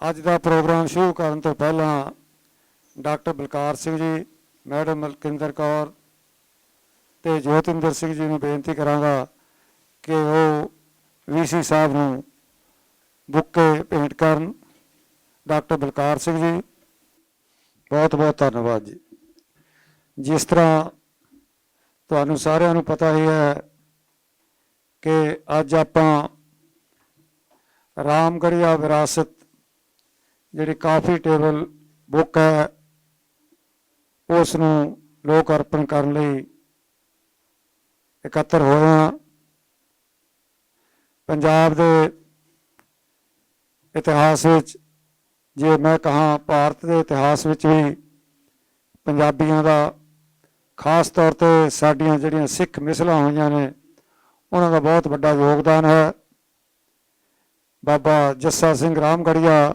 ਅੱਜ ਦਾ ਪ੍ਰੋਗਰਾਮ ਸ਼ੁਰੂ ਕਰਨ ਤੋਂ ਪਹਿਲਾਂ ਡਾਕਟਰ ਬਲਕਾਰ ਸਿੰਘ ਜੀ, ਮੈਡਮ ਮਲਕਿੰਦਰ ਕੌਰ ਤੇ ਜੋਤਿੰਦਰ ਸਿੰਘ ਜੀ ਨੂੰ ਬੇਨਤੀ ਕਰਾਂਗਾ ਕਿ ਉਹ ਵੀਸੀ ਸਾਹਿਬ ਨੂੰ ਬੁੱਕੇ ਭੇਂਟ ਕਰਨ। ਡਾਕਟਰ ਬਲਕਾਰ ਸਿੰਘ ਜੀ, ਬਹੁਤ ਬਹੁਤ ਧੰਨਵਾਦ ਜੀ। ਜਿਸ ਤਰ੍ਹਾਂ ਤੁਹਾਨੂੰ ਸਾਰਿਆਂ ਨੂੰ ਪਤਾ ਹੀ ਹੈ ਕਿ ਅੱਜ ਆਪਾਂ ਰਾਮਗੜੀਆ ਵਿਰਾਸਤ ਜਿਹੜੀ ਕਾਫੀ ਟੇਬਲ ਬੁੱਕ ਹੈ ਉਸ ਨੂੰ ਲੋਕ ਅਰਪਣ ਕਰਨ ਲਈ ਇਕੱਤਰ ਹੋਏ ਹਾਂ। ਪੰਜਾਬ ਦੇ ਇਤਿਹਾਸ ਵਿੱਚ, ਜੇ ਮੈਂ ਕਹਾਂ ਭਾਰਤ ਦੇ ਇਤਿਹਾਸ ਵਿੱਚ ਵੀ ਪੰਜਾਬੀਆਂ ਦਾ, ਖਾਸ ਤੌਰ 'ਤੇ ਸਾਡੀਆਂ ਜਿਹੜੀਆਂ ਸਿੱਖ ਮਿਸਲਾਂ ਹੋਈਆਂ ਨੇ ਉਹਨਾਂ ਦਾ ਬਹੁਤ ਵੱਡਾ ਯੋਗਦਾਨ ਹੈ। ਬਾਬਾ ਜੱਸਾ ਸਿੰਘ ਰਾਮਗੜੀਆ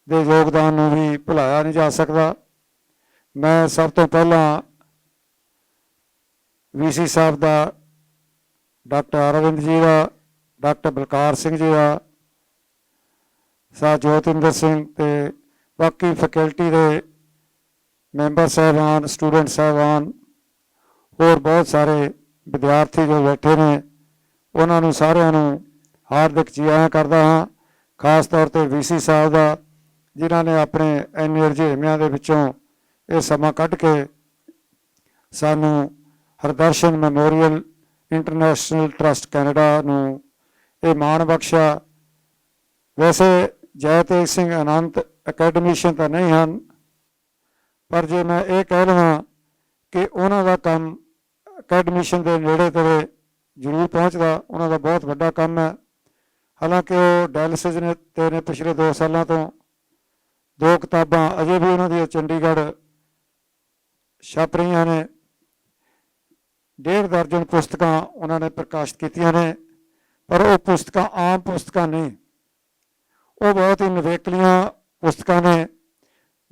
ਦੇ ਯੋਗਦਾਨ ਨੂੰ ਵੀ ਭੁਲਾਇਆ ਨਹੀਂ ਜਾ ਸਕਦਾ। ਮੈਂ ਸਭ ਤੋਂ ਪਹਿਲਾਂ ਵੀਸੀ ਸਾਹਿਬ ਦਾ, ਡਾਕਟਰ ਅਰਵਿੰਦ ਜੀ ਦਾ, ਡਾਕਟਰ ਬਲਕਾਰ ਸਿੰਘ ਜੀ ਦਾ, ਸਾਹ ਜੋਤਿੰਦਰ ਸਿੰਘ ਤੇ ਬਾਕੀ ਫੈਕਲਟੀ ਦੇ ਮੈਂਬਰ ਸਾਹਿਬਾਨ, ਸਟੂਡੈਂਟ ਸਾਹਿਬਾਨ, ਹੋਰ ਬਹੁਤ ਸਾਰੇ ਵਿਦਿਆਰਥੀ ਜੋ ਬੈਠੇ ਨੇ, ਉਹਨਾਂ ਨੂੰ ਸਾਰਿਆਂ ਨੂੰ ਹਾਰਦਿਕ ਜੀ ਆਇਆਂ ਕਰਦਾ ਹਾਂ। ਖਾਸ ਤੌਰ 'ਤੇ ਵੀਸੀ ਸਾਹਿਬ ਦਾ, ਜਿਨ੍ਹਾਂ ਨੇ ਆਪਣੇ ਇੰਨੇ ਰੁਝੇਵਿਆਂ ਦੇ ਵਿੱਚੋਂ ਇਹ ਸਮਾਂ ਕੱਢ ਕੇ ਸਾਨੂੰ ਹਰਦਰਸ਼ਨ ਮੈਮੋਰੀਅਲ ਇੰਟਰਨੈਸ਼ਨਲ ਟਰੱਸਟ ਕੈਨੇਡਾ ਨੂੰ ਇਹ ਮਾਣ ਬਖਸ਼ਿਆ। ਵੈਸੇ ਜੈ ਤੇਗ ਸਿੰਘ ਅਨੰਤ ਅਕੈਡਮੀਸ਼ੀਅਨ ਤਾਂ ਨਹੀਂ ਹਨ, ਪਰ ਜੇ ਮੈਂ ਇਹ ਕਹਿ ਲਵਾਂ ਕਿ ਉਹਨਾਂ ਦਾ ਕੰਮ ਅਕੈਡਮੀਸ਼ੀਅਨ ਦੇ ਨੇੜੇ ਤੇੜੇ ਜ਼ਰੂਰ ਪਹੁੰਚਦਾ, ਉਹਨਾਂ ਦਾ ਬਹੁਤ ਵੱਡਾ ਕੰਮ ਹੈ। ਹਾਲਾਂਕਿ ਉਹ ਡਾਇਲਿਸਿਸ ਨੇ ਪਿਛਲੇ 2 ਸਾਲਾਂ ਤੋਂ 2 ਕਿਤਾਬਾਂ ਅਜੇ ਵੀ ਉਹਨਾਂ ਦੀਆਂ ਚੰਡੀਗੜ੍ਹ ਛਪ ਰਹੀਆਂ ਨੇ। 1.5 ਦਰਜਨ ਪੁਸਤਕਾਂ ਉਹਨਾਂ ਨੇ ਪ੍ਰਕਾਸ਼ਿਤ ਕੀਤੀਆਂ ਨੇ, ਪਰ ਉਹ ਪੁਸਤਕਾਂ ਆਮ ਪੁਸਤਕਾਂ ਨਹੀਂ, ਉਹ ਬਹੁਤ ਹੀ ਨਿਵੇਕਲੀਆਂ ਪੁਸਤਕਾਂ ਨੇ।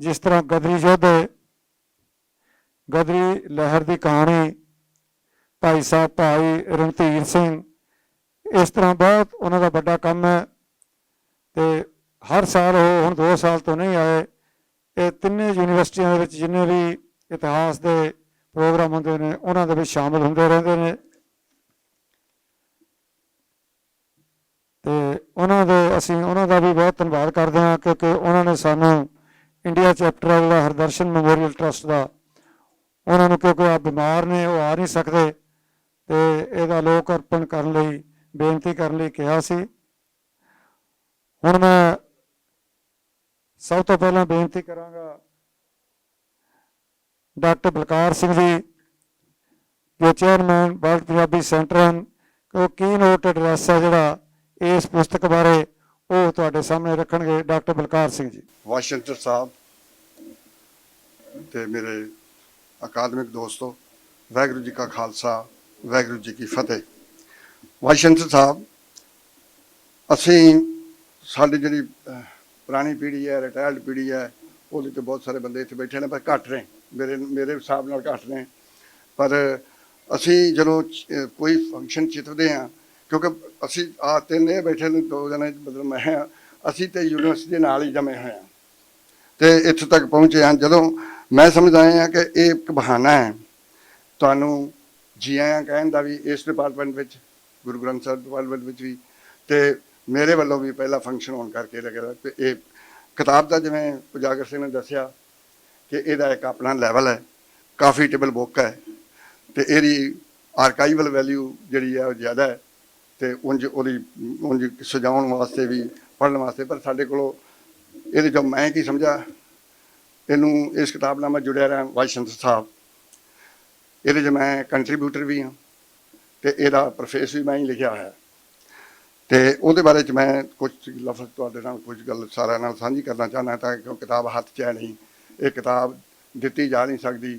ਜਿਸ ਤਰ੍ਹਾਂ ਗਦਰੀ ਯੋਧੇ, ਗਦਰੀ ਲਹਿਰ ਦੀ ਕਹਾਣੀ, ਭਾਈ ਸਾਹਿਬ ਭਾਈ ਰਣਧੀਰ ਸਿੰਘ, ਇਸ ਤਰ੍ਹਾਂ ਬਹੁਤ ਉਹਨਾਂ ਦਾ ਵੱਡਾ ਕੰਮ ਹੈ। ਤੇ ਹਰ ਸਾਲ ਉਹ ਹੁਣ 2 ਸਾਲ ਤੋਂ ਨਹੀਂ ਆਏ, ਇਹ 3 ਯੂਨੀਵਰਸਿਟੀਆਂ ਦੇ ਵਿੱਚ ਜਿੰਨੇ ਵੀ ਇਤਿਹਾਸ ਦੇ ਪ੍ਰੋਗਰਾਮ ਹੁੰਦੇ ਨੇ ਉਹਨਾਂ ਦੇ ਵਿੱਚ ਸ਼ਾਮਿਲ ਹੁੰਦੇ ਰਹਿੰਦੇ ਨੇ। ਤੇ ਅਸੀਂ ਉਹਨਾਂ ਦਾ ਵੀ ਬਹੁਤ ਧੰਨਵਾਦ ਕਰਦੇ ਹਾਂ, ਕਿਉਂਕਿ ਉਹਨਾਂ ਨੇ ਸਾਨੂੰ ਇੰਡੀਆ ਚੈਪਟਰ ਹੈ ਜਿਹੜਾ ਹਰਦਰਸ਼ਨ ਮੈਮੋਰੀਅਲ ਟਰੱਸਟ ਦਾ, ਉਹਨਾਂ ਨੂੰ, ਕਿਉਂਕਿ ਆਪ ਬਿਮਾਰ ਨੇ, ਉਹ ਆ ਨਹੀਂ ਸਕਦੇ, ਤੇ ਇਹਦਾ ਲੋਕ ਅਰਪਣ ਕਰਨ ਲਈ, ਬੇਨਤੀ ਕਰਨ ਲਈ ਕਿਹਾ ਸੀ। ਹੁਣ ਮੈਂ ਸਭ ਤੋਂ ਪਹਿਲਾਂ ਬੇਨਤੀ ਕਰਾਂਗਾ ਡਾਕਟਰ ਬਲਕਾਰ ਸਿੰਘ ਜੀ, ਜੋ ਚੇਅਰਮੈਨ ਵਰਲਡ ਪੰਜਾਬੀ ਸੈਂਟਰ ਹਨ, ਕਿ ਉਹ ਕੀ ਨੋਟ ਐਡਰੈਸ ਹੈ ਜਿਹੜਾ ਇਸ ਪੁਸਤਕ ਬਾਰੇ ਉਹ ਤੁਹਾਡੇ ਸਾਹਮਣੇ ਰੱਖਣਗੇ। ਡਾਕਟਰ ਬਲਕਾਰ ਸਿੰਘ ਜੀ। ਵਾਸ਼ਿੰਗਟਨ ਸਾਹਿਬ ਤੇ ਮੇਰੇ ਅਕਾਦਮਿਕ ਦੋਸਤੋ, ਵਾਹਿਗੁਰੂ ਜੀ ਕਾ ਖਾਲਸਾ, ਵਾਹਿਗੁਰੂ ਜੀ ਕੀ ਫਤਿਹ। ਵਾਸ਼ਿੰਗਟਨ ਸਾਹਿਬ, ਅਸੀਂ ਸਾਡੀ ਜਿਹੜੀ ਪੁਰਾਣੀ ਪੀੜ੍ਹੀ ਹੈ, ਰਿਟਾਇਰਡ ਪੀੜ੍ਹੀ ਹੈ, ਉਹਦੇ 'ਤੇ ਬਹੁਤ ਸਾਰੇ ਬੰਦੇ ਇੱਥੇ ਬੈਠੇ ਨੇ, ਪਰ ਘੱਟ ਨੇ, ਮੇਰੇ ਹਿਸਾਬ ਨਾਲ ਘੱਟ ਨੇ। ਪਰ ਅਸੀਂ ਜਦੋਂ ਕੋਈ ਫੰਕਸ਼ਨ ਚਿਤਵਦੇ ਹਾਂ, ਕਿਉਂਕਿ ਅਸੀਂ ਆ 3 ਇਹ ਬੈਠੇ ਨੇ, 2 ਜਣੇ ਮਤਲਬ ਮੈਂ ਹਾਂ, ਅਸੀਂ ਤਾਂ ਯੂਨੀਵਰਸਿਟੀ ਦੇ ਨਾਲ ਹੀ ਜਮੇ ਹੋਏ ਹਾਂ ਅਤੇ ਇੱਥੇ ਤੱਕ ਪਹੁੰਚੇ ਹਾਂ। ਜਦੋਂ ਮੈਂ ਸਮਝਦਾ ਹਾਂ ਕਿ ਇਹ ਇੱਕ ਬਹਾਨਾ ਹੈ ਤੁਹਾਨੂੰ ਜੀ ਆਇਆਂ ਕਹਿਣ ਦਾ ਵੀ ਇਸ ਡਿਪਾਰਟਮੈਂਟ ਵਿੱਚ, ਗੁਰੂ ਗ੍ਰੰਥ ਸਾਹਿਬ ਡਿਪਾਰਟਮੈਂਟ ਵਿੱਚ ਵੀ, ਅਤੇ ਮੇਰੇ ਵੱਲੋਂ ਵੀ ਪਹਿਲਾ ਫੰਕਸ਼ਨ ਹੋਣ ਕਰਕੇ ਲੱਗਿਆ। ਅਤੇ ਇਹ ਕਿਤਾਬ ਦਾ, ਜਿਵੇਂ ਉਜਾਗਰ ਸਿੰਘ ਨੇ ਦੱਸਿਆ, ਕਿ ਇਹਦਾ ਇੱਕ ਆਪਣਾ ਲੈਵਲ ਹੈ, ਕਾਫੀ ਟੇਬਲ ਬੁੱਕ ਹੈ, ਅਤੇ ਇਹਦੀ ਆਰਕਾਈਵਲ ਵੈਲਿਊ ਜਿਹੜੀ ਹੈ ਉਹ ਜ਼ਿਆਦਾ ਹੈ, ਅਤੇ ਉਂਝ ਸਜਾਉਣ ਵਾਸਤੇ ਵੀ, ਪੜ੍ਹਨ ਵਾਸਤੇ। ਪਰ ਸਾਡੇ ਕੋਲੋਂ ਇਹਦੇ 'ਚੋਂ ਮੈਂ ਕੀ ਸਮਝਾ, ਇਹਨੂੰ ਇਸ ਕਿਤਾਬ ਨਾਲ ਮੈਂ ਜੁੜਿਆ ਰਿਹਾ। ਵਾਸ਼ਿੰਗਟਨ ਸਾਹਿਬ, ਇਹਦੇ 'ਚ ਮੈਂ ਕੰਟਰੀਬਿਊਟਰ ਵੀ ਹਾਂ, ਅਤੇ ਇਹਦਾ ਪ੍ਰੋਫੇਸ ਵੀ ਮੈਂ ਹੀ ਲਿਖਿਆ ਹੋਇਆ, ਅਤੇ ਉਹਦੇ ਬਾਰੇ 'ਚ ਮੈਂ ਕੁਝ ਲਫ਼ਜ਼ ਤੁਹਾਡੇ ਨਾਲ, ਕੁਝ ਗੱਲ ਸਾਰਿਆਂ ਨਾਲ ਸਾਂਝੀ ਕਰਨਾ ਚਾਹੁੰਦਾ। ਤਾਂ ਕਿਉਂ ਕਿਤਾਬ ਹੱਥ 'ਚ ਹੈ ਨਹੀਂ, ਇਹ ਕਿਤਾਬ ਦਿੱਤੀ ਜਾ ਨਹੀਂ ਸਕਦੀ,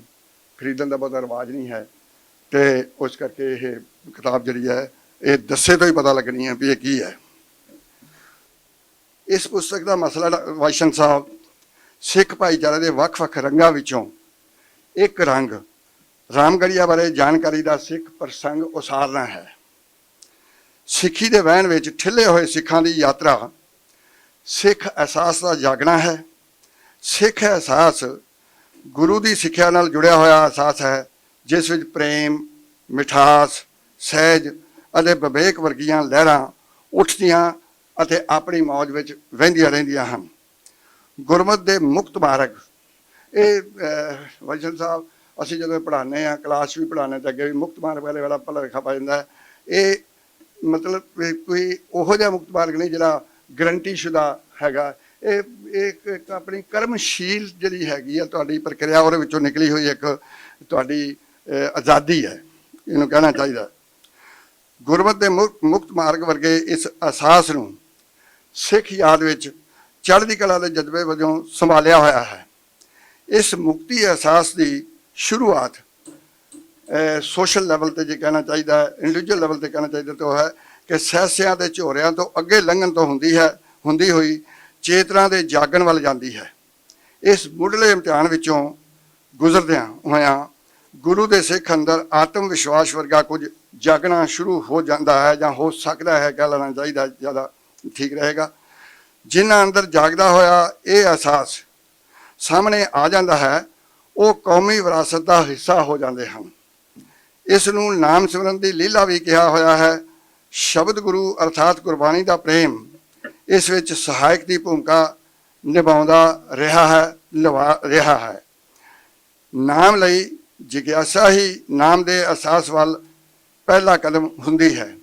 ਖਰੀਦਣ ਦਾ ਬਹੁਤਾ ਰਿਵਾਜ ਨਹੀਂ ਹੈ, ਅਤੇ ਉਸ ਕਰਕੇ ਇਹ ਕਿਤਾਬ ਜਿਹੜੀ ਹੈ ਇਹ ਦੱਸੇ ਤੋਂ ਹੀ ਪਤਾ ਲੱਗਣੀ ਹੈ ਵੀ ਇਹ ਕੀ ਹੈ। ਇਸ ਪੁਸਤਕ ਦਾ ਮਸਲਾ ਵਾਸ਼ਿੰਗਟਨ ਸਾਹਿਬ, ਸਿੱਖ ਭਾਈਚਾਰੇ ਦੇ ਵੱਖ-ਵੱਖ ਰੰਗਾਂ ਵਿੱਚੋਂ ਇੱਕ ਰੰਗ ਰਾਮਗੜੀਆ ਬਾਰੇ ਜਾਣਕਾਰੀ ਦਾ ਸਿੱਖ ਪ੍ਰਸੰਗ ਉਸਾਰਨਾ ਹੈ। ਸਿੱਖੀ ਦੇ ਵਹਿਣ ਵਿੱਚ ਠਿੱਲੇ ਹੋਏ ਸਿੱਖਾਂ ਦੀ ਯਾਤਰਾ ਸਿੱਖ ਅਹਿਸਾਸ ਦਾ ਜਾਗਣਾ ਹੈ। ਸਿੱਖ ਅਹਿਸਾਸ ਗੁਰੂ ਦੀ ਸਿੱਖਿਆ ਨਾਲ ਜੁੜਿਆ ਹੋਇਆ ਅਹਿਸਾਸ ਹੈ, ਜਿਸ ਵਿੱਚ ਪ੍ਰੇਮ, ਮਿਠਾਸ, ਸਹਿਜ ਅਤੇ ਵਿਵੇਕ ਵਰਗੀਆਂ ਲਹਿਰਾਂ ਉੱਠਦੀਆਂ ਅਤੇ ਆਪਣੀ ਮੌਜ ਵਿੱਚ ਵਹਿੰਦੀਆਂ ਰਹਿੰਦੀਆਂ ਹਨ। ਗੁਰਮਤਿ ਦੇ ਮੁਕਤ ਮਾਰਗ, ਇਹ ਵੈਸ਼ਨ ਸਾਹਿਬ ਅਸੀਂ ਜਦੋਂ ਪੜ੍ਹਾਉਂਦੇ ਹਾਂ, ਕਲਾਸ ਵੀ ਪੜ੍ਹਾਉਂਦੇ ਤਾਂ ਅੱਗੇ ਵੀ ਮੁਕਤ ਮਾਰਗ ਵਾਲਾ ਭੁਲੇਖਾ ਪੈ ਜਾਂਦਾ ਹੈ। ਇਹ ਮਤਲਬ ਕੋਈ ਉਹੋ ਜਿਹਾ ਮੁਕਤ ਮਾਰਗ ਨਹੀਂ ਜਿਹੜਾ ਗਰੰਟੀ ਸ਼ੁਦਾ ਹੈਗਾ। ਇਹ ਇੱਕ ਆਪਣੀ ਕਰਮਸ਼ੀਲ ਜਿਹੜੀ ਹੈਗੀ ਆ ਤੁਹਾਡੀ ਪ੍ਰਕਿਰਿਆ, ਉਹਦੇ ਵਿੱਚੋਂ ਨਿਕਲੀ ਹੋਈ ਇੱਕ ਤੁਹਾਡੀ ਆਜ਼ਾਦੀ ਹੈ, ਇਹਨੂੰ ਕਹਿਣਾ ਚਾਹੀਦਾ। ਗੁਰਮਤਿ ਦੇ ਮੁਕਤ ਮਾਰਗ ਵਰਗੇ ਇਸ ਅਹਿਸਾਸ ਨੂੰ ਸਿੱਖ ਯਾਦ ਵਿੱਚ ਚੜ੍ਹਦੀ ਕਲਾ ਦੇ ਜਜ਼ਬੇ ਵਜੋਂ ਸੰਭਾਲਿਆ ਹੋਇਆ ਹੈ। ਇਸ ਮੁਕਤੀ ਅਹਿਸਾਸ ਦੀ ਸ਼ੁਰੂਆਤ ਸੋਸ਼ਲ ਲੈਵਲ ਤੇ ਜੇ ਕਹਿਣਾ ਚਾਹੀਦਾ ਹੈ, ਇੰਡੀਵਿਜੂਅਲ ਲੈਵਲ ਤੇ ਕਹਿਣਾ ਚਾਹੀਦਾ ਤਾਂ ਉਹ ਹੈ ਕਿ ਸਹਿਸਿਆਂ ਦੇ ਝੋਰਿਆਂ ਤੋਂ ਅੱਗੇ ਲੰਘਣ ਤੋਂ ਹੁੰਦੀ ਹੋਈ ਚੇਤਨਾ ਦੇ ਜਾਗਣ ਵੱਲ ਜਾਂਦੀ ਹੈ। ਇਸ ਮੁੱਢਲੇ ਇਮਤਿਹਾਨ ਵਿੱਚੋਂ ਗੁਜ਼ਰਦਿਆਂ ਹੋਇਆਂ ਗੁਰੂ ਦੇ ਸਿੱਖ ਅੰਦਰ ਆਤਮ ਵਿਸ਼ਵਾਸ ਵਰਗਾ ਕੁਝ ਜਾਗਣਾ ਸ਼ੁਰੂ ਹੋ ਜਾਂਦਾ ਹੈ, ਜਾਂ ਹੋ ਸਕਦਾ ਹੈ, ਕਹਿ ਲੈਣਾ ਚਾਹੀਦਾ ਜ਼ਿਆਦਾ ਠੀਕ ਰਹੇਗਾ। ਜਿਨ੍ਹਾਂ ਅੰਦਰ ਜਾਗਦਾ ਹੋਇਆ ਇਹ ਅਹਿਸਾਸ ਸਾਹਮਣੇ ਆ ਜਾਂਦਾ ਹੈ, ਉਹ ਕੌਮੀ ਵਿਰਾਸਤ ਦਾ ਹਿੱਸਾ ਹੋ ਜਾਂਦੇ ਹਨ। ਇਸ ਨੂੰ ਨਾਮ ਸਿਮਰਨ ਦੀ ਲੀਲਾ ਵੀ ਕਿਹਾ ਹੋਇਆ ਹੈ। ਸ਼ਬਦ ਗੁਰੂ ਅਰਥਾਤ ਗੁਰਬਾਣੀ ਦਾ ਪ੍ਰੇਮ ਇਸ ਵਿੱਚ ਸਹਾਇਕ ਦੀ ਭੂਮਿਕਾ ਨਿਭਾਉਂਦਾ ਰਿਹਾ ਹੈ। ਨਾਮ ਲਈ ਜਿਗਿਆਸਾ ਹੀ ਨਾਮ ਦੇ ਅਹਿਸਾਸ ਵੱਲ ਪਹਿਲਾ ਕਦਮ ਹੁੰਦੀ ਹੈ।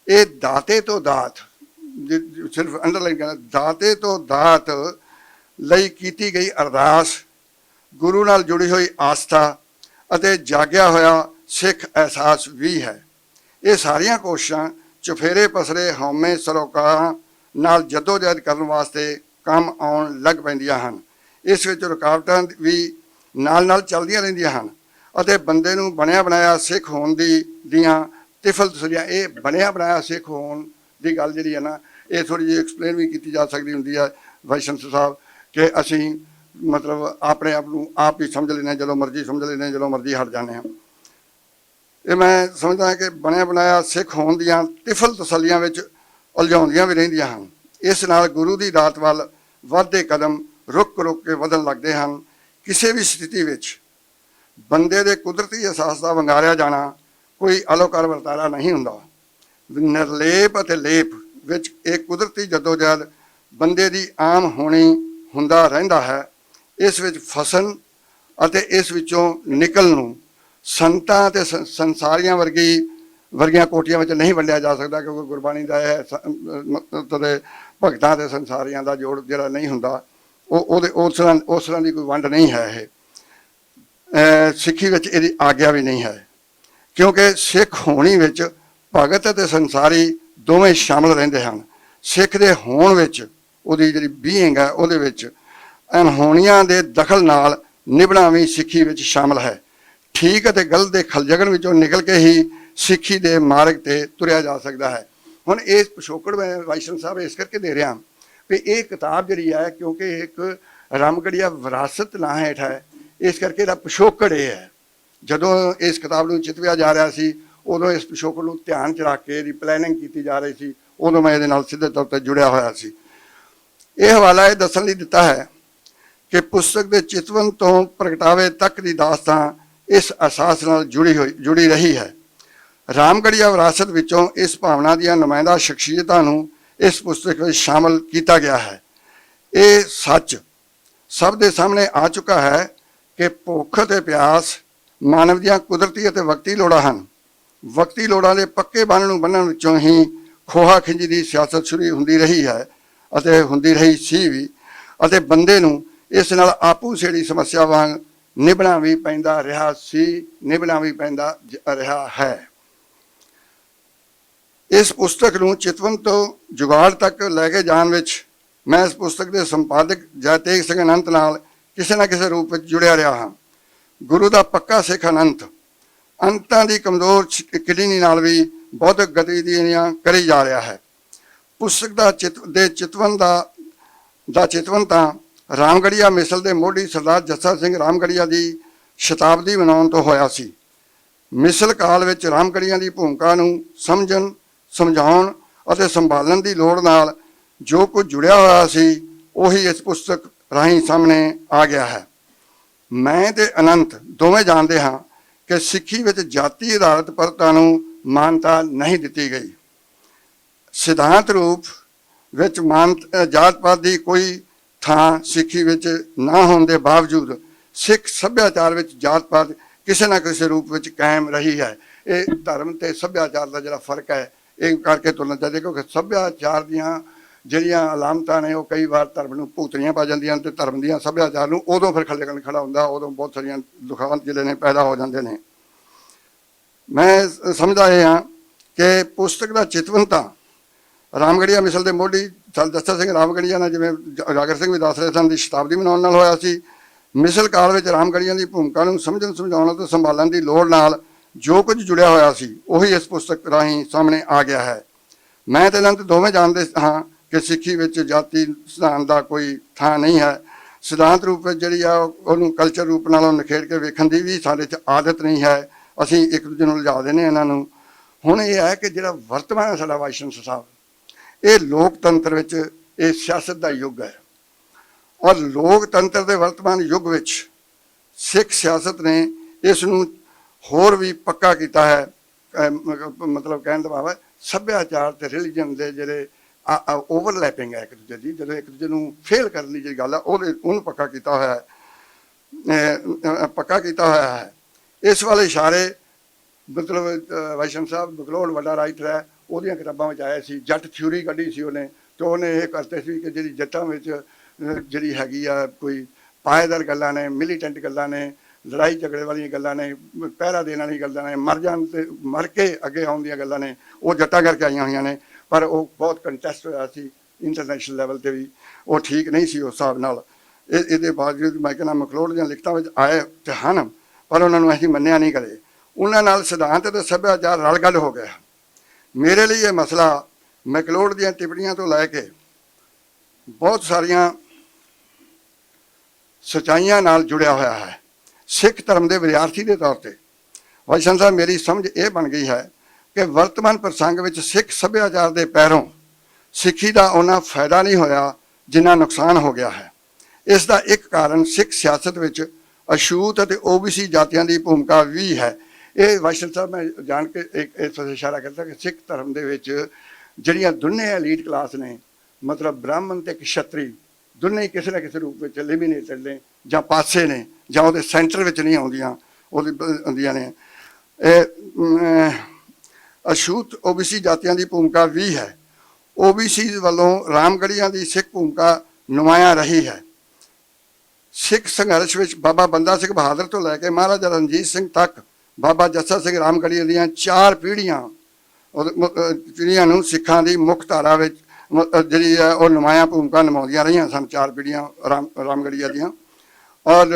ਇਹ ਦਾਤੇ ਤੋਂ ਦਾਤ, ਸਿਰਫ ਅੰਡਰਲਾਈਨ ਕਰਨਾ, ਦਾਤੇ ਤੋਂ ਦਾਤ ਲਈ ਕੀਤੀ ਗਈ ਅਰਦਾਸ, ਗੁਰੂ ਨਾਲ ਜੁੜੀ ਹੋਈ ਆਸਥਾ ਅਤੇ ਜਾਗਿਆ ਹੋਇਆ ਸਿੱਖ ਅਹਿਸਾਸ ਵੀ ਹੈ। ਇਹ ਸਾਰੀਆਂ ਕੋਸ਼ਿਸ਼ਾਂ ਚੁਫੇਰੇ ਪਸਰੇ ਹਉਮੈ ਸਰੋਕਾਰਾਂ ਨਾਲ ਜਦੋਜਹਿਦ ਕਰਨ ਵਾਸਤੇ ਕੰਮ ਆਉਣ ਲੱਗ ਪੈਂਦੀਆਂ ਹਨ। ਇਸ ਵਿੱਚ ਰੁਕਾਵਟਾਂ ਵੀ ਨਾਲ ਨਾਲ ਚੱਲਦੀਆਂ ਰਹਿੰਦੀਆਂ ਹਨ ਅਤੇ ਬੰਦੇ ਨੂੰ ਬਣਿਆ ਬਣਾਇਆ ਸਿੱਖ ਹੋਣ ਦੀਆਂ ਤਿਫਲ ਤਸਲੀਆਂ, ਇਹ ਬਣਿਆ ਬਣਾਇਆ ਸਿੱਖ ਹੋਣ ਦੀ ਗੱਲ ਜਿਹੜੀ ਹੈ ਨਾ, ਇਹ ਥੋੜ੍ਹੀ ਜਿਹੀ ਐਕਸਪਲੇਨ ਵੀ ਕੀਤੀ ਜਾ ਸਕਦੀ ਹੁੰਦੀ ਹੈ ਵਾਈਸ਼ੰਸ ਸਾਹਿਬ, ਕਿ ਅਸੀਂ ਮਤਲਬ ਆਪਣੇ ਆਪ ਨੂੰ ਆਪ ਹੀ ਸਮਝ ਲੈਂਦੇ, ਜਦੋਂ ਮਰਜ਼ੀ ਸਮਝ ਲੈਂਦੇ, ਜਦੋਂ ਮਰਜ਼ੀ ਹਟ ਜਾਂਦੇ ਹਾਂ। ਇਹ ਮੈਂ ਸਮਝਦਾ ਕਿ ਬਣਿਆ ਬਣਾਇਆ ਸਿੱਖ ਹੋਣ ਦੀਆਂ ਤਿਫਲ ਤਸੱਲੀਆਂ ਵਿੱਚ ਉਲਝਾਉਂਦੀਆਂ ਵੀ ਰਹਿੰਦੀਆਂ ਹਨ। ਇਸ ਨਾਲ ਗੁਰੂ ਦੀ ਦਾਤ ਵੱਲ ਵੱਧਦੇ ਕਦਮ ਰੁਕ ਕੇ ਵਧਣ ਲੱਗਦੇ ਹਨ। ਕਿਸੇ ਵੀ ਸਥਿਤੀ ਵਿੱਚ ਬੰਦੇ ਦੇ ਕੁਦਰਤੀ ਅਹਿਸਾਸ ਦਾ ਵੰਗਾਰਿਆ ਜਾਣਾ ਕੋਈ ਅਲੋਕਾਰ ਵਰਤਾਰਾ ਨਹੀਂ ਹੁੰਦਾ। ਨਿਰਲੇਪ ਅਤੇ ਲੇਪ ਵਿੱਚ ਇਹ ਕੁਦਰਤੀ ਜਦੋਜਹਿਦ ਬੰਦੇ ਦੀ ਆਮ ਹੋਣੀ ਹੁੰਦਾ ਰਹਿੰਦਾ ਹੈ। ਇਸ ਵਿੱਚ ਫਸਣ ਅਤੇ ਇਸ ਵਿੱਚੋਂ ਨਿਕਲਣ ਨੂੰ ਸੰਤਾਂ ਅਤੇ ਸੰਸਾਰੀਆਂ ਵਰਗੀਆਂ ਕੋਟੀਆਂ ਵਿੱਚ ਨਹੀਂ ਵੰਡਿਆ ਜਾ ਸਕਦਾ, ਕਿਉਂਕਿ ਗੁਰਬਾਣੀ ਦਾ ਇਹ ਮਤਲਬ ਭਗਤਾਂ ਅਤੇ ਸੰਸਾਰੀਆਂ ਦਾ ਜੋੜ ਜਿਹੜਾ ਨਹੀਂ ਹੁੰਦਾ, ਉਸ ਤਰ੍ਹਾਂ ਦੀ ਕੋਈ ਵੰਡ ਨਹੀਂ ਹੈ। ਇਹ ਸਿੱਖੀ ਵਿੱਚ ਇਹਦੀ ਆਗਿਆ ਵੀ ਨਹੀਂ ਹੈ, ਕਿਉਂਕਿ ਸਿੱਖ ਹੋਣੀ ਵਿੱਚ ਭਗਤ ਅਤੇ ਸੰਸਾਰੀ ਦੋਵੇਂ ਸ਼ਾਮਲ ਰਹਿੰਦੇ ਹਨ। ਸਿੱਖ ਦੇ ਹੋਣ ਵਿੱਚ ਉਹਦੀ ਜਿਹੜੀ ਬੀਇੰਗ ਹੈ, ਉਹਦੇ ਵਿੱਚ ਅਣਹੋਣੀਆਂ ਦੇ ਦਖਲ ਨਾਲ ਨਿਭਣਾ ਵੀ ਸਿੱਖੀ ਵਿੱਚ ਸ਼ਾਮਲ ਹੈ। ਠੀਕ ਅਤੇ ਗਲਤ ਦੇ ਖਲਜਗਣ ਵਿੱਚੋਂ ਨਿਕਲ ਕੇ ਹੀ ਸਿੱਖੀ ਦੇ ਮਾਰਗ ਤੇ ਤੁਰਿਆ ਜਾ ਸਕਦਾ ਹੈ। ਹੁਣ ਇਹ ਪਿਛੋਕੜ ਮੈਂ ਵਾਈਸ਼ਨ ਸਾਹਿਬ ਇਸ ਕਰਕੇ ਦੇ ਰਿਹਾ ਵੀ ਇਹ ਕਿਤਾਬ ਜਿਹੜੀ ਹੈ, ਕਿਉਂਕਿ ਇੱਕ ਰਾਮਗੜੀਆ ਵਿਰਾਸਤ ਨਾਂ ਹੇਠ ਹੈ, ਇਸ ਕਰਕੇ ਇਹਦਾ ਪਿਛੋਕੜ ਇਹ ਹੈ। ਜਦੋਂ ਇਸ ਕਿਤਾਬ ਨੂੰ ਚਿਤਵਿਆ ਜਾ ਰਿਹਾ ਸੀ, ਉਦੋਂ ਇਸ ਪਿਛੋਕੜ ਨੂੰ ਧਿਆਨ 'ਚ ਰੱਖ ਕੇ ਇਹਦੀ ਪਲੈਨਿੰਗ ਕੀਤੀ ਜਾ ਰਹੀ ਸੀ, ਉਦੋਂ ਮੈਂ ਇਹਦੇ ਨਾਲ ਸਿੱਧੇ ਤੌਰ 'ਤੇ ਜੁੜਿਆ ਹੋਇਆ ਸੀ। ਇਹ ਹਵਾਲਾ ਇਹ ਦੱਸਣ ਲਈ ਦਿੱਤਾ ਹੈ ਕਿ ਪੁਸਤਕ ਦੇ ਚਿਤਵਨ ਤੋਂ ਪ੍ਰਗਟਾਵੇ ਤੱਕ ਦੀ ਦਾਸਤਾਨ ਇਸ ਅਹਿਸਾਸ ਨਾਲ ਜੁੜੀ ਰਹੀ ਹੈ। ਰਾਮਗੜੀਆ ਵਿਰਾਸਤ ਵਿੱਚੋਂ ਇਸ ਭਾਵਨਾ ਦੀਆਂ ਨੁਮਾਇੰਦਾ ਸ਼ਖਸੀਅਤਾਂ ਨੂੰ ਇਸ ਪੁਸਤਕ ਵਿੱਚ ਸ਼ਾਮਲ ਕੀਤਾ ਗਿਆ ਹੈ। ਇਹ ਸੱਚ ਸਭ ਦੇ ਸਾਹਮਣੇ ਆ ਚੁੱਕਾ ਹੈ ਕਿ ਭੁੱਖ ਅਤੇ ਪਿਆਸ ਮਾਨਵ ਦੀਆਂ ਕੁਦਰਤੀ ਅਤੇ ਵਕਤੀ ਲੋੜਾਂ ਹਨ। ਵਕਤੀ ਲੋੜਾਂ ਦੇ ਪੱਕੇ ਬੰਨ੍ਹਣ ਵਿੱਚੋਂ ਹੀ ਖੋਹਾ ਖਿੰਜੀ ਦੀ ਸਿਆਸਤ ਸ਼ੁਰੂ ਹੁੰਦੀ ਰਹੀ ਹੈ ਅਤੇ ਹੁੰਦੀ ਰਹੀ ਸੀ ਵੀ, ਅਤੇ ਬੰਦੇ ਨੂੰ ਇਸ ਨਾਲ ਆਪੂ ਛੇੜੀ ਸਮੱਸਿਆ ਵਾਂਗ ਨਿਭਣਾ ਵੀ ਪੈਂਦਾ ਰਿਹਾ ਸੀ, ਨਿਭਣਾ ਵੀ ਪੈਂਦਾ ਰਿਹਾ ਹੈ। ਇਸ ਪੁਸਤਕ ਨੂੰ ਚਿਤਵਨ ਤੋਂ ਜੁਗਾੜ ਤੱਕ ਲੈ ਕੇ ਜਾਣ ਵਿੱਚ ਮੈਂ ਇਸ ਪੁਸਤਕ ਦੇ ਸੰਪਾਦਕ ਜੈ ਤੇਗ ਸਿੰਘ ਅਨੰਤ ਨਾਲ ਕਿਸੇ ਨਾ ਕਿਸੇ ਰੂਪ ਵਿੱਚ ਜੁੜਿਆ ਰਿਹਾ ਹਾਂ। ਗੁਰੂ ਦਾ ਪੱਕਾ ਸਿੱਖ ਅਨੰਤ ਅੰਤਾਂ ਦੀ ਕਮਜ਼ੋਰ ਕਿਡਨੀ ਨਾਲ ਵੀ ਬੌਧਿਕ ਗਤੀਵਿਧੀਆਂ ਕਰੀ ਜਾ ਰਿਹਾ ਹੈ। ਪੁਸਤਕ ਦਾ ਚਿਤਵਨ ਤਾਂ ਰਾਮਗੜੀਆ ਮਿਸਲ ਦੇ ਮੋਢੀ ਸਰਦਾਰ ਜੱਸਾ ਸਿੰਘ ਰਾਮਗੜੀਆ ਦੀ ਸ਼ਤਾਬਦੀ ਮਨਾਉਣ ਤੋਂ ਹੋਇਆ ਸੀ। ਮਿਸਲ ਕਾਲ ਵਿੱਚ ਰਾਮਗੜੀਆ ਦੀ ਭੂਮਿਕਾ ਨੂੰ ਸਮਝਾਉਣ ਅਤੇ ਸੰਭਾਲਣ ਦੀ ਲੋੜ ਨਾਲ ਜੋ ਕੁਝ ਜੁੜਿਆ ਹੋਇਆ ਸੀ ਉਹੀ ਇਸ ਪੁਸਤਕ ਰਾਹੀਂ ਸਾਹਮਣੇ ਆ ਗਿਆ ਹੈ। ਮੈਂ ਤੇ ਅਨੰਤ ਦੋਵੇਂ ਜਾਣਦੇ ਹਾਂ ਕਿ ਸਿੱਖੀ ਵਿੱਚ ਜਾਤੀ ਆਧਾਰਿਤ ਪਰਤਾਂ ਨੂੰ ਮਾਨਤਾ ਨਹੀਂ ਦਿੱਤੀ ਗਈ। ਸਿਧਾਂਤ ਰੂਪ ਵਿੱਚ ਜਾਤ ਪਾਤ ਦੀ ਕੋਈ ਥਾਂ ਸਿੱਖੀ ਵਿੱਚ ਨਾ ਹੋਣ ਦੇ ਬਾਵਜੂਦ ਸਿੱਖ ਸੱਭਿਆਚਾਰ ਵਿੱਚ ਜਾਤ ਪਾਤ ਕਿਸੇ ਨਾ ਕਿਸੇ ਰੂਪ ਵਿੱਚ ਕਾਇਮ ਰਹੀ ਹੈ। ਇਹ ਧਰਮ ਤੇ ਸੱਭਿਆਚਾਰ ਦਾ ਜਿਹੜਾ ਫਰਕ ਹੈ ਇਹ ਕਰਕੇ ਤੁਲਨਾ ਚਾਹੀਦੀ, ਕਿਉਂਕਿ ਸੱਭਿਆਚਾਰ ਦੀਆਂ ਜਿਹੜੀਆਂ ਅਲਾਮਤਾਂ ਨੇ ਉਹ ਕਈ ਵਾਰ ਧਰਮ ਨੂੰ ਭੁਗਤਣੀਆਂ ਪੈ ਜਾਂਦੀਆਂ ਤੇ ਧਰਮ ਦੀਆਂ ਸੱਭਿਆਚਾਰ ਨੂੰ ਉਦੋਂ ਫਿਰ ਖੱਲੇ ਖੜਾ ਹੁੰਦਾ, ਉਦੋਂ ਬਹੁਤ ਸਾਰੀਆਂ ਦੁਖਾਂਤ ਜਿਹੜੇ ਨੇ ਪੈਦਾ ਹੋ ਜਾਂਦੇ ਨੇ। ਮੈਂ ਸਮਝਦਾ ਇਹ ਹਾਂ ਕਿ ਪੁਸਤਕ ਦਾ ਚਿਤਵਨਤਾ ਰਾਮਗੜੀਆ ਮਿਸਲ ਦੇ ਮੋਢੀ ਜੱਸਾ ਸਿੰਘ ਰਾਮਗੜੀਆ ਨਾਲ, ਜਿਵੇਂ ਉਜਾਗਰ ਸਿੰਘ ਵੀ ਦੱਸ ਰਹੇ ਸਨ, ਦੀ ਸ਼ਤਾਬਦੀ ਮਨਾਉਣ ਨਾਲ ਹੋਇਆ ਸੀ। ਮਿਸਲ ਕਾਲ ਵਿੱਚ ਰਾਮਗੜੀਆ ਦੀ ਭੂਮਿਕਾ ਨੂੰ ਸਮਝਣ ਸਮਝਾਉਣ ਅਤੇ ਸੰਭਾਲਣ ਦੀ ਲੋੜ ਨਾਲ ਜੋ ਕੁਝ ਜੁੜਿਆ ਹੋਇਆ ਸੀ ਉਹੀ ਇਸ ਪੁਸਤਕ ਰਾਹੀਂ ਸਾਹਮਣੇ ਆ ਗਿਆ ਹੈ। ਮੈਂ ਤੇ ਅਨੰਤ ਦੋਵੇਂ ਜਾਣਦੇ ਹਾਂ ਕਿ ਸਿੱਖੀ ਵਿੱਚ ਜਾਤੀ ਸਿਧਾਂਤ ਦਾ ਕੋਈ ਥਾਂ ਨਹੀਂ ਹੈ। ਸਿਧਾਂਤ ਰੂਪ ਵਿੱਚ ਜਿਹੜੀ ਆ ਉਹਨੂੰ ਕਲਚਰ ਰੂਪ ਨਾਲੋਂ ਨਿਖੇੜ ਕੇ ਵੇਖਣ ਦੀ ਵੀ ਸਾਡੇ 'ਚ ਆਦਤ ਨਹੀਂ ਹੈ। ਅਸੀਂ ਇੱਕ ਦੂਜੇ ਨੂੰ ਲਿਜਾ ਦਿੰਦੇ ਇਹਨਾਂ ਨੂੰ। ਹੁਣ ਇਹ ਹੈ ਕਿ ਜਿਹੜਾ ਵਰਤਮਾਨ ਹੈ ਸਾਡਾ ਵਾਈਸ ਸਾਹਿਬ, ਇਹ ਲੋਕਤੰਤਰ ਵਿੱਚ ਇਹ ਸਿਆਸਤ ਦਾ ਯੁੱਗ ਹੈ, ਔਰ ਲੋਕਤੰਤਰ ਦੇ ਵਰਤਮਾਨ ਯੁੱਗ ਵਿੱਚ ਸਿੱਖ ਸਿਆਸਤ ਨੇ ਇਸ ਨੂੰ ਹੋਰ ਵੀ ਪੱਕਾ ਕੀਤਾ ਹੈ। ਮਤਲਬ ਕਹਿਣ ਦਾ ਭਾਵ ਹੈ ਸੱਭਿਆਚਾਰ ਤੇ ਰਿਲੀਜਨ ਦੇ ਜਿਹੜੇ ਓਵਰਲੈਪਿੰਗ ਹੈ ਇੱਕ ਦੂਜੇ ਦੀ, ਜਦੋਂ ਇੱਕ ਦੂਜੇ ਨੂੰ ਫੇਲ ਕਰਨ ਦੀ ਜਿਹੜੀ ਗੱਲ ਹੈ ਉਹਨੂੰ ਪੱਕਾ ਕੀਤਾ ਹੋਇਆ ਹੈ। ਇਸ ਵਾਲੇ ਇਸ਼ਾਰੇ ਮਤਲਬ ਵਾਈਸ਼ਨ ਸਾਹਿਬ ਬਗਲੋੜ ਵੱਡਾ ਰਾਈਟਰ ਹੈ, ਉਹਦੀਆਂ ਕਿਤਾਬਾਂ ਵਿੱਚ ਆਇਆ ਸੀ। ਜੱਟ ਥਿਊਰੀ ਕੱਢੀ ਸੀ ਉਹਨੇ, ਤੇ ਉਹਨੇ ਇਹ ਕਰਤੇ ਸੀ ਕਿ ਜਿਹੜੀ ਜੱਟਾਂ ਵਿੱਚ ਜਿਹੜੀ ਹੈਗੀ ਆ ਕੋਈ ਪਾਏਦਾਰ ਗੱਲਾਂ ਨੇ, ਮਿਲੀਟੈਂਟ ਗੱਲਾਂ ਨੇ, ਲੜਾਈ ਝਗੜੇ ਵਾਲੀਆਂ ਗੱਲਾਂ ਨੇ, ਪਹਿਰਾ ਦੇਣ ਵਾਲੀਆਂ ਗੱਲਾਂ ਨੇ, ਮਰ ਕੇ ਅੱਗੇ ਆਉਣ ਦੀਆਂ ਗੱਲਾਂ ਨੇ, ਉਹ ਜੱਟਾਂ ਕਰਕੇ ਆਈਆਂ ਹੋਈਆਂ ਨੇ। ਪਰ ਉਹ ਬਹੁਤ ਕੰਟੈਸਟ ਹੋਇਆ ਸੀ ਇੰਟਰਨੈਸ਼ਨਲ ਲੈਵਲ 'ਤੇ ਵੀ, ਉਹ ਠੀਕ ਨਹੀਂ ਸੀ ਉਸ ਹਿਸਾਬ ਨਾਲ। ਇਹਦੇ ਬਾਵਜੂਦ ਮੈਂ ਕਹਿੰਦਾ ਮਕਲੋੜ ਦੀਆਂ ਲਿਖਤਾਂ ਵਿੱਚ ਆਏ ਤੇ ਹਨ, ਪਰ ਉਹਨਾਂ ਨੂੰ ਅਸੀਂ ਮੰਨਿਆ ਨਹੀਂ ਕਦੇ। ਉਹਨਾਂ ਨਾਲ ਸਿਧਾਂਤ ਅਤੇ ਸੱਭਿਆਚਾਰ ਰਲ ਗੱਲ ਹੋ ਗਿਆ। ਮੇਰੇ ਲਈ ਇਹ ਮਸਲਾ ਮੈਕਲੋਡ ਦੀਆਂ ਟਿੱਪਣੀਆਂ ਤੋਂ ਲੈ ਕੇ ਬਹੁਤ ਸਾਰੀਆਂ ਸੱਚਾਈਆਂ ਨਾਲ ਜੁੜਿਆ ਹੋਇਆ ਹੈ। ਸਿੱਖ ਧਰਮ ਦੇ ਵਿਦਿਆਰਥੀ ਦੇ ਤੌਰ ਤੇ ਵਾਈਸ਼ਨ ਸਾਹਿਬ, ਮੇਰੀ ਸਮਝ ਇਹ ਬਣ ਗਈ ਹੈ ਕਿ ਵਰਤਮਾਨ ਪ੍ਰਸੰਗ ਵਿੱਚ ਸਿੱਖ ਸੱਭਿਆਚਾਰ ਦੇ ਪੈਰੋਂ ਸਿੱਖੀ ਦਾ ਉਹਨਾਂ ਫਾਇਦਾ ਨਹੀਂ ਹੋਇਆ ਜਿੰਨਾ ਨੁਕਸਾਨ ਹੋ ਗਿਆ ਹੈ। ਇਸ ਦਾ ਇੱਕ ਕਾਰਨ ਸਿੱਖ ਸਿਆਸਤ ਵਿੱਚ ਅਛੂਤ ਅਤੇ OBC ਜਾਤੀਆਂ ਦੀ ਭੂਮਿਕਾ ਵੀ ਹੈ। ਇਹ ਵਾਈਸ਼ਨ ਸਾਹਿਬ ਮੈਂ ਜਾਣ ਕੇ ਇਸ ਪਾਸੇ ਇਸ਼ਾਰਾ ਕਰਦਾ ਕਿ ਸਿੱਖ ਧਰਮ ਦੇ ਵਿੱਚ ਜਿਹੜੀਆਂ ਦੋਨੇ ਐਲੀਟ ਕਲਾਸ ਨੇ, ਮਤਲਬ ਬ੍ਰਾਹਮਣ ਤੇ ਕਸ਼ਤਰੀ, ਦੋਨੇ ਕਿਸੇ ਨਾ ਕਿਸੇ ਰੂਪ ਵਿੱਚ ਐਲੀਮੀਨੇਟਡ ਨੇ ਜਾਂ ਪਾਸੇ ਨੇ ਜਾਂ ਉਹਦੇ ਸੈਂਟਰ ਵਿੱਚ ਨਹੀਂ ਆਉਂਦੀਆਂ, ਉਹਦੀ ਆਉਂਦੀਆਂ ਨੇ। ਅਛੂਤ OBC ਜਾਤੀਆਂ ਦੀ ਭੂਮਿਕਾ ਵੀ ਹੈ। OBC ਵੱਲੋਂ ਰਾਮਗੜੀਆਂ ਦੀ ਸਿੱਖ ਭੂਮਿਕਾ ਨੁਮਾਇਆਂ ਰਹੀ ਹੈ। ਸਿੱਖ ਸੰਘਰਸ਼ ਵਿੱਚ ਬਾਬਾ ਬੰਦਾ ਸਿੰਘ ਬਹਾਦਰ ਤੋਂ ਲੈ ਕੇ ਮਹਾਰਾਜਾ ਰਣਜੀਤ ਸਿੰਘ ਤੱਕ ਬਾਬਾ ਜੱਸਾ ਸਿੰਘ ਰਾਮਗੜੀਆ ਦੀਆਂ 4 ਪੀੜ੍ਹੀਆਂ ਨੂੰ ਸਿੱਖਾਂ ਦੀ ਮੁੱਖ ਧਾਰਾ ਵਿੱਚ ਜਿਹੜੀ ਹੈ ਉਹ ਨੁਮਾਇਆਂ ਭੂਮਿਕਾ ਨਿਭਾਉਂਦੀਆਂ ਰਹੀਆਂ ਸਨ। 4 ਪੀੜ੍ਹੀਆਂ ਰਾਮਗੜੀਆ ਦੀਆਂ। ਔਰ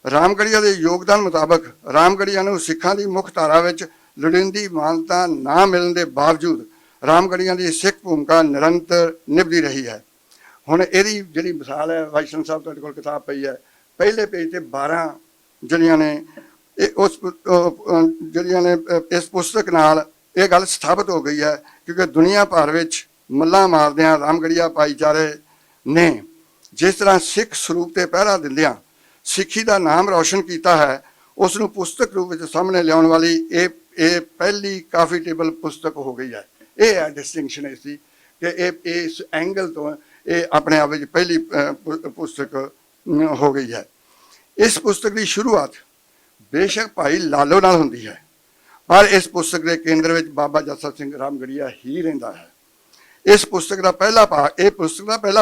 ਰਾਮਗੜੀਆ ਦੇ ਯੋਗਦਾਨ ਮੁਤਾਬਕ ਰਾਮਗੜੀਆ ਨੂੰ ਸਿੱਖਾਂ ਦੀ ਮੁੱਖ ਧਾਰਾ ਵਿੱਚ ਲੋੜੀਂਦੀ ਮਾਨਤਾ ਨਾ ਮਿਲਣ ਦੇ ਬਾਵਜੂਦ ਰਾਮਗੜੀਆਂ ਦੀ ਸਿੱਖ ਭੂਮਿਕਾ ਨਿਰੰਤਰ ਨਿਭਦੀ ਰਹੀ ਹੈ। ਹੁਣ ਇਹਦੀ ਜਿਹੜੀ ਮਿਸਾਲ ਹੈ, ਵਾਈਸ਼ਨ ਸਾਹਿਬ ਤੁਹਾਡੇ ਕੋਲ ਕਿਤਾਬ ਪਈ ਹੈ, ਪਹਿਲੇ ਪੇਜ ਤੇ 12 ਜਿਹੜੀਆਂ ਨੇ ਇਸ ਪੁਸਤਕ ਨਾਲ ਇਹ ਗੱਲ ਸਥਾਪਿਤ ਹੋ ਗਈ ਹੈ, ਕਿਉਂਕਿ ਦੁਨੀਆ ਭਰ ਵਿੱਚ ਮੱਲਾਂ ਮਾਰਦਿਆਂ ਰਾਮਗੜੀਆ ਭਾਈਚਾਰੇ ਨੇ ਜਿਸ ਤਰ੍ਹਾਂ ਸਿੱਖ ਸਰੂਪ ਤੇ ਪਹਿਰਾ ਦਿੰਦਿਆਂ ਸਿੱਖੀ ਦਾ ਨਾਮ ਰੌਸ਼ਨ ਕੀਤਾ ਹੈ, ਉਸ ਨੂੰ ਪੁਸਤਕ ਰੂਪ ਵਿੱਚ ਸਾਹਮਣੇ ਲਿਆਉਣ ਵਾਲੀ ਇਹ ਪਹਿਲੀ ਕਾਫੀ ਟੇਬਲ ਪੁਸਤਕ ਹੋ ਗਈ ਹੈ। ਇਹ ਹੈ ਡਿਸਟਿੰਕਸ਼ਨ ਇਸ ਦੀ ਕਿ ਇਹ ਇਸ ਐਂਗਲ ਤੋਂ ਇਹ ਆਪਣੇ ਆਪ ਵਿੱਚ ਪਹਿਲੀ ਪੁਸਤਕ ਹੋ ਗਈ ਹੈ। ਇਸ ਪੁਸਤਕ ਦੀ ਸ਼ੁਰੂਆਤ ਬੇਸ਼ੱਕ ਭਾਈ ਲਾਲੋ ਨਾਲ ਹੁੰਦੀ ਹੈ, ਪਰ ਇਸ ਪੁਸਤਕ ਦੇ ਕੇਂਦਰ ਵਿੱਚ ਬਾਬਾ ਜੱਸਾ ਸਿੰਘ ਰਾਮਗੜੀਆ ਹੀ ਰਹਿੰਦਾ ਹੈ। ਇਸ ਪੁਸਤਕ ਦਾ ਪਹਿਲਾ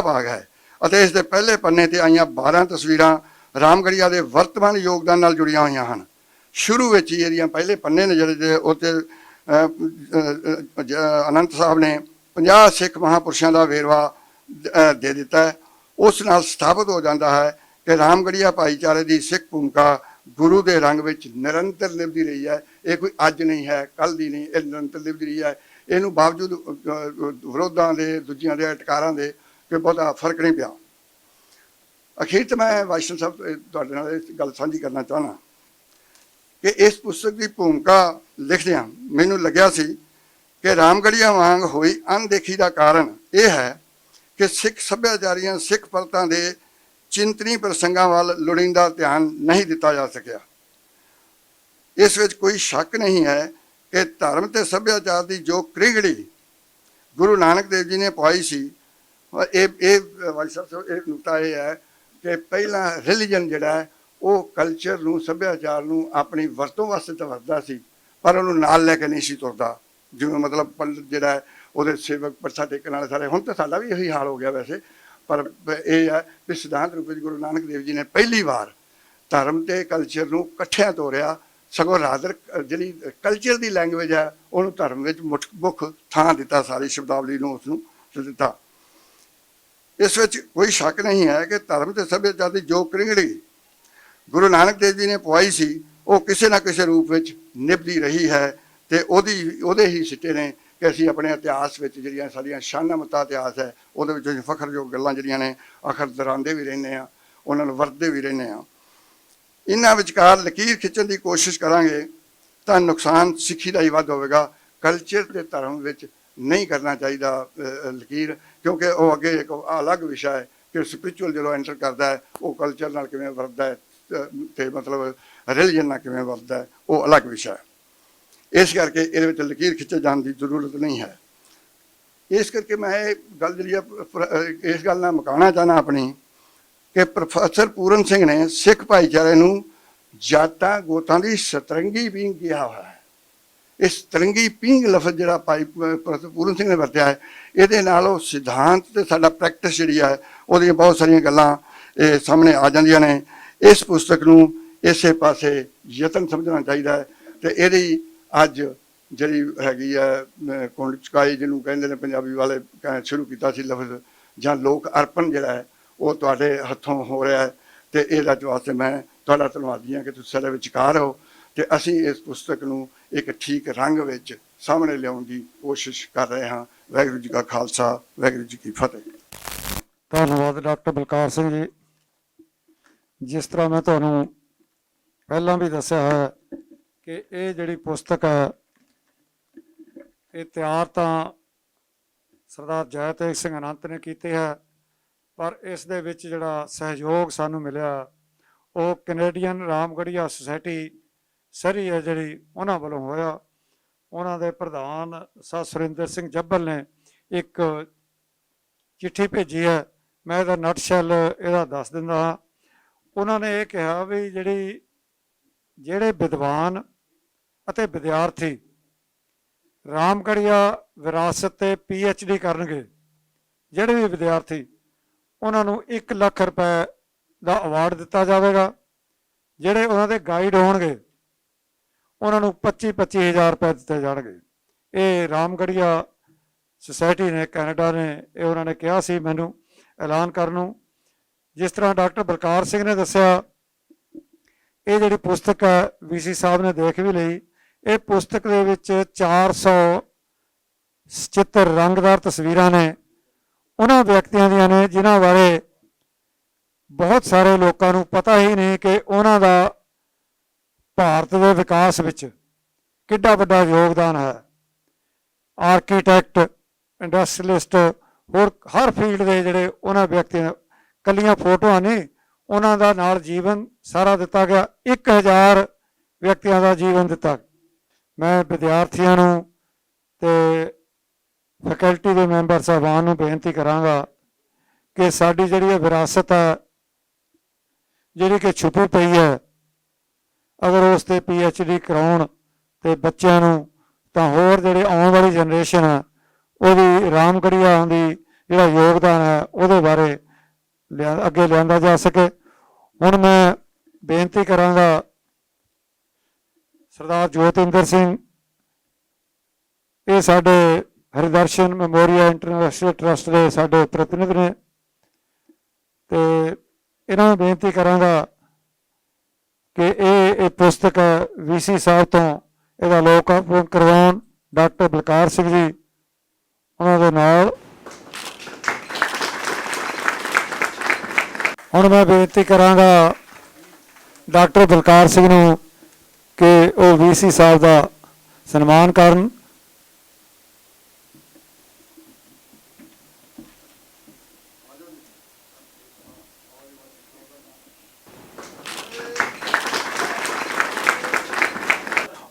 ਭਾਗ ਹੈ ਅਤੇ ਇਸ ਦੇ ਪਹਿਲੇ ਪੰਨੇ ਤੇ ਆਈਆਂ 12 ਤਸਵੀਰਾਂ ਰਾਮਗੜੀਆ ਦੇ ਵਰਤਮਾਨ ਯੋਗਦਾਨ ਨਾਲ ਜੁੜੀਆਂ ਹੋਈਆਂ ਹਨ। ਸ਼ੁਰੂ ਵਿੱਚ ਹੀ ਇਹਦੀਆਂ ਪਹਿਲੇ ਪੰਨੇ ਨੇ ਜਿਹੜੇ ਉੱਤੇ ਅਨੰਤ ਸਾਹਿਬ ਨੇ 50 ਸਿੱਖ ਮਹਾਂਪੁਰਸ਼ਾਂ ਦਾ ਵੇਰਵਾ ਦੇ ਦਿੱਤਾ ਹੈ। ਉਸ ਨਾਲ ਸਥਾਪਿਤ ਹੋ ਜਾਂਦਾ ਹੈ ਕਿ ਰਾਮਗੜੀਆ ਭਾਈਚਾਰੇ ਦੀ ਸਿੱਖ ਭੂਮਿਕਾ ਗੁਰੂ ਦੇ ਰੰਗ ਵਿੱਚ ਨਿਰੰਤਰ ਨਿਭਦੀ ਰਹੀ ਹੈ। ਇਹ ਕੋਈ ਅੱਜ ਨਹੀਂ ਹੈ, ਕੱਲ੍ਹ ਦੀ ਨਹੀਂ, ਇਹ ਨਿਰੰਤਰ ਨਿਭਦੀ ਰਹੀ ਹੈ। ਇਹਨੂੰ ਬਾਵਜੂਦ ਵਿਰੋਧਾਂ ਦੇ, ਦੂਜਿਆਂ ਦੇ ਅਟਕਾਰਾਂ ਦੇ ਕਿ ਬਹੁਤਾ ਫਰਕ ਨਹੀਂ ਪਿਆ। ਅਖੀਰ 'ਚ ਮੈਂ ਵਾਈਸ਼ਨ ਸਾਹਿਬ ਤੁਹਾਡੇ ਨਾਲ ਇਹ ਗੱਲ ਸਾਂਝੀ ਕਰਨਾ ਚਾਹੁੰਦਾ ਕਿ ਇਸ ਪੁਸਤਕ ਦੀ ਭੂਮਿਕਾ ਲਿਖਦਿਆਂ ਮੈਨੂੰ ਲੱਗਿਆ ਸੀ ਕਿ ਰਾਮਗੜੀਆ ਵਾਂਗ ਹੋਈ ਅਣਦੇਖੀ ਦਾ ਕਾਰਨ ਇਹ ਹੈ ਕਿ ਸਿੱਖ ਸੱਭਿਆਚਾਰੀਆਂ ਸਿੱਖ ਪਰਤਾਂ ਦੇ ਚਿੰਤਨੀ ਪ੍ਰਸੰਗਾਂ ਵੱਲ ਲੋੜੀਂਦਾ ਧਿਆਨ ਨਹੀਂ ਦਿੱਤਾ ਜਾ ਸਕਿਆ। ਇਸ ਵਿੱਚ ਕੋਈ ਸ਼ੱਕ ਨਹੀਂ ਹੈ ਕਿ ਧਰਮ ਤੇ ਸੱਭਿਆਚਾਰ ਦੀ ਜੋ ਕ੍ਰਿਗੜੀ ਗੁਰੂ ਨਾਨਕ ਦੇਵ ਜੀ ਨੇ ਪਵਾਈ ਸੀ, ਇਹ ਨੁਕਤਾ ਇਹ ਹੈ ਕਿ ਪਹਿਲਾਂ ਰਿਲੀਜਨ ਜਿਹੜਾ ਹੈ ਉਹ ਕਲਚਰ ਨੂੰ, ਸੱਭਿਆਚਾਰ ਨੂੰ ਆਪਣੀ ਵਰਤੋਂ ਵਾਸਤੇ ਤਾਂ ਵਰਤਦਾ ਸੀ, ਪਰ ਉਹਨੂੰ ਨਾਲ ਲੈ ਕੇ ਨਹੀਂ ਸੀ ਤੁਰਦਾ। ਜਿਵੇਂ ਮਤਲਬ ਪੰਡਤ ਜਿਹੜਾ ਹੈ ਉਹਦੇ ਸੇਵਕ ਪਰਸਾ ਟੇਕਣ ਵਾਲੇ ਸਾਰੇ, ਹੁਣ ਤਾਂ ਸਾਡਾ ਵੀ ਇਹੀ ਹਾਲ ਹੋ ਗਿਆ ਵੈਸੇ, ਪਰ ਇਹ ਹੈ ਕਿ ਸਿਧਾਂਤ ਰੂਪ ਵਿੱਚ ਗੁਰੂ ਨਾਨਕ ਦੇਵ ਜੀ ਨੇ ਪਹਿਲੀ ਵਾਰ ਧਰਮ ਤੇ ਕਲਚਰ ਨੂੰ ਇਕੱਠਿਆਂ ਤੋਰਿਆ। ਸਗੋਂ ਰਾਦਰ ਜਿਹੜੀ ਕਲਚਰ ਦੀ ਲੈਂਗੁਏਜ ਹੈ ਉਹਨੂੰ ਧਰਮ ਵਿੱਚ ਮੁੱਖ ਥਾਂ ਦਿੱਤਾ, ਸਾਰੀ ਸ਼ਬਦਾਵਲੀ ਨੂੰ ਉਸਨੂੰ ਦਿੱਤਾ। ਇਸ ਵਿੱਚ ਕੋਈ ਸ਼ੱਕ ਨਹੀਂ ਹੈ ਕਿ ਧਰਮ ਤੇ ਸੱਭਿਆਚਾਰ ਦੀ ਜੋ ਕ੍ਰਿੰਗੜੀ ਗੁਰੂ ਨਾਨਕ ਦੇਵ ਜੀ ਨੇ ਪਵਾਈ ਸੀ, ਉਹ ਕਿਸੇ ਨਾ ਕਿਸੇ ਰੂਪ ਵਿੱਚ ਨਿਭਦੀ ਰਹੀ ਹੈ, ਤੇ ਉਹਦੇ ਹੀ ਸਿੱਟੇ ਨੇ ਕਿ ਅਸੀਂ ਆਪਣੇ ਇਤਿਹਾਸ ਵਿੱਚ ਜਿਹੜੀਆਂ ਸਾਡੀਆਂ ਸ਼ਾਨਾਂ ਮੱਤਾ ਇਤਿਹਾਸ ਹੈ ਉਹਦੇ ਵਿੱਚ ਅਸੀਂ ਫਖਰਯੋਗ ਗੱਲਾਂ ਜਿਹੜੀਆਂ ਨੇ ਆਖਰ ਦੁਹਰਾਉਂਦੇ ਵੀ ਰਹਿੰਦੇ ਹਾਂ, ਉਹਨਾਂ ਨੂੰ ਵਰਤਦੇ ਵੀ ਰਹਿੰਦੇ ਹਾਂ। ਇਹਨਾਂ ਵਿਚਕਾਰ ਲਕੀਰ ਖਿੱਚਣ ਦੀ ਕੋਸ਼ਿਸ਼ ਕਰਾਂਗੇ ਤਾਂ ਨੁਕਸਾਨ ਸਿੱਖੀ ਦਾ ਹੀ ਵੱਧ ਹੋਵੇਗਾ। ਕਲਚਰ ਤੇ ਧਰਮ ਵਿੱਚ ਨਹੀਂ ਕਰਨਾ ਚਾਹੀਦਾ ਲਕੀਰ, ਕਿਉਂਕਿ ਉਹ ਅੱਗੇ ਇੱਕ ਅਲੱਗ ਵਿਸ਼ਾ ਹੈ ਕਿ ਸਪਿਰਿਚੁਅਲ ਜਦੋਂ ਐਂਟਰ ਕਰਦਾ ਹੈ ਉਹ ਕਲਚਰ ਨਾਲ ਕਿਵੇਂ ਵਰਤਦਾ ਹੈ ਤੇ ਮਤਲਬ ਰਿਲੀਜਨ ਨਾਲ ਕਿਵੇਂ ਵਰਤਦਾ ਹੈ, ਉਹ ਅਲੱਗ ਵਿਸ਼ਾ ਹੈ। ਇਸ ਕਰਕੇ ਇਹਦੇ ਵਿੱਚ ਲਕੀਰ ਖਿੱਚੇ ਜਾਣ ਦੀ ਜ਼ਰੂਰਤ ਨਹੀਂ ਹੈ। ਇਸ ਕਰਕੇ ਮੈਂ ਇਹ ਗੱਲ ਜਿਹੜੀ ਇਸ ਗੱਲ ਨਾਲ ਮੁਕਾਉਣਾ ਚਾਹੁੰਦਾ ਆਪਣੀ ਕਿ ਪ੍ਰੋਫੈਸਰ ਪੂਰਨ ਸਿੰਘ ਨੇ ਸਿੱਖ ਭਾਈਚਾਰੇ ਨੂੰ ਜਾਤਾਂ ਗੋਤਾਂ ਦੀ ਸਤਰੰਗੀ ਪੀਂਘ ਕਿਹਾ ਹੋਇਆ ਹੈ। ਇਸ ਸਤਰੰਗੀ ਪੀਂਘ ਲਫ਼ਜ਼ ਜਿਹੜਾ ਪ੍ਰੋਫੈਸਰ ਪੂਰਨ ਸਿੰਘ ਨੇ ਵਰਤਿਆ ਹੈ, ਇਹਦੇ ਨਾਲ ਉਹ ਸਿਧਾਂਤ ਤੇ ਸਾਡਾ ਪ੍ਰੈਕਟਿਸ ਜਿਹੜੀ ਹੈ ਉਹਦੀਆਂ ਬਹੁਤ ਸਾਰੀਆਂ ਗੱਲਾਂ ਸਾਹਮਣੇ ਆ ਜਾਂਦੀਆਂ ਨੇ। ਇਸ ਪੁਸਤਕ ਨੂੰ ਇਸੇ ਪਾਸੇ ਯਤਨ ਸਮਝਣਾ ਚਾਹੀਦਾ ਹੈ, ਤੇ ਇਹਦੀ ਅੱਜ ਜਿਹੜੀ ਹੈਗੀ ਹੈ ਕੁੰਡ ਚੁਕਾਈ ਜਿਹਨੂੰ ਕਹਿੰਦੇ ਨੇ ਪੰਜਾਬੀ ਵਾਲੇ ਸ਼ੁਰੂ ਕੀਤਾ ਸੀ ਲਫ਼ਜ਼, ਜਾਂ ਲੋਕ ਅਰਪਣ ਜਿਹੜਾ ਹੈ ਉਹ ਤੁਹਾਡੇ ਹੱਥੋਂ ਹੋ ਰਿਹਾ ਹੈ, ਤੇ ਇਹਦਾ ਵਾਸਤੇ ਮੈਂ ਤੁਹਾਡਾ ਧੰਨਵਾਦੀ ਹਾਂ ਕਿ ਤੁਸੀਂ ਸਾਡੇ ਵਿਚਕਾਰ ਹੋ, ਤੇ ਅਸੀਂ ਇਸ ਪੁਸਤਕ ਨੂੰ ਇੱਕ ਠੀਕ ਰੰਗ ਵਿੱਚ ਸਾਹਮਣੇ ਲਿਆਉਣ ਦੀ ਕੋਸ਼ਿਸ਼ ਕਰ ਰਹੇ ਹਾਂ। ਵਾਹਿਗੁਰੂ ਜੀ ਕਾ ਖਾਲਸਾ, ਵਾਹਿਗੁਰੂ ਜੀ ਕੀ ਫਤਿਹ। ਧੰਨਵਾਦ ਡਾਕਟਰ ਬਲਕਾਰ ਸਿੰਘ ਜੀ। ਜਿਸ ਤਰ੍ਹਾਂ ਮੈਂ ਤੁਹਾਨੂੰ ਪਹਿਲਾਂ ਵੀ ਦੱਸਿਆ ਹੈ ਕਿ ਇਹ ਜਿਹੜੀ ਪੁਸਤਕ ਹੈ ਇਹ ਤਿਆਰ ਤਾਂ ਸਰਦਾਰ ਜੈ ਤੇਗ ਸਿੰਘ ਅਨੰਤ ਨੇ ਕੀਤੀ ਹੈ, ਪਰ ਇਸ ਦੇ ਵਿੱਚ ਜਿਹੜਾ ਸਹਿਯੋਗ ਸਾਨੂੰ ਮਿਲਿਆ ਉਹ ਕੈਨੇਡੀਅਨ ਰਾਮਗੜੀਆ ਸੁਸਾਇਟੀ ਸਰੀ ਹੈ ਜਿਹੜੀ, ਉਹਨਾਂ ਵੱਲੋਂ ਹੋਇਆ। ਉਹਨਾਂ ਦੇ ਪ੍ਰਧਾਨ ਸਰ ਸੁਰਿੰਦਰ ਸਿੰਘ ਜੱਬਲ ਨੇ ਇੱਕ ਚਿੱਠੀ ਭੇਜੀ ਹੈ, ਮੈਂ ਇਹਦਾ ਨਟਸ਼ੈਲ ਇਹਦਾ ਦੱਸ ਦਿੰਦਾ ਹਾਂ। ਉਹਨਾਂ ਨੇ ਇਹ ਕਿਹਾ ਵੀ ਜਿਹੜੇ ਵਿਦਵਾਨ ਅਤੇ ਵਿਦਿਆਰਥੀ ਰਾਮਗੜੀਆ ਵਿਰਾਸਤ ਤੇ PhD ਕਰਨਗੇ, ਜਿਹੜੇ ਵੀ ਵਿਦਿਆਰਥੀ, ਉਹਨਾਂ ਨੂੰ 1 ਲੱਖ ਰੁਪਏ ਦਾ ਅਵਾਰਡ ਦਿੱਤਾ ਜਾਵੇਗਾ। ਜਿਹੜੇ ਉਹਨਾਂ ਦੇ ਗਾਈਡ ਹੋਣਗੇ ਉਹਨਾਂ ਨੂੰ 25,000 ਰੁਪਏ ਦਿੱਤੇ ਜਾਣਗੇ। ਇਹ ਰਾਮਗੜੀਆ ਸੁਸਾਇਟੀ ਨੇ, ਕੈਨੇਡਾ ਨੇ, ਇਹ ਉਹਨਾਂ ਨੇ ਕਿਹਾ ਸੀ ਮੈਨੂੰ ਐਲਾਨ ਕਰਨ ਨੂੰ। ਜਿਸ ਤਰ੍ਹਾਂ ਡਾਕਟਰ ਬਲਕਾਰ ਸਿੰਘ ਨੇ ਦੱਸਿਆ, ਇਹ ਜਿਹੜੀ ਪੁਸਤਕ ਹੈ VC ਸਾਹਿਬ ਨੇ ਦੇਖ ਵੀ ਲਈ। ਇਹ ਪੁਸਤਕ ਦੇ ਵਿੱਚ 400 ਚਿੱਤਰ ਰੰਗਦਾਰ ਤਸਵੀਰਾਂ ਨੇ ਉਹਨਾਂ ਵਿਅਕਤੀਆਂ ਦੀਆਂ ਨੇ ਜਿਨ੍ਹਾਂ ਬਾਰੇ ਬਹੁਤ ਸਾਰੇ ਲੋਕਾਂ ਨੂੰ ਪਤਾ ਹੀ ਨਹੀਂ ਕਿ ਉਹਨਾਂ ਦਾ ਭਾਰਤ ਦੇ ਵਿਕਾਸ ਵਿੱਚ ਕਿੱਡਾ ਵੱਡਾ ਯੋਗਦਾਨ ਹੈ। ਆਰਕੀਟੈਕਟ, ਇੰਡਸਟਰੀਅਲਿਸਟ, ਹੋਰ ਹਰ ਫੀਲਡ ਦੇ ਜਿਹੜੇ ਉਹਨਾਂ ਵਿਅਕਤੀਆਂ, ਕੱਲੀਆਂ ਫੋਟੋਆਂ ਨਹੀਂ, ਉਹਨਾਂ ਦਾ ਨਾਲ ਜੀਵਨ ਸਾਰਾ ਦਿੱਤਾ ਗਿਆ। 1000 ਵਿਅਕਤੀਆਂ ਦਾ ਜੀਵਨ ਦਿੱਤਾ। ਮੈਂ ਵਿਦਿਆਰਥੀਆਂ ਨੂੰ ਤੇ ਫੈਕਲਟੀ ਦੇ ਮੈਂਬਰ ਸਾਹਿਬਾਨ ਨੂੰ ਬੇਨਤੀ ਕਰਾਂਗਾ ਕਿ ਸਾਡੀ ਜਿਹੜੀ ਇਹ ਵਿਰਾਸਤ ਹੈ, ਜਿਹੜੀ ਕਿ ਛੁਪੀ ਪਈ ਹੈ, ਅਗਰ ਉਸ 'ਤੇ PhD ਕਰਾਉਣ ਤੇ ਬੱਚਿਆਂ ਨੂੰ, ਤਾਂ ਹੋਰ ਜਿਹੜੇ ਆਉਣ ਵਾਲੀ ਜਨਰੇਸ਼ਨ ਹੈ ਉਹਦੀ ਰਾਮਗੜੀਆ ਦੀ ਜਿਹੜਾ ਯੋਗਦਾਨ ਹੈ ਉਹਦੇ ਬਾਰੇ ਅੱਗੇ ਲਿਆਂਦਾ ਜਾ ਸਕੇ। ਹੁਣ ਮੈਂ ਬੇਨਤੀ ਕਰਾਂਗਾ ਸਰਦਾਰ ਜੋਤਿੰਦਰ ਸਿੰਘ, ਇਹ ਸਾਡੇ ਹਰਿਦਰਸ਼ਨ ਮੈਮੋਰੀਅਲ ਇੰਟਰਨੈਸ਼ਨਲ ਟਰਸਟ ਦੇ ਸਾਡੇ ਪ੍ਰਤੀਨਿਧ ਨੇ, ਤੇ ਇਹਨਾਂ ਨੂੰ ਬੇਨਤੀ ਕਰਾਂਗਾ ਕਿ ਇਹ ਪੁਸਤਕ VC ਸਾਹਿਬ ਤੋਂ ਇਹਦਾ ਲੋਕਾਰਪਣ ਕਰਵਾਉਣ। ਡਾਕਟਰ ਬਲਕਾਰ ਸਿੰਘ ਜੀ ਉਹਨਾਂ ਦੇ ਨਾਲ। ਹੁਣ ਮੈਂ ਬੇਨਤੀ ਕਰਾਂਗਾ ਡਾਕਟਰ ਬਲਕਾਰ ਸਿੰਘ ਨੂੰ ਕਿ ਉਹ VC ਸਾਹਿਬ ਦਾ ਸਨਮਾਨ ਕਰਨ।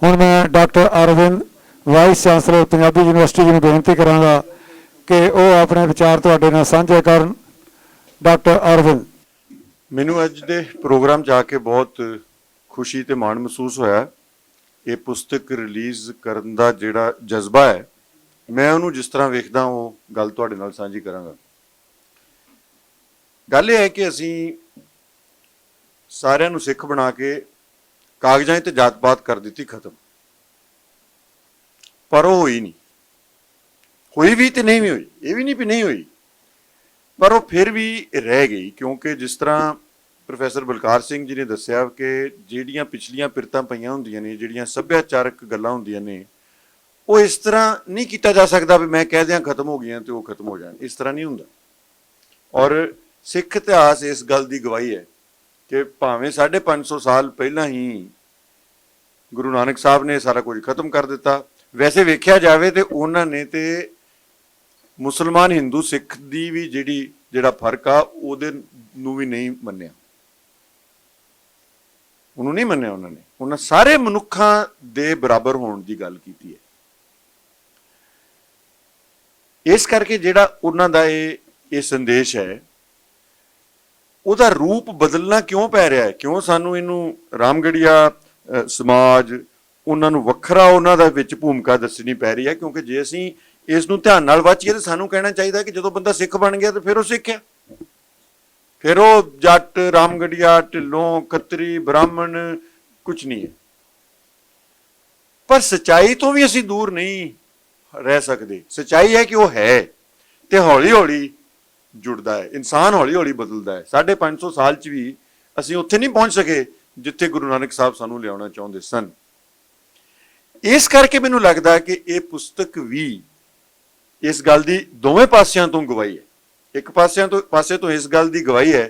ਹੁਣ ਮੈਂ doctor Arvind vice chancellor Punjabi university ਜੀ ਨੂੰ ਬੇਨਤੀ ਕਰਾਂਗਾ ਕਿ ਉਹ ਆਪਣੇ ਵਿਚਾਰ ਤੁਹਾਡੇ ਨਾਲ ਸਾਂਝੇ ਕਰਨ। ਡਾਕਟਰ ਅਰਵਿੰਦ। ਮੈਨੂੰ ਅੱਜ ਦੇ ਪ੍ਰੋਗਰਾਮ 'ਚ ਆ ਕੇ ਬਹੁਤ ਖੁਸ਼ੀ ਤੇ ਮਾਣ ਮਹਿਸੂਸ ਹੋਇਆ। ਇਹ ਪੁਸਤਕ ਰਿਲੀਜ਼ ਕਰਨ ਦਾ ਜਿਹੜਾ ਜਜ਼ਬਾ ਹੈ, ਮੈਂ ਉਹਨੂੰ ਜਿਸ ਤਰ੍ਹਾਂ ਵੇਖਦਾ ਉਹ ਗੱਲ ਤੁਹਾਡੇ ਨਾਲ ਸਾਂਝੀ ਕਰਾਂਗਾ। ਗੱਲ ਇਹ ਹੈ ਕਿ ਅਸੀਂ ਸਾਰਿਆਂ ਨੂੰ ਸਿੱਖ ਬਣਾ ਕੇ ਕਾਗਜ਼ਾਂ 'ਤੇ ਜਾਤ-ਪਾਤ ਕਰ ਦਿੱਤੀ ਖਤਮ, ਪਰ ਉਹ ਹੋਈ ਨਹੀਂ। ਹੋਈ ਵੀ ਤੇ ਨਹੀਂ ਵੀ ਹੋਈ, ਇਹ ਵੀ ਨਹੀਂ ਵੀ ਨਹੀਂ ਹੋਈ, ਪਰ ਉਹ ਫਿਰ ਵੀ ਰਹਿ ਗਈ। ਕਿਉਂਕਿ ਜਿਸ ਤਰ੍ਹਾਂ ਪ੍ਰੋਫੈਸਰ ਬਲਕਾਰ ਸਿੰਘ ਜੀ ਨੇ ਦੱਸਿਆ ਕਿ ਜਿਹੜੀਆਂ ਪਿਛਲੀਆਂ ਪਿਰਤਾਂ ਪਈਆਂ ਹੁੰਦੀਆਂ ਨੇ, ਜਿਹੜੀਆਂ ਸੱਭਿਆਚਾਰਕ ਗੱਲਾਂ ਹੁੰਦੀਆਂ ਨੇ, ਉਹ ਇਸ ਤਰ੍ਹਾਂ ਨਹੀਂ ਕੀਤਾ ਜਾ ਸਕਦਾ ਵੀ ਮੈਂ ਕਹਿ ਦਿਆਂ ਖਤਮ ਹੋ ਗਈਆਂ ਤੇ ਉਹ ਖਤਮ ਹੋ ਜਾਣ। ਇਸ ਤਰ੍ਹਾਂ ਨਹੀਂ ਹੁੰਦਾ। ਔਰ ਸਿੱਖ ਇਤਿਹਾਸ ਇਸ ਗੱਲ ਦੀ ਗਵਾਹੀ ਹੈ ਕਿ ਭਾਵੇਂ 550 ਸਾਲ ਪਹਿਲਾਂ ਹੀ ਗੁਰੂ ਨਾਨਕ ਸਾਹਿਬ ਨੇ ਸਾਰਾ ਕੁਝ ਖਤਮ ਕਰ ਦਿੱਤਾ। ਵੈਸੇ ਵੇਖਿਆ ਜਾਵੇ ਤੇ ਉਹਨਾਂ ਨੇ ਤੇ ਮੁਸਲਮਾਨ ਹਿੰਦੂ ਸਿੱਖ ਦੀ ਵੀ ਜਿਹੜਾ ਫਰਕ ਆ ਉਹਦੇ ਨੂੰ ਵੀ ਨਹੀਂ ਮੰਨਿਆ, ਉਹਨੂੰ ਨਹੀਂ ਮੰਨਿਆ। ਉਹਨਾਂ ਸਾਰੇ ਮਨੁੱਖਾਂ ਦੇ ਬਰਾਬਰ ਹੋਣ ਦੀ ਗੱਲ ਕੀਤੀ ਹੈ। ਇਸ ਕਰਕੇ ਜਿਹੜਾ ਉਹਨਾਂ ਦਾ ਇਹ ਸੰਦੇਸ਼ ਹੈ, ਉਹਦਾ ਰੂਪ ਬਦਲਣਾ ਕਿਉਂ ਪੈ ਰਿਹਾ ਹੈ? ਕਿਉਂ ਸਾਨੂੰ ਇਹਨੂੰ ਰਾਮਗੜੀਆ ਸਮਾਜ ਉਹਨਾਂ ਨੂੰ ਵੱਖਰਾ ਉਹਨਾਂ ਦਾ ਵਿੱਚ ਭੂਮਿਕਾ ਦੱਸਣੀ ਪੈ ਰਹੀ ਹੈ? ਕਿਉਂਕਿ ਜੇ ਅਸੀਂ ਇਸ ਨੂੰ ਧਿਆਨ ਨਾਲ ਵਾਚੀਏ ਤਾਂ ਸਾਨੂੰ ਕਹਿਣਾ ਚਾਹੀਦਾ ਕਿ ਜਦੋਂ ਬੰਦਾ ਸਿੱਖ ਬਣ ਗਿਆ ਤਾਂ ਫਿਰ ਉਹ ਸਿੱਖ ਹੈ, ਫਿਰ ਉਹ ਜੱਟ, ਰਾਮਗੜੀਆ, ਢਿੱਲੋਂ, ਖੱਤਰੀ, ਬ੍ਰਾਹਮਣ ਕੁਝ ਨਹੀਂ ਹੈ। ਪਰ ਸੱਚਾਈ ਤੋਂ ਵੀ ਅਸੀਂ ਦੂਰ ਨਹੀਂ ਰਹਿ ਸਕਦੇ। ਸੱਚਾਈ ਹੈ ਕਿ ਉਹ ਹੈ ਤੇ ਹੌਲੀ ਹੌਲੀ ਜੁੜਦਾ ਹੈ। ਇਨਸਾਨ ਹੌਲੀ ਹੌਲੀ ਬਦਲਦਾ ਹੈ। 550 ਸਾਲ 'ਚ ਵੀ ਅਸੀਂ ਉੱਥੇ ਨਹੀਂ ਪਹੁੰਚ ਸਕੇ ਜਿੱਥੇ ਗੁਰੂ ਨਾਨਕ ਸਾਹਿਬ ਸਾਨੂੰ ਲਿਆਉਣਾ ਚਾਹੁੰਦੇ ਸਨ। ਇਸ ਕਰਕੇ ਮੈਨੂੰ ਲੱਗਦਾ ਕਿ ਇਹ ਪੁਸਤਕ ਵੀ ਇਸ ਗੱਲ ਦੀ ਦੋਵੇਂ ਪਾਸਿਆਂ ਤੋਂ ਗਵਾਹੀ ਹੈ। ਇੱਕ ਪਾਸੇ ਤੋਂ ਇਸ ਗੱਲ ਦੀ ਗਵਾਹੀ ਹੈ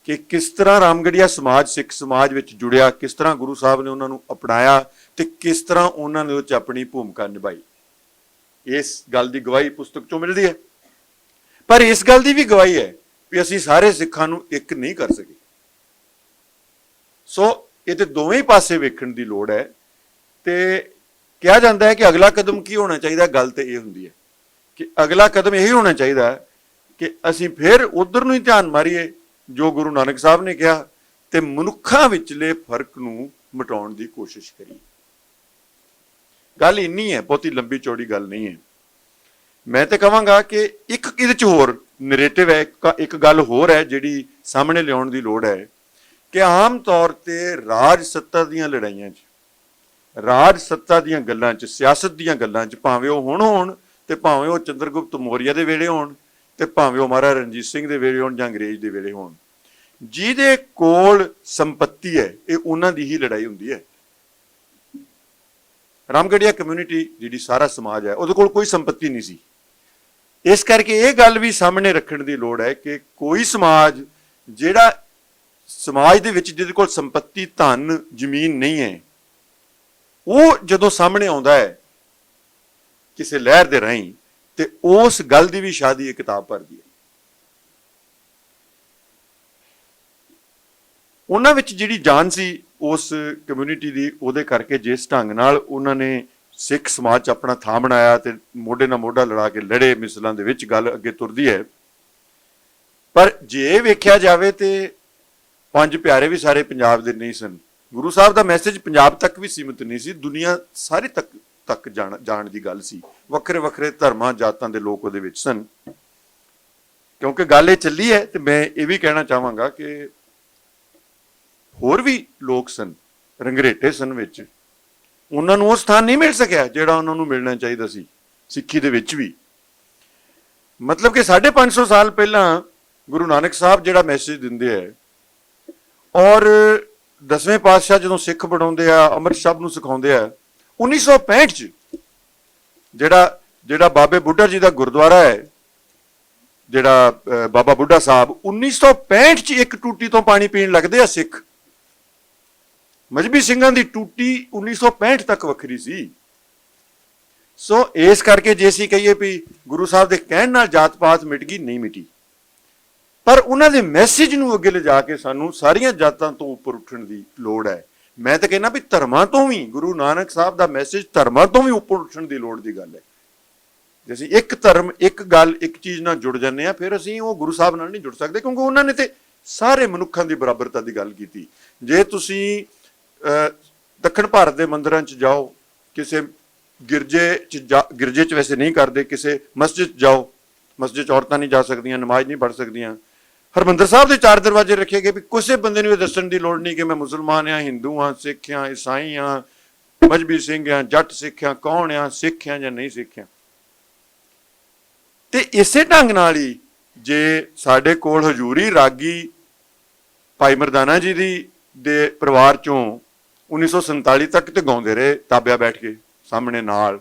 ਕਿ ਕਿਸ ਤਰ੍ਹਾਂ ਰਾਮਗੜੀਆ ਸਮਾਜ ਸਿੱਖ ਸਮਾਜ ਵਿੱਚ ਜੁੜਿਆ, ਕਿਸ ਤਰ੍ਹਾਂ ਗੁਰੂ ਸਾਹਿਬ ਨੇ ਉਹਨਾਂ ਨੂੰ ਅਪਣਾਇਆ ਤੇ ਕਿਸ ਤਰ੍ਹਾਂ ਉਹਨਾਂ ਨੇ ਉਹ 'ਚ ਆਪਣੀ ਭੂਮਿਕਾ ਨਿਭਾਈ। ਇਸ ਗੱਲ ਦੀ ਗਵਾਹੀ ਪੁਸਤਕ 'ਚੋਂ ਮਿਲਦੀ ਹੈ। ਪਰ ਇਸ ਗੱਲ ਦੀ ਵੀ ਗਵਾਹੀ ਹੈ ਵੀ ਅਸੀਂ ਸਾਰੇ ਸਿੱਖਾਂ ਨੂੰ ਇੱਕ ਨਹੀਂ ਕਰ ਸਕੇ। ਸੋ ਇਹ ਤੇ ਦੋਵੇਂ ਪਾਸੇ ਵੇਖਣ ਦੀ ਲੋੜ ਹੈ। ਤੇ ਕਿਹਾ ਜਾਂਦਾ ਹੈ ਕਿ ਅਗਲਾ ਕਦਮ ਕੀ ਹੋਣਾ ਚਾਹੀਦਾ? ਗੱਲ ਤੇ ਇਹ ਹੁੰਦੀ ਹੈ ਕਿ ਅਗਲਾ ਕਦਮ ਇਹ ਹੋਣਾ ਚਾਹੀਦਾ ਕਿ ਅਸੀਂ ਫਿਰ ਉਧਰ ਨੂੰ ਹੀ ਧਿਆਨ ਮਾਰੀਏ ਜੋ ਗੁਰੂ ਨਾਨਕ ਸਾਹਿਬ ਨੇ ਕਿਹਾ, ਤੇ ਮਨੁੱਖਾਂ ਵਿਚਲੇ ਫਰਕ ਨੂੰ ਮਿਟਾਉਣ ਦੀ ਕੋਸ਼ਿਸ਼ ਕਰੀਏ। ਗੱਲ ਇੰਨੀ ਹੈ, ਬਹੁਤੀ ਲੰਬੀ ਚੌੜੀ ਗੱਲ ਨਹੀਂ ਹੈ। ਮੈਂ ਤੇ ਕਹਾਂਗਾ ਕਿ ਇੱਕ ਇਹਦੇ 'ਚ ਹੋਰ ਨਰੇਟਿਵ ਹੈ, ਇੱਕ ਗੱਲ ਹੋਰ ਹੈ ਜਿਹੜੀ ਸਾਹਮਣੇ ਲਿਆਉਣ ਦੀ ਲੋੜ ਹੈ ਕਿ ਆਮ ਤੌਰ ਤੇ ਰਾਜ ਸੱਤਾ ਦੀਆਂ ਲੜਾਈਆਂ 'ਚ, ਰਾਜ ਸੱਤਾ ਦੀਆਂ ਗੱਲਾਂ 'ਚ, ਸਿਆਸਤ ਦੀਆਂ ਗੱਲਾਂ 'ਚ, ਭਾਵੇਂ ਉਹ ਹੁਣ ਹੋਣ ਤੇ ਭਾਵੇਂ ਉਹ ਚੰਦਰਗੁਪਤ ਮੌਰੀਆ ਦੇ ਵੇਲੇ ਹੋਣ ਤੇ ਭਾਵੇਂ ਉਹ ਮਹਾਰਾਜਾ ਰਣਜੀਤ ਸਿੰਘ ਦੇ ਵੇਲੇ ਹੋਣ ਜਾਂ ਅੰਗਰੇਜ਼ ਦੇ ਵੇਲੇ ਹੋਣ, ਜਿਹਦੇ ਕੋਲ ਸੰਪत्ति ਹੈ ਇਹ ਉਹਨਾਂ ਦੀ ਹੀ ਲੜਾਈ ਹੁੰਦੀ ਹੈ। ਰਾਮਗੜੀਆ ਕਮਿਊਨਿਟੀ ਜਿਹੜੀ ਸਾਰਾ ਸਮਾਜ ਹੈ, ਉਹਦੇ ਕੋਲ ਕੋਈ ਸੰਪत्ति ਨਹੀਂ ਸੀ। ਇਸ ਕਰਕੇ ਇਹ ਗੱਲ ਵੀ ਸਾਹਮਣੇ ਰੱਖਣ ਦੀ ਲੋੜ ਹੈ ਕਿ ਕੋਈ ਸਮਾਜ ਜਿਹੜਾ ਸਮਾਜ ਦੇ ਵਿੱਚ ਜਿਹਦੇ ਕੋਲ ਸੰਪत्ति, ਧਨ, ਜ਼ਮੀਨ ਨਹੀਂ ਹੈ, ਉਹ ਜਦੋਂ ਸਾਹਮਣੇ ਆਉਂਦਾ ਹੈ ਕਿਸੇ ਲਹਿਰ ਦੇ ਰਾਹੀਂ ਤੇ ਉਸ ਗੱਲ ਦੀ ਵੀ ਸ਼ਾਦੀ ਇਹ ਕਿਤਾਬ ਭਰਦੀ ਹੈ। ਉਹਨਾਂ ਵਿੱਚ ਜਿਹੜੀ ਜਾਨ ਸੀ ਉਸ ਕਮਿਊਨਿਟੀ ਦੀ, ਉਹਦੇ ਕਰਕੇ ਜਿਸ ਢੰਗ ਨਾਲ ਉਹਨਾਂ ਨੇ ਸਿੱਖ ਸਮਾਜ 'ਚ ਆਪਣਾ ਥਾਂ ਬਣਾਇਆ ਤੇ ਮੋਢੇ ਨਾਲ ਮੋਢਾ ਲੜਾ ਕੇ ਲੜੇ ਮਿਸਲਾਂ ਦੇ ਵਿੱਚ ਗੱਲ ਅੱਗੇ ਤੁਰਦੀ ਹੈ। ਪਰ ਜੇ ਵੇਖਿਆ ਜਾਵੇ ਤੇ ਪੰਜ ਪਿਆਰੇ ਵੀ ਸਾਰੇ ਪੰਜਾਬ ਦੇ ਨਹੀਂ ਸਨ। ਗੁਰੂ ਸਾਹਿਬ ਦਾ ਮੈਸੇਜ ਪੰਜਾਬ ਤੱਕ ਵੀ ਸੀਮਿਤ ਨਹੀਂ ਸੀ, ਦੁਨੀਆ ਸਾਰੀ ਤੱਕ ਜਾਣ ਦੀ ਗੱਲ ਸੀ। ਵੱਖਰੇ ਵੱਖਰੇ ਧਰਮਾਂ ਜਾਤਾਂ ਦੇ ਲੋਕ ਉਹਦੇ ਵਿੱਚ ਸਨ। ਕਿਉਂਕਿ ਗੱਲ ਇਹ ਚੱਲੀ ਹੈ ਤੇ ਮੈਂ ਇਹ ਵੀ ਕਹਿਣਾ ਚਾਹਾਂਗਾ ਕਿ ਹੋਰ ਵੀ ਲੋਕ ਸਨ, ਰੰਗਰੇਟੇ ਸਨ ਵਿੱਚ, ਉਹਨਾਂ ਨੂੰ ਉਹ ਸਥਾਨ ਨਹੀਂ ਮਿਲ ਸਕਿਆ ਜਿਹੜਾ ਉਹਨਾਂ ਨੂੰ ਮਿਲਣਾ ਚਾਹੀਦਾ ਸੀ ਸਿੱਖੀ ਦੇ ਵਿੱਚ ਵੀ। ਮਤਲਬ ਕਿ 550 ਸਾਲ ਪਹਿਲਾਂ ਗੁਰੂ ਨਾਨਕ ਸਾਹਿਬ ਜਿਹੜਾ ਮੈਸੇਜ ਦਿੰਦੇ ਹੈ, ਔਰ 10ਵੇਂ ਪਾਤਸ਼ਾਹ ਜਦੋਂ ਸਿੱਖ ਬਣਾਉਂਦੇ ਆ, ਅੰਮ੍ਰਿਤ ਸਾਹਿਬ ਨੂੰ ਸਿਖਾਉਂਦੇ ਆ, 1965 ਚ ਜਿਹੜਾ ਬਾਬੇ ਬੁੱਢਾ ਜੀ ਦਾ ਗੁਰਦੁਆਰਾ ਹੈ, ਜਿਹੜਾ ਬਾਬਾ ਬੁੱਢਾ ਸਾਹਿਬ, 1965 ਚ ਇੱਕ ਟੂਟੀ ਤੋਂ ਪਾਣੀ ਪੀਣ ਲੱਗਦੇ ਆ ਸਿੱਖ। ਮਜਬੀ ਸਿੰਘਾਂ ਦੀ ਟੂਟੀ 1965 ਤੱਕ ਵੱਖਰੀ ਸੀ। ਸੋ ਇਸ ਕਰਕੇ ਜੇ ਅਸੀਂ ਕਹੀਏ ਵੀ ਗੁਰੂ ਸਾਹਿਬ ਦੇ ਕਹਿਣ ਨਾਲ ਜਾਤ ਪਾਤ ਮਿਟ ਗਈ, ਨਹੀਂ ਮਿਟੀ, ਪਰ ਉਹਨਾਂ ਦੇ ਮੈਸੇਜ ਨੂੰ ਅੱਗੇ ਲਿਜਾ ਕੇ ਸਾਨੂੰ ਸਾਰੀਆਂ ਜਾਤਾਂ ਤੋਂ ਉੱਪਰ ਉੱਠਣ ਦੀ ਲੋੜ ਹੈ। ਮੈਂ ਤਾਂ ਕਹਿੰਦਾ ਵੀ ਧਰਮਾਂ ਤੋਂ ਵੀ ਗੁਰੂ ਨਾਨਕ ਸਾਹਿਬ ਦਾ ਮੈਸੇਜ ਧਰਮਾਂ ਤੋਂ ਵੀ ਉੱਪਰ ਉੱਠਣ ਦੀ ਲੋੜ ਦੀ ਗੱਲ ਹੈ। ਜੇ ਅਸੀਂ ਇੱਕ ਧਰਮ, ਇੱਕ ਗੱਲ, ਇੱਕ ਚੀਜ਼ ਨਾਲ ਜੁੜ ਜਾਂਦੇ ਆ, ਫਿਰ ਅਸੀਂ ਉਹ ਗੁਰੂ ਸਾਹਿਬ ਨਾਲ ਨਹੀਂ ਜੁੜ ਸਕਦੇ, ਕਿਉਂਕਿ ਉਹਨਾਂ ਨੇ ਤੇ ਸਾਰੇ ਮਨੁੱਖਾਂ ਦੀ ਬਰਾਬਰਤਾ ਦੀ ਗੱਲ ਕੀਤੀ। ਜੇ ਤੁਸੀਂ ਦੱਖਣ ਭਾਰਤ ਦੇ ਮੰਦਿਰਾਂ 'ਚ ਜਾਓ, ਕਿਸੇ ਗਿਰਜੇ 'ਚ ਵੈਸੇ ਨਹੀਂ ਕਰਦੇ, ਕਿਸੇ ਮਸਜਿਦ 'ਚ ਜਾਓ, ਮਸਜਿਦ 'ਚ ਔਰਤਾਂ ਨਹੀਂ ਜਾ ਸਕਦੀਆਂ, ਨਮਾਜ਼ ਨਹੀਂ ਪੜ੍ਹ ਸਕਦੀਆਂ। ਹਰਿਮੰਦਰ ਸਾਹਿਬ ਦੇ 4 ਦਰਵਾਜ਼ੇ ਰੱਖੇ ਗਏ ਵੀ ਕਿਸੇ ਬੰਦੇ ਨੂੰ ਇਹ ਦੱਸਣ ਦੀ ਲੋੜ ਨਹੀਂ ਕਿ ਮੈਂ ਮੁਸਲਮਾਨ ਹਾਂ, ਹਿੰਦੂ ਹਾਂ, ਸਿੱਖ ਹਾਂ, ਈਸਾਈ ਹਾਂ, ਮਜਬੀ ਸਿੰਘ ਹਾਂ, ਜੱਟ ਸਿੱਖ ਹਾਂ, ਕੌਣ ਹਾਂ, ਸਿੱਖ ਹਾਂ ਜਾਂ ਨਹੀਂ ਸਿੱਖ ਹਾਂ। ਤੇ ਇਸੇ ਢੰਗ ਨਾਲ ਹੀ ਜੇ ਸਾਡੇ ਕੋਲ ਹਜ਼ੂਰੀ ਰਾਗੀ ਭਾਈ ਮਰਦਾਨਾ ਜੀ ਦੇ ਪਰਿਵਾਰ ਚੋਂ 1947 ਤੱਕ ਤੇ ਗਾਉਂਦੇ ਰਹੇ ਤਾਬਿਆ ਬੈਠ ਕੇ ਸਾਹਮਣੇ ਨਾਲ,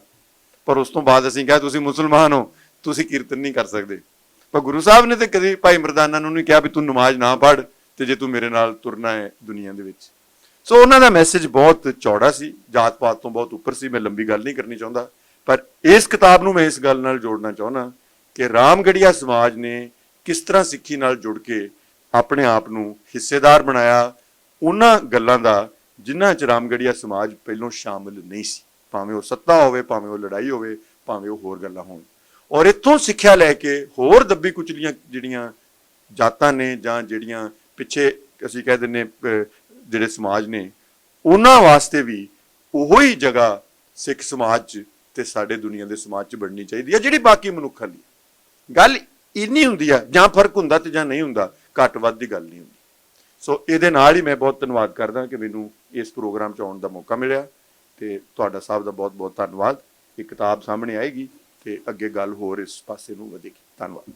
ਪਰ ਉਸ ਤੋਂ ਬਾਅਦ ਅਸੀਂ ਕਿਹਾ ਤੁਸੀਂ ਮੁਸਲਮਾਨ ਹੋ, ਤੁਸੀਂ ਕੀਰਤਨ ਨਹੀਂ ਕਰ ਸਕਦੇ। ਪਰ ਗੁਰੂ ਸਾਹਿਬ ਨੇ ਤੇ ਕਦੀ ਭਾਈ ਮਰਦਾਨਾ ਨੂੰ ਨਹੀਂ ਕਿਹਾ ਵੀ ਤੂੰ ਨਮਾਜ਼ ਨਾ ਪੜ੍ਹ ਤੇ ਜੇ ਤੂੰ ਮੇਰੇ ਨਾਲ ਤੁਰਨਾ ਹੈ ਦੁਨੀਆ ਦੇ ਵਿੱਚ। ਸੋ ਉਹਨਾਂ ਦਾ ਮੈਸੇਜ ਬਹੁਤ ਚੌੜਾ ਸੀ, ਜਾਤ ਪਾਤ ਤੋਂ ਬਹੁਤ ਉੱਪਰ ਸੀ। ਮੈਂ ਲੰਬੀ ਗੱਲ ਨਹੀਂ ਕਰਨੀ ਚਾਹੁੰਦਾ, ਪਰ ਇਸ ਕਿਤਾਬ ਨੂੰ ਮੈਂ ਇਸ ਗੱਲ ਨਾਲ ਜੋੜਨਾ ਚਾਹੁੰਦਾ ਕਿ ਰਾਮਗੜੀਆ ਸਮਾਜ ਨੇ ਕਿਸ ਤਰ੍ਹਾਂ ਸਿੱਖੀ ਨਾਲ ਜੁੜ ਕੇ ਆਪਣੇ ਆਪ ਨੂੰ ਹਿੱਸੇਦਾਰ ਬਣਾਇਆ ਉਹਨਾਂ ਗੱਲਾਂ ਦਾ ਜਿਨ੍ਹਾਂ 'ਚ ਰਾਮਗੜੀਆ ਸਮਾਜ ਪਹਿਲੋਂ ਸ਼ਾਮਿਲ ਨਹੀਂ ਸੀ, ਭਾਵੇਂ ਉਹ ਸੱਤਾ ਹੋਵੇ, ਭਾਵੇਂ ਉਹ ਲੜਾਈ ਹੋਵੇ, ਭਾਵੇਂ ਉਹ ਹੋਰ ਗੱਲਾਂ ਹੋਣ। ਔਰ ਇੱਥੋਂ ਸਿੱਖਿਆ ਲੈ ਕੇ ਹੋਰ ਦੱਬੀ ਕੁਚਲੀਆਂ ਜਿਹੜੀਆਂ ਜਾਤਾਂ ਨੇ ਜਾਂ ਜਿਹੜੀਆਂ ਪਿੱਛੇ ਅਸੀਂ ਕਹਿ ਦਿੰਦੇ ਜਿਹੜੇ ਸਮਾਜ ਨੇ, ਉਹਨਾਂ ਵਾਸਤੇ ਵੀ ਉਹੋ ਹੀ ਜਗ੍ਹਾ ਸਿੱਖ ਸਮਾਜ 'ਚ ਤੇ ਸਾਡੇ ਦੁਨੀਆ ਦੇ ਸਮਾਜ 'ਚ ਬਣਨੀ ਚਾਹੀਦੀ ਹੈ, ਜਿਹੜੀ ਬਾਕੀ ਮਨੁੱਖਾਂ ਲਈ। ਗੱਲ ਇੰਨੀ ਹੁੰਦੀ ਆ, ਜਾਂ ਫਰਕ ਹੁੰਦਾ ਤੇ ਜਾਂ ਨਹੀਂ ਹੁੰਦਾ, ਘੱਟ ਵੱਧ ਦੀ ਗੱਲ ਨਹੀਂ ਹੁੰਦੀ। ਸੋ ਇਹਦੇ ਨਾਲ ਹੀ ਮੈਂ ਬਹੁਤ ਧੰਨਵਾਦ ਕਰਦਾ ਕਿ ਮੈਨੂੰ ਇਸ ਪ੍ਰੋਗਰਾਮ 'ਚ ਆਉਣ ਦਾ ਮੌਕਾ ਮਿਲਿਆ, ਤੇ ਤੁਹਾਡਾ ਸਾਹਿਬ ਦਾ ਬਹੁਤ ਬਹੁਤ ਧੰਨਵਾਦ। ਇਹ ਕਿਤਾਬ ਸਾਹਮਣੇ ਆਏਗੀ ਤੇ ਅੱਗੇ ਗੱਲ ਹੋਰ ਇਸ ਪਾਸੇ ਨੂੰ ਵਧੇਗੀ। ਧੰਨਵਾਦ।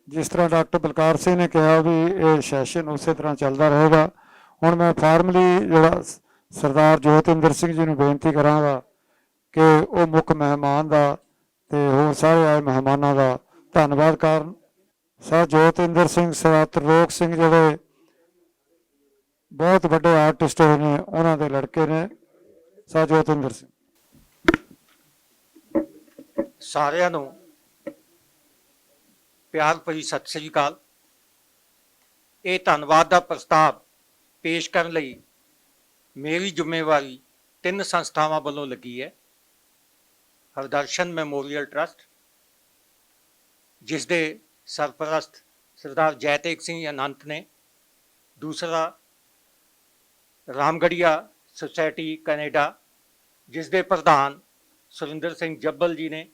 ਜਿਸ ਤਰ੍ਹਾਂ ਡਾਕਟਰ ਬਲਕਾਰ ਸਿੰਘ ਨੇ ਕਿਹਾ ਵੀ ਇਹ ਸੈਸ਼ਨ ਉਸੇ ਤਰ੍ਹਾਂ ਚੱਲਦਾ ਰਹੇਗਾ। ਹੁਣ ਮੈਂ ਫਾਰਮਲੀ ਜਿਹੜਾ ਸਰਦਾਰ ਜੋਤਿੰਦਰ ਸਿੰਘ ਜੀ ਨੂੰ ਬੇਨਤੀ ਕਰਾਂਗਾ ਕਿ ਉਹ ਮੁੱਖ ਮਹਿਮਾਨ ਦਾ ਤੇ ਹੋਰ ਸਾਰੇ ਆਏ ਮਹਿਮਾਨਾਂ ਦਾ ਧੰਨਵਾਦ ਕਰਨ। ਸਰ ਜੋਤਿੰਦਰ ਸਿੰਘ, ਸਰ ਤਰਲੋਕ ਸਿੰਘ ਜਿਹੜੇ ਬਹੁਤ ਵੱਡੇ ਆਰਟਿਸਟ ਹੋਏ ਨੇ, ਉਹਨਾਂ ਦੇ ਲੜਕੇ ਨੇ। ਸਰ ਜੋਤਿੰਦਰ ਸਿੰਘ। ਸਾਰਿਆਂ ਨੂੰ ਪਿਆਰ ਭਰੀ ਸਤਿ ਸ੍ਰੀ ਅਕਾਲ। ਇਹ ਧੰਨਵਾਦ ਦਾ ਪ੍ਰਸਤਾਵ ਪੇਸ਼ ਕਰਨ ਲਈ ਮੇਰੀ ਜ਼ਿੰਮੇਵਾਰੀ 3 ਸੰਸਥਾਵਾਂ ਵੱਲੋਂ ਲੱਗੀ ਹੈ। ਹਰਦਰਸ਼ਨ ਮੈਮੋਰੀਅਲ ਟਰਸਟ, ਜਿਸ ਦੇ ਸਰਪ੍ਰਸਤ ਸਰਦਾਰ ਜੈਤੇਕ ਸਿੰਘ ਅਨੰਤ ਨੇ। ਦੂਸਰਾ ਰਾਮਗੜੀਆ ਸੁਸਾਇਟੀ ਕੈਨੇਡਾ, ਜਿਸ ਦੇ ਪ੍ਰਧਾਨ ਸੁਰਿੰਦਰ ਸਿੰਘ ਜੱਬਲ ਜੀ ਨੇ।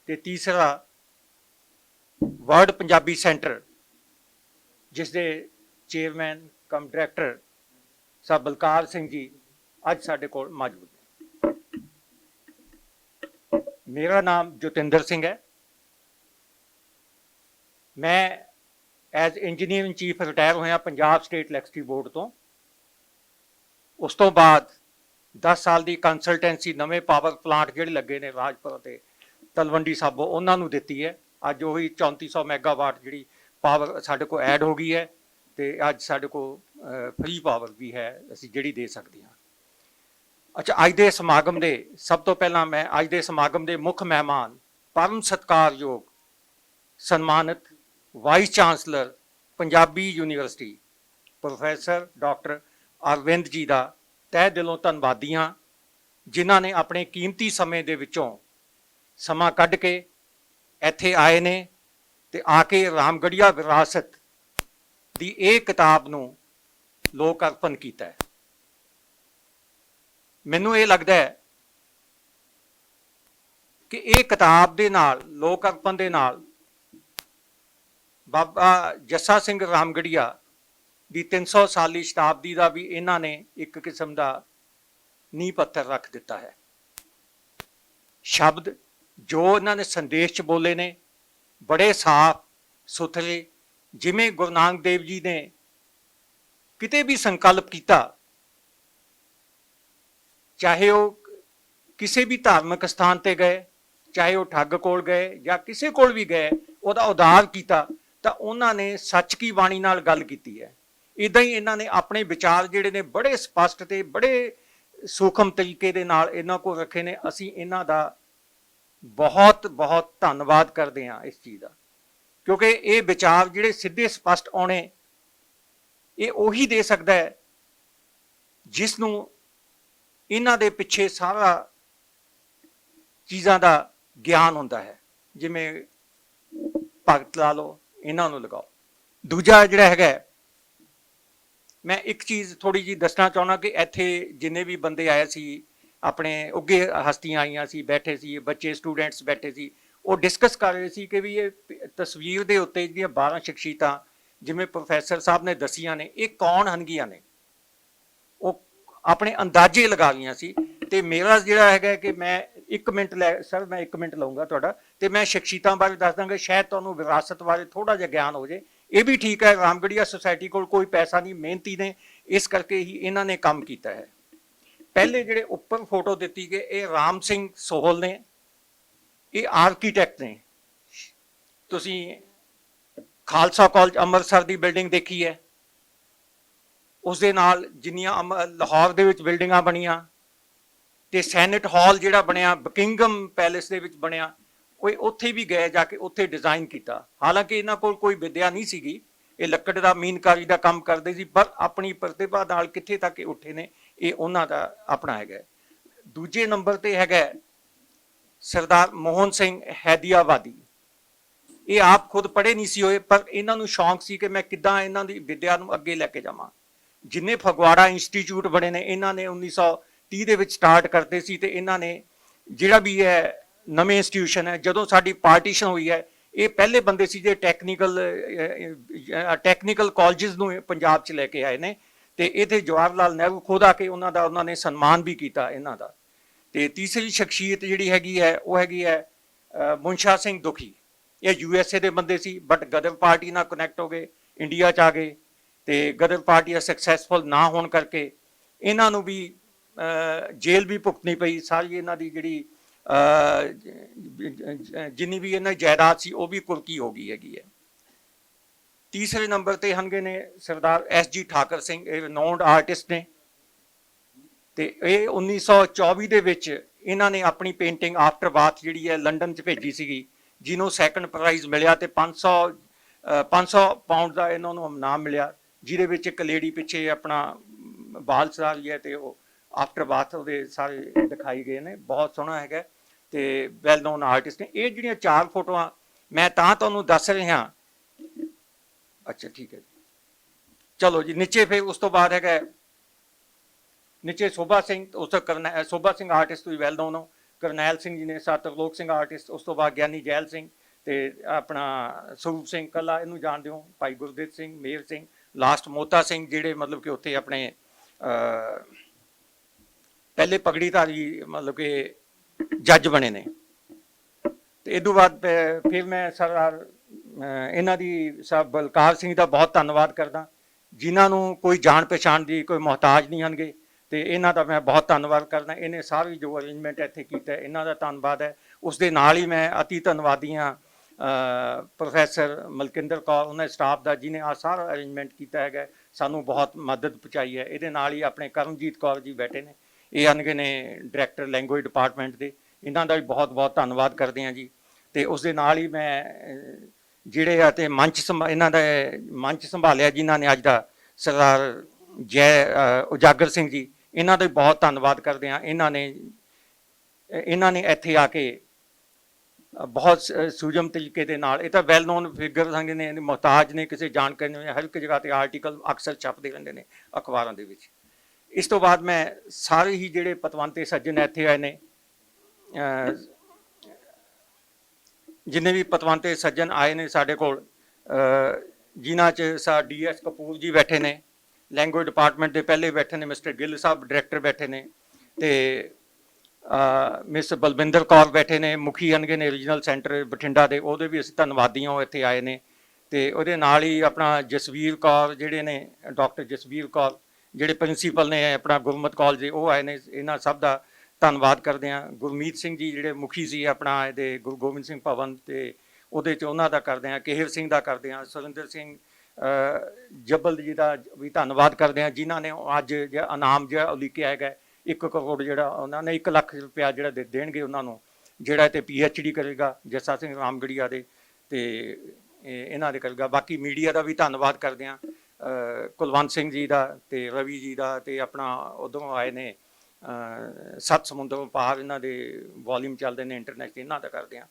ਤੇ ਤੀਸਰਾ ਵਰਲਡ ਪੰਜਾਬੀ ਸੈਂਟਰ, ਜਿਸ ਦੇ ਚੇਅਰਮੈਨ ਕਮ ਡਾਇਰੈਕਟਰ ਸਾਹਿਬ ਬਲਕਾਰ ਸਿੰਘ ਜੀ ਅੱਜ ਸਾਡੇ ਕੋਲ ਮੌਜੂਦ ਨੇ। ਮੇਰਾ ਨਾਮ ਜੋਤਿੰਦਰ ਸਿੰਘ ਹੈ। ਮੈਂ ਐਜ਼ ਇੰਜੀਨੀਅਰ ਇਨ ਚੀਫ ਰਿਟਾਇਰ ਹੋਇਆ ਪੰਜਾਬ ਸਟੇਟ ਇਲੈਕਟ੍ਰਿਸਿਟੀ ਬੋਰਡ ਤੋਂ। ਉਸ ਤੋਂ ਬਾਅਦ 10 ਸਾਲ ਦੀ ਕੰਸਲਟੈਂਸੀ ਨਵੇਂ ਪਾਵਰ ਪਲਾਂਟ ਜਿਹੜੇ ਲੱਗੇ ਨੇ ਰਾਜਪੁਰ ਤੇ ਤਲਵੰਡੀ ਸਾਬੋ, ਉਹਨਾਂ ਨੂੰ ਦਿੱਤੀ ਹੈ। ਅੱਜ ਉਹੀ 3400 ਮੈਗਾਵਾਟ ਜਿਹੜੀ ਪਾਵਰ ਸਾਡੇ ਕੋਲ ਐਡ ਹੋ ਗਈ ਹੈ, ਤੇ ਅੱਜ ਸਾਡੇ ਕੋਲ ਫ੍ਰੀ ਪਾਵਰ ਵੀ ਹੈ ਅਸੀਂ ਜਿਹੜੀ ਦੇ ਸਕਦੇ ਹਾਂ। ਅੱਛਾ, ਅੱਜ ਦੇ ਸਮਾਗਮ ਦੇ ਸਭ ਤੋਂ ਪਹਿਲਾਂ ਮੈਂ ਅੱਜ ਦੇ ਸਮਾਗਮ ਦੇ ਮੁੱਖ ਮਹਿਮਾਨ, ਪਰਮ ਸਤਿਕਾਰਯੋਗ ਸਨਮਾਨਿਤ vice chancellor Punjabi university professor doctor Arvind ਜੀ ਦਾ ਤਹਿ ਦਿਲੋਂ ਧੰਨਵਾਦੀ ਹਾਂ, ਜਿਨ੍ਹਾਂ ਨੇ ਆਪਣੇ ਕੀਮਤੀ ਸਮੇਂ ਦੇ ਵਿੱਚੋਂ ਸਮਾਂ ਕੱਢ ਕੇ ਇੱਥੇ ਆਏ ਨੇ ਤੇ ਆ ਕੇ ਰਾਮਗੜੀਆ ਵਿਰਾਸਤ ਦੀ ਇਹ ਕਿਤਾਬ ਨੂੰ ਲੋਕ ਅਰਪਣ ਕੀਤਾ ਹੈ। ਮੈਨੂੰ ਇਹ ਲੱਗਦਾ ਹੈ ਕਿ ਇਹ ਕਿਤਾਬ ਦੇ ਨਾਲ, ਲੋਕ ਅਰਪਣ ਦੇ ਨਾਲ, ਬਾਬਾ ਜੱਸਾ ਸਿੰਘ ਰਾਮਗੜੀਆ ਦੀ 300 ਸਾਲੀ ਸ਼ਤਾਬਦੀ ਦਾ ਵੀ ਇਹਨਾਂ ਨੇ ਇੱਕ ਕਿਸਮ ਦਾ ਨੀਂਹ ਪੱਥਰ ਰੱਖ ਦਿੱਤਾ ਹੈ। ਸ਼ਬਦ ਜੋ ਇਹਨਾਂ ਨੇ ਸੰਦੇਸ਼ 'ਚ ਬੋਲੇ ਨੇ ਬੜੇ ਸਾਫ਼ ਸੁਥਰੇ, ਜਿਵੇਂ ਗੁਰੂ ਨਾਨਕ ਦੇਵ ਜੀ ਨੇ ਕਿਤੇ ਵੀ ਸੰਕਲਪ ਕੀਤਾ, ਚਾਹੇ ਉਹ ਕਿਸੇ ਵੀ ਧਾਰਮਿਕ ਸਥਾਨ ਤੇ ਗਏ, ਚਾਹੇ ਉਹ ਠੱਗ ਕੋਲ ਗਏ ਜਾਂ ਕਿਸੇ ਕੋਲ ਵੀ ਗਏ, ਉਹਦਾ ਉਦਾਰ ਕੀਤਾ ਤਾਂ ਉਹਨਾਂ ਨੇ ਸੱਚ ਕੀ ਬਾਣੀ ਨਾਲ ਗੱਲ ਕੀਤੀ ਹੈ। ਇੱਦਾਂ ਹੀ ਇਹਨਾਂ ਨੇ ਆਪਣੇ ਵਿਚਾਰ ਜਿਹੜੇ ਨੇ ਬੜੇ ਸਪਸ਼ਟ ਤੇ ਬੜੇ ਸੂਖਮ ਤਰੀਕੇ ਦੇ ਨਾਲ ਇਹਨਾਂ ਕੋਲ ਰੱਖੇ ਨੇ। ਅਸੀਂ ਇਹਨਾਂ ਦਾ ਬਹੁਤ ਬਹੁਤ ਧੰਨਵਾਦ ਕਰਦੇ ਹਾਂ ਇਸ ਚੀਜ਼ ਦਾ, ਕਿਉਂਕਿ ਇਹ ਵਿਚਾਰ ਜਿਹੜੇ ਸਿੱਧੇ ਸਪਸ਼ਟ ਆਉਣੇ, ਇਹ ਉਹੀ ਦੇ ਸਕਦਾ ਹੈ ਜਿਸ ਨੂੰ ਇਹਨਾਂ ਦੇ ਪਿੱਛੇ ਸਾਰਾ ਚੀਜ਼ਾਂ ਦਾ ਗਿਆਨ ਹੁੰਦਾ ਹੈ, ਜਿਵੇਂ ਭਗਤ ਲਾ ਲਓ, ਇਹਨਾਂ ਨੂੰ ਲਗਾਓ। ਦੂਜਾ ਜਿਹੜਾ ਹੈਗਾ, ਮੈਂ ਇੱਕ ਚੀਜ਼ ਥੋੜੀ ਜਿਹੀ ਦੱਸਣਾ ਚਾਹੁੰਦਾ ਕਿ ਇੱਥੇ ਜਿੰਨੇ ਵੀ ਬੰਦੇ ਆਏ ਸੀ, ਆਪਣੇ ਉੱਗੇ ਹਸਤੀਆਂ ਆਈਆਂ ਸੀ, ਬੈਠੇ ਸੀ, ਬੱਚੇ ਸਟੂਡੈਂਟਸ ਬੈਠੇ ਸੀ, ਉਹ ਡਿਸਕਸ ਕਰ ਰਹੇ ਸੀ ਕਿ ਵੀ ਇਹ ਤਸਵੀਰ ਦੇ ਉੱਤੇ ਜਿਹੜੀਆਂ 12 ਸ਼ਖਸੀਅਤਾਂ ਜਿਵੇਂ ਪ੍ਰੋਫੈਸਰ ਸਾਹਿਬ ਨੇ ਦੱਸੀਆਂ ਨੇ, ਇਹ ਕੌਣ ਹਨਗੀਆਂ ਨੇ, ਉਹ ਆਪਣੇ ਅੰਦਾਜ਼ੇ ਲਗਾ ਲਈਆਂ ਸੀ। ਤੇ ਮੇਰਾ ਜਿਹੜਾ ਹੈਗਾ ਕਿ ਮੈਂ 1 ਮਿੰਟ ਸਰ ਮੈਂ 1 ਮਿੰਟ ਲਊਂਗਾ ਤੁਹਾਡਾ, ਤੇ ਮੈਂ ਸ਼ਖਸੀਅਤਾਂ ਬਾਰੇ ਦੱਸ ਦਾਂਗਾ, ਸ਼ਾਇਦ ਤੁਹਾਨੂੰ ਵਿਰਾਸਤ ਬਾਰੇ ਥੋੜਾ ਜਿਹਾ ਗਿਆਨ ਹੋ ਜੇ। ਇਹ ਵੀ ਠੀਕ ਹੈ, ਰਾਮਗੜੀਆ ਸੁਸਾਇਟੀ ਕੋਲ ਕੋਈ ਪੈਸਾ ਨਹੀਂ, ਮਿਹਨਤੀ ਨੇ, ਇਸ ਕਰਕੇ ਹੀ ਇਹਨਾਂ ਨੇ ਕੰਮ ਕੀਤਾ ਹੈ। ਪਹਿਲੇ ਜਿਹੜੇ ਉੱਪਰ ਫੋਟੋ ਦਿੱਤੀ ਗਈ, ਇਹ ਰਾਮ ਸਿੰਘ ਸੋਹਲ ਨੇ, ਇਹ ਆਰਕੀਟੈਕਟ ਨੇ। ਤੁਸੀਂ ਖਾਲਸਾ ਕਾਲਜ ਅੰਮ੍ਰਿਤਸਰ ਦੀ ਬਿਲਡਿੰਗ ਦੇਖੀ ਹੈ, ਉਸ ਦੇ ਨਾਲ ਜਿੰਨੀਆਂ ਲਾਹੌਰ ਦੇ ਵਿੱਚ ਬਿਲਡਿੰਗਾਂ ਬਣੀਆਂ, ਤੇ ਸੈਨੇਟ ਹਾਲ ਜਿਹੜਾ ਬਣਿਆ, ਬਕਿੰਗਮ ਪੈਲੇਸ ਦੇ ਵਿੱਚ ਬਣਿਆ, ਉਹ ਉੱਥੇ ਵੀ ਗਏ ਜਾ ਕੇ ਉੱਥੇ ਡਿਜ਼ਾਈਨ ਕੀਤਾ। ਹਾਲਾਂਕਿ ਇਹਨਾਂ ਕੋਲ ਕੋਈ ਵਿਦਿਆ ਨਹੀਂ ਸੀਗੀ, ਇਹ ਲੱਕੜ ਦਾ ਮੀਨਕਾਰੀ ਦਾ ਕੰਮ ਕਰਦੇ ਸੀ, ਪਰ ਆਪਣੀ ਪ੍ਰਤਿਭਾ ਨਾਲ ਕਿੱਥੇ ਤੱਕ ਇਹ ਉੱਠੇ ਨੇ, ਇਹ ਉਹਨਾਂ ਦਾ ਆਪਣਾ ਹੈਗਾ। ਦੂਜੇ ਨੰਬਰ ਤੇ ਹੈਗਾ ਸਰਦਾਰ ਮੋਹਨ ਸਿੰਘ ਹੈਦੀਆਬਾਦੀ। ਇਹ ਆਪ ਖੁਦ ਪੜ੍ਹੇ ਨਹੀਂ ਸੀ ਹੋਏ, ਪਰ ਇਹਨਾਂ ਨੂੰ ਸ਼ੌਂਕ ਸੀ ਕਿ ਮੈਂ ਕਿੱਦਾਂ ਇਹਨਾਂ ਦੀ ਵਿਦਿਆ ਨੂੰ ਅੱਗੇ ਲੈ ਕੇ ਜਾਵਾਂ। ਜਿੰਨੇ ਫਗਵਾੜਾ ਇੰਸਟੀਚਿਊਟ ਬਣੇ ਨੇ, ਇਹਨਾਂ ਨੇ 1930 ਦੇ ਵਿੱਚ ਸਟਾਰਟ ਕਰਦੇ ਸੀ, ਤੇ ਇਹਨਾਂ ਨੇ ਜਿਹੜਾ ਵੀ ਹੈ ਨਵੇਂ ਇੰਸਟੀਟਿਊਸ਼ਨ ਹੈ, ਜਦੋਂ ਸਾਡੀ ਪਾਰਟੀਸ਼ਨ ਹੋਈ ਹੈ, ਇਹ ਪਹਿਲੇ ਬੰਦੇ ਸੀ ਜੇ ਟੈਕਨੀਕਲ ਕਾਲਜਸ ਨੂੰ ਪੰਜਾਬ 'ਚ ਲੈ ਕੇ ਆਏ ਨੇ, ਤੇ ਇਹਦੇ ਜਵਾਹਰ ਲਾਲ ਨਹਿਰੂ ਖੁਦ ਆ ਕੇ ਉਹਨਾਂ ਨੇ ਸਨਮਾਨ ਵੀ ਕੀਤਾ ਇਹਨਾਂ ਦਾ। ਤੇ ਤੀਸਰੀ ਸ਼ਖਸੀਅਤ ਜਿਹੜੀ ਹੈਗੀ ਹੈ, ਉਹ ਹੈਗੀ ਹੈ ਮੁਨਸ਼ਾ ਸਿੰਘ ਦੁਖੀ। ਇਹ USA ਦੇ ਬੰਦੇ ਸੀ, ਬਟ ਗਦਰ ਪਾਰਟੀ ਨਾਲ ਕਨੈਕਟ ਹੋ ਗਏ, ਇੰਡੀਆ 'ਚ ਆ ਗਏ, ਤੇ ਗਦਰ ਪਾਰਟੀ ਸਕਸੈਸਫੁਲ ਨਾ ਹੋਣ ਕਰਕੇ ਇਹਨਾਂ ਨੂੰ ਵੀ ਜੇਲ੍ਹ ਵੀ ਭੁਗਤਣੀ ਪਈ। ਸਾਰੀ ਇਹਨਾਂ ਦੀ ਜਿਹੜੀ ਜਿੰਨੀ ਵੀ ਇਹਨਾਂ ਦੀ ਜਾਇਦਾਦ ਸੀ, ਉਹ ਵੀ ਕੁਰਕੀ ਹੋ ਗਈ ਹੈਗੀ ਹੈ। ਤੀਸਰੇ ਨੰਬਰ ਤੇ ਹਨਗੇ ਨੇ ਸਰਦਾਰ SG ਠਾਕਰ ਸਿੰਘ, ਇਹ ਰਿਨਾਊਂਡ ਆਰਟਿਸਟ ਨੇ, ਤੇ ਇਹ 1924 ਦੇ ਵਿੱਚ ਇਹਨਾਂ ਨੇ ਆਪਣੀ ਪੇਂਟਿੰਗ ਆਫਟਰ ਬਾਥ ਜਿਹੜੀ ਹੈ ਲੰਡਨ 'ਚ ਭੇਜੀ ਸੀਗੀ, ਜਿਹਨੂੰ ਸੈਕੰਡ ਪ੍ਰਾਈਜ਼ ਮਿਲਿਆ, ਤੇ 500 ਪਾਉਂਡ ਦਾ ਇਹਨਾਂ ਨੂੰ ਇਨਾਮ ਮਿਲਿਆ, ਜਿਹਦੇ ਵਿੱਚ ਇੱਕ ਲੇਡੀ ਪਿੱਛੇ ਆਪਣਾ ਬਾਲ ਸਰਾ ਲਈ ਹੈ, ਤੇ ਉਹ ਆਫਟਰ ਬਾਥ ਉਹਦੇ ਸਾਰੇ ਦਿਖਾਈ ਗਏ ਨੇ। ਬਹੁਤ ਸੋਹਣਾ ਹੈਗਾ, ਤੇ ਵੈਲ ਨੋਨ ਆਰਟਿਸਟ ਨੇ। ਇਹ ਜਿਹੜੀਆਂ 4 ਫੋਟੋਆਂ ਮੈਂ ਤਾਂ ਤੁਹਾਨੂੰ ਦੱਸ ਰਿਹਾ। ਅੱਛਾ ਠੀਕ ਹੈ ਜੀ, ਚਲੋ ਜੀ ਨੀਚੇ। ਫਿਰ ਉਸ ਤੋਂ ਬਾਅਦ ਹੈਗਾ ਨੀਚੇ ਸੋਭਾ ਸਿੰਘ, ਉਸ ਤੋਂ ਸੋਭਾ ਸਿੰਘ ਆਰਟਿਸਟ ਤੁਸੀਂ ਵੈਲ ਨੋਨ ਹੋ, ਕਰਨੈਲ ਸਿੰਘ ਜੀ ਨੇ, ਤਰਲੋਕ ਸਿੰਘ ਆਰਟਿਸਟ, ਉਸ ਤੋਂ ਬਾਅਦ ਗਿਆਨੀ ਜੈਲ ਸਿੰਘ, ਤੇ ਆਪਣਾ ਸਰੂਪ ਸਿੰਘ ਕੱਲਾ, ਇਹਨੂੰ ਜਾਣਦੇ ਹੋ, ਭਾਈ ਗੁਰਦੇਵ ਸਿੰਘ, ਮੇਹਰ ਸਿੰਘ, ਲਾਸਟ ਮੋਤਾ ਸਿੰਘ, ਜਿਹੜੇ ਮਤਲਬ ਕਿ ਉੱਥੇ ਆਪਣੇ ਪਹਿਲੇ ਪਗੜੀਧਾਰੀ ਮਤਲਬ ਕਿ ਜੱਜ ਬਣੇ ਨੇ। ਤੇ ਇਹ ਤੋਂ ਬਾਅਦ ਫਿਰ ਮੈਂ ਸਰਦਾਰ ਇਹਨਾਂ ਦੀ ਸਾਹਿਬ ਬਲਕਾਰ ਸਿੰਘ ਦਾ ਬਹੁਤ ਧੰਨਵਾਦ ਕਰਦਾ, ਜਿਨ੍ਹਾਂ ਨੂੰ ਕੋਈ ਜਾਣ ਪਛਾਣ ਦੀ ਕੋਈ ਮੁਹਤਾਜ ਨਹੀਂ ਹਨਗੇ, ਤੇ ਇਹਨਾਂ ਦਾ ਮੈਂ ਬਹੁਤ ਧੰਨਵਾਦ ਕਰਦਾ। ਇਹਨੇ ਸਾਰੀ ਜੋ ਅਰੇਂਜਮੈਂਟ ਇੱਥੇ ਕੀਤਾ, ਇਹਨਾਂ ਦਾ ਧੰਨਵਾਦ ਹੈ। ਉਸ ਦੇ ਨਾਲ ਹੀ ਮੈਂ ਅਤੀ ਧੰਨਵਾਦੀ ਹਾਂ ਪ੍ਰੋਫੈਸਰ ਮਲਕਿੰਦਰ ਕੌਰ, ਉਹਨਾਂ ਦੇ ਸਟਾਫ ਦਾ, ਜਿਹਨੇ ਆ ਸਾਰਾ ਅਰੇਂਜਮੈਂਟ ਕੀਤਾ ਹੈਗਾ, ਸਾਨੂੰ ਬਹੁਤ ਮਦਦ ਪਹੁੰਚਾਈ ਹੈ। ਇਹਦੇ ਨਾਲ ਹੀ ਆਪਣੇ ਕਰਮਜੀਤ ਕੌਰ ਜੀ ਬੈਠੇ ਨੇ, ਇਹ ਹਨਗੇ ਨੇ ਡਾਇਰੈਕਟਰ ਲੈਂਗੁਏਜ ਡਿਪਾਰਟਮੈਂਟ ਦੇ, ਇਹਨਾਂ ਦਾ ਵੀ ਬਹੁਤ ਬਹੁਤ ਧੰਨਵਾਦ ਕਰਦੇ ਹਾਂ ਜੀ। ਤੇ ਉਸ ਦੇ ਨਾਲ ਹੀ ਮੈਂ ਜਿਹੜੇ ਆ ਤੇ ਇਹਨਾਂ ਦਾ ਮੰਚ ਸੰਭਾਲਿਆ, ਜਿਨ੍ਹਾਂ ਨੇ ਅੱਜ ਦਾ ਸਰਦਾਰ ਉਜਾਗਰ ਸਿੰਘ ਜੀ, ਇਹਨਾਂ ਦਾ ਵੀ ਬਹੁਤ ਧੰਨਵਾਦ ਕਰਦੇ ਹਾਂ। ਇਹਨਾਂ ਨੇ ਇੱਥੇ ਆ ਕੇ ਬਹੁਤ ਸੂਝਮ ਤਰੀਕੇ ਦੇ ਨਾਲ, ਇਹ ਤਾਂ ਵੈਲ ਨੋਨ ਫਿਗਰ ਸੰਗ ਨੇ, ਮੁਹਤਾਜ ਨੇ ਕਿਸੇ ਜਾਣਕਾਰੀ ਨੂੰ, ਹਰ ਇੱਕ ਜਗ੍ਹਾ ਤੇ ਆਰਟੀਕਲ ਅਕਸਰ ਛਪਦੇ ਰਹਿੰਦੇ ਨੇ ਅਖਬਾਰਾਂ ਦੇ ਵਿੱਚ। ਇਸ ਤੋਂ ਬਾਅਦ ਮੈਂ ਸਾਰੇ ਹੀ ਜਿਹੜੇ ਪਤਵੰਤੇ ਸੱਜਣ ਇੱਥੇ ਆਏ ਨੇ, ਜਿੰਨੇ ਵੀ ਪਤਵੰਤੇ ਸੱਜਣ ਆਏ ਨੇ ਸਾਡੇ ਕੋਲ, ਜਿਨ੍ਹਾਂ 'ਚ DS ਕਪੂਰ ਜੀ ਬੈਠੇ ਨੇ, ਲੈਂਗੁਏਜ ਡਿਪਾਰਟਮੈਂਟ ਦੇ ਪਹਿਲੇ ਬੈਠੇ ਨੇ, ਮਿਸਟਰ ਗਿੱਲ ਸਾਹਿਬ ਡਾਇਰੈਕਟਰ ਬੈਠੇ ਨੇ, ਤੇ ਮਿਸ ਬਲਵਿੰਦਰ ਕੌਰ ਬੈਠੇ ਨੇ, ਮੁਖੀ ਹਨਗੇ ਨੇ ਰੀਜਨਲ ਸੈਂਟਰ ਬਠਿੰਡਾ ਦੇ, ਉਹਦੇ ਵੀ ਅਸੀਂ ਧੰਨਵਾਦੀ ਹਾਂ, ਉਹ ਇੱਥੇ ਆਏ ਨੇ। ਤੇ ਉਹਦੇ ਨਾਲ ਹੀ ਆਪਣਾ ਜਸਵੀਰ ਕੌਰ ਜਿਹੜੇ ਨੇ, ਡਾਕਟਰ ਜਸਵੀਰ ਕੌਰ ਜਿਹੜੇ ਪ੍ਰਿੰਸੀਪਲ ਨੇ ਆਪਣਾ ਗੁਰਮਤ ਕਾਲਜ ਦੇ, ਉਹ ਆਏ ਨੇ। ਇਹਨਾਂ ਸਭ ਦਾ ਧੰਨਵਾਦ ਕਰਦੇ ਹਾਂ। ਗੁਰਮੀਤ ਸਿੰਘ ਜੀ ਜਿਹੜੇ ਮੁਖੀ ਸੀ ਆਪਣਾ ਇਹਦੇ ਗੁਰੂ ਗੋਬਿੰਦ ਸਿੰਘ ਭਵਨ, ਤੇ ਉਹਦੇ 'ਚ ਉਹਨਾਂ ਦਾ ਕਰਦੇ ਹਾਂ। ਕੇਹਰ ਸਿੰਘ ਦਾ ਕਰਦੇ ਹਾਂ। ਸੁਰਿੰਦਰ ਸਿੰਘ ਜੱਬਲ ਜੀ ਦਾ ਵੀ ਧੰਨਵਾਦ ਕਰਦੇ ਹਾਂ, ਜਿਨ੍ਹਾਂ ਨੇ ਅੱਜ ਜਿਹੜਾ ਇਨਾਮ ਜਿਹੜਾ ਉਲੀਕਿਆ ਹੈਗਾ 1 ਕਰੋੜ, ਜਿਹੜਾ ਉਹਨਾਂ ਨੇ 1 ਲੱਖ ਰੁਪਇਆ ਜਿਹੜਾ ਦੇਣਗੇ ਉਹਨਾਂ ਨੂੰ, ਜਿਹੜਾ ਤੇ PhD ਕਰੇਗਾ ਜੱਸਾ ਸਿੰਘ ਰਾਮਗੜੀਆ ਦੇ, ਤੇ ਇਹਨਾਂ ਦੇ ਕਰੇਗਾ। ਬਾਕੀ ਮੀਡੀਆ ਦਾ ਵੀ ਧੰਨਵਾਦ ਕਰਦੇ ਹਾਂ। ਕੁਲਵੰਤ ਸਿੰਘ ਜੀ ਦਾ ਤੇ ਰਵੀ ਜੀ ਦਾ ਤੇ ਆਪਣਾ ਉਦੋਂ ਆਏ ਨੇ ਸੱਤ ਸਮੁੰਦਰੋਂ ਪਾਰ, ਇਹਨਾਂ ਦੇ ਵੋਲਿਊਮ ਚੱਲਦੇ ਨੇ ਇੰਟਰਨੈਟ, ਇਹਨਾਂ ਦਾ ਕਰਦੇ ਹਾਂ।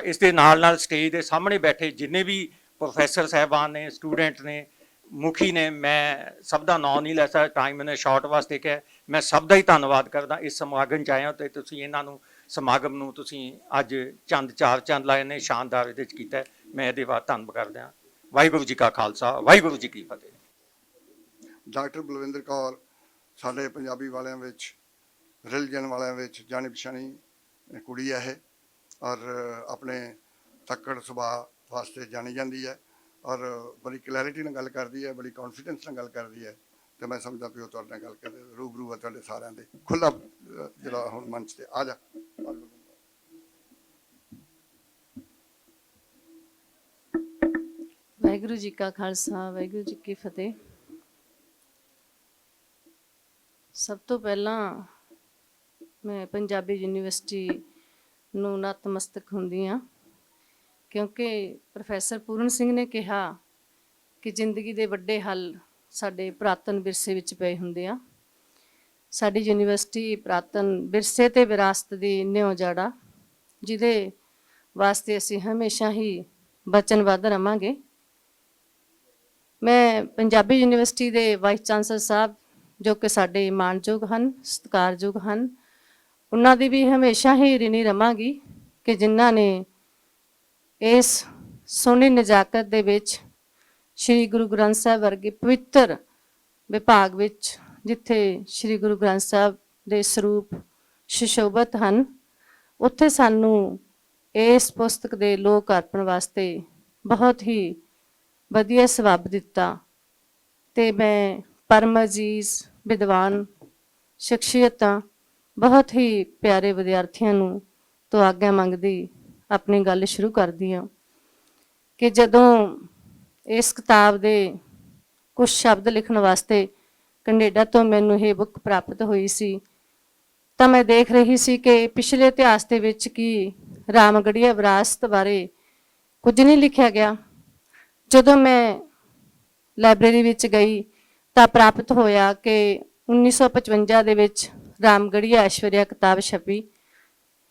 ਇਸ ਦੇ ਨਾਲ ਸਟੇਜ ਦੇ ਸਾਹਮਣੇ ਬੈਠੇ ਜਿੰਨੇ ਵੀ ਪ੍ਰੋਫੈਸਰ ਸਾਹਿਬਾਨ ਨੇ, ਸਟੂਡੈਂਟ ਨੇ, ਮੁਖੀ ਨੇ, ਮੈਂ ਸਭ ਦਾ ਨਾਂ ਨਹੀਂ ਲੈ ਸਕਦਾ, ਟਾਈਮ ਮੈਨੇ ਸ਼ਾਰਟ ਵਾਸਤੇ ਕਿਹਾ। ਮੈਂ ਸਭ ਦਾ ਹੀ ਧੰਨਵਾਦ ਕਰਦਾ ਇਸ ਸਮਾਗਮ 'ਚ ਆਇਆ ਤੇ ਤੁਸੀਂ ਇਹਨਾਂ ਨੂੰ ਸਮਾਗਮ ਨੂੰ ਤੁਸੀਂ ਅੱਜ ਚਾਰ ਚੰਦ ਲਾਏ ਨੇ, ਸ਼ਾਨਦਾਰ ਇਹਦੇ 'ਚ ਕੀਤਾ। ਮੈਂ ਇਹਦੇ ਬਾਅਦ ਧੰਨਵਾਦ ਕਰਦਾ। ਵਾਹਿਗੁਰੂ ਜੀ ਕਾ ਖਾਲਸਾ, ਵਾਹਿਗੁਰੂ ਜੀ ਕੀ ਫਤਿਹ। ਡਾਕਟਰ ਬਲਵਿੰਦਰ ਕੌਰ ਸਾਡੇ ਪੰਜਾਬੀ ਵਾਲਿਆਂ ਵਿੱਚ, ਰਿਲੀਜਨ ਵਾਲਿਆਂ ਵਿੱਚ ਜਾਣੀ ਪਛਾਣੀ ਕੁੜੀ ਹੈ ਇਹ, ਔਰ ਆਪਣੇ ਤੱਕੜ ਸੁਭਾਅ ਵਾਸਤੇ ਜਾਣੀ ਜਾਂਦੀ ਹੈ, ਔਰ ਬੜੀ ਕਲੈਰਿਟੀ ਨਾਲ ਗੱਲ ਕਰਦੀ ਹੈ, ਬੜੀ ਕੌਨਫੀਡੈਂਸ ਨਾਲ ਗੱਲ ਕਰਦੀ ਹੈ। ਤੇ ਮੈਂ ਸਮਝਦਾ ਕਿ ਉਹ ਤੁਹਾਡੇ ਨਾਲ ਗੱਲ ਕਰਦੇ ਰੂਬਰੂ ਹੈ ਤੁਹਾਡੇ ਸਾਰਿਆਂ ਦੇ। ਖੁੱਲਾ ਜਿਹੜਾ ਹੁਣ ਮੰਚ ਤੇ ਆ ਜਾ। ਵਾਹਿਗੁਰੂ ਜੀ ਕਾ ਖਾਲਸਾ, ਵਾਹਿਗੁਰੂ ਜੀ ਕੀ ਫਤਿਹ। ਸਭ ਤੋਂ ਪਹਿਲਾਂ ਮੈਂ ਪੰਜਾਬੀ ਯੂਨੀਵਰਸਿਟੀ ਨੂੰ ਨਤਮਸਤਕ ਹੁੰਦੀ ਹਾਂ, ਕਿਉਂਕਿ ਪ੍ਰੋਫੈਸਰ ਪੂਰਨ ਸਿੰਘ ਨੇ ਕਿਹਾ ਕਿ ਜ਼ਿੰਦਗੀ ਦੇ ਵੱਡੇ ਹੱਲ ਸਾਡੇ ਪੁਰਾਤਨ ਵਿਰਸੇ ਵਿੱਚ ਪਏ ਹੁੰਦੇ ਆ। ਸਾਡੀ ਯੂਨੀਵਰਸਿਟੀ ਪੁਰਾਤਨ ਵਿਰਸੇ ਤੇ ਵਿਰਾਸਤ ਦੀ ਨਿਉ ਜਾੜਾ, ਜਿਹਦੇ ਵਾਸਤੇ ਅਸੀਂ ਹਮੇਸ਼ਾ ਹੀ ਵਚਨਬੱਧ ਰਵਾਂਗੇ। ਮੈਂ ਪੰਜਾਬੀ ਯੂਨੀਵਰਸਿਟੀ ਦੇ ਵਾਈਸ ਚਾਂਸਲਰ ਸਾਹਿਬ, ਜੋ ਕਿ ਸਾਡੇ ਮਾਣਯੋਗ ਹਨ, ਸਤਿਕਾਰਯੋਗ ਹਨ, ਉਹਨਾਂ ਦੀ ਵੀ ਹਮੇਸ਼ਾ ਹੀ ਰਿਣੀ ਰਵਾਂਗੀ ਕਿ ਜਿਨ੍ਹਾਂ ਨੇ ਇਸ ਸੋਹਣੀ ਨਜ਼ਾਕਤ ਦੇ ਵਿੱਚ ਸ਼੍ਰੀ ਗੁਰੂ ਗ੍ਰੰਥ ਸਾਹਿਬ ਵਰਗੇ ਪਵਿੱਤਰ ਵਿਭਾਗ ਵਿੱਚ, ਜਿੱਥੇ ਸ਼੍ਰੀ ਗੁਰੂ ਗ੍ਰੰਥ ਸਾਹਿਬ ਦੇ ਸਰੂਪ ਸੁਸ਼ੋਭਿਤ ਹਨ, ਉੱਥੇ ਸਾਨੂੰ ਇਸ ਪੁਸਤਕ ਦੇ ਲੋਕ ਅਰਪਣ ਵਾਸਤੇ ਬਹੁਤ ਹੀ ਵਧੀਆ ਸਬੱਬ ਦਿੱਤਾ। ਤੇ ਮੈਂ ਪਰਮ ਅਜ਼ੀਜ਼ ਵਿਦਵਾਨ ਸ਼ਖਸੀਅਤਾਂ, ਬਹੁਤ ਹੀ ਪਿਆਰੇ ਵਿਦਿਆਰਥੀਆਂ ਨੂੰ ਤੋਂ ਆਗਿਆ ਮੰਗਦੀ ਆਪਣੀ ਗੱਲ ਸ਼ੁਰੂ ਕਰਦੀ ਹਾਂ ਕਿ ਜਦੋਂ ਇਸ ਕਿਤਾਬ ਦੇ ਕੁਝ ਸ਼ਬਦ ਲਿਖਣ ਵਾਸਤੇ ਕੈਨੇਡਾ ਤੋਂ ਮੈਨੂੰ ਇਹ ਬੁੱਕ ਪ੍ਰਾਪਤ ਹੋਈ ਸੀ, ਤਾਂ ਮੈਂ ਦੇਖ ਰਹੀ ਸੀ ਕਿ ਪਿਛਲੇ ਇਤਿਹਾਸ ਦੇ ਵਿੱਚ ਕੀ ਰਾਮਗੜੀਆ ਵਿਰਾਸਤ ਬਾਰੇ ਕੁਝ ਨਹੀਂ ਲਿਖਿਆ ਗਿਆ। ਜਦੋਂ ਮੈਂ ਲਾਇਬ੍ਰੇਰੀ ਵਿੱਚ ਗਈ ਤਾਂ ਪ੍ਰਾਪਤ ਹੋਇਆ ਕਿ 1955 ਦੇ ਵਿੱਚ ਰਾਮਗੜੀਆ ਐਸ਼ਵਰਿਆ ਕਿਤਾਬ ਛਪੀ।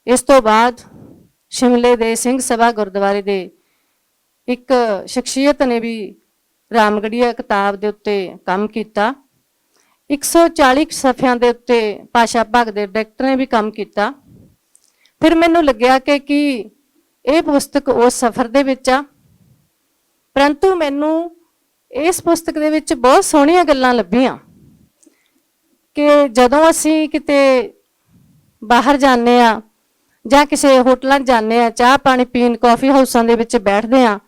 ਇਸ ਤੋਂ ਬਾਅਦ ਸ਼ਿਮਲੇ ਦੇ ਸਿੰਘ ਸਭਾ ਗੁਰਦੁਆਰੇ ਦੇ ਇੱਕ ਸ਼ਖਸੀਅਤ ਨੇ ਵੀ ਰਾਮਗੜੀਆ ਕਿਤਾਬ ਦੇ ਉੱਤੇ ਕੰਮ ਕੀਤਾ। 140 ਸਫ਼ਿਆਂ ਦੇ ਉੱਤੇ ਭਾਸ਼ਾ ਭਾਗ ਦੇ ਡਾਇਰੈਕਟਰ ਨੇ ਵੀ ਕੰਮ ਕੀਤਾ। ਫਿਰ ਮੈਨੂੰ ਲੱਗਿਆ ਕਿ ਕੀ ਇਹ ਪੁਸਤਕ ਉਸ ਸਫ਼ਰ ਦੇ ਵਿੱਚ ਆ, ਪਰੰਤੂ ਮੈਨੂੰ ਇਸ ਪੁਸਤਕ ਦੇ ਵਿੱਚ ਬਹੁਤ ਸੋਹਣੀਆਂ ਗੱਲਾਂ ਲੱਭੀਆਂ ਕਿ ਜਦੋਂ ਅਸੀਂ ਕਿਤੇ ਬਾਹਰ ਜਾਂਦੇ ਆ ਜਾਂ ਕਿਸੇ ਹੋਟਲਾਂ 'ਚ ਜਾਂਦੇ ਆ, ਚਾਹ ਪਾਣੀ ਪੀਣ, ਕਾਫੀ ਹਾਊਸਾਂ ਦੇ ਵਿੱਚ ਬੈਠਦੇ ਆ,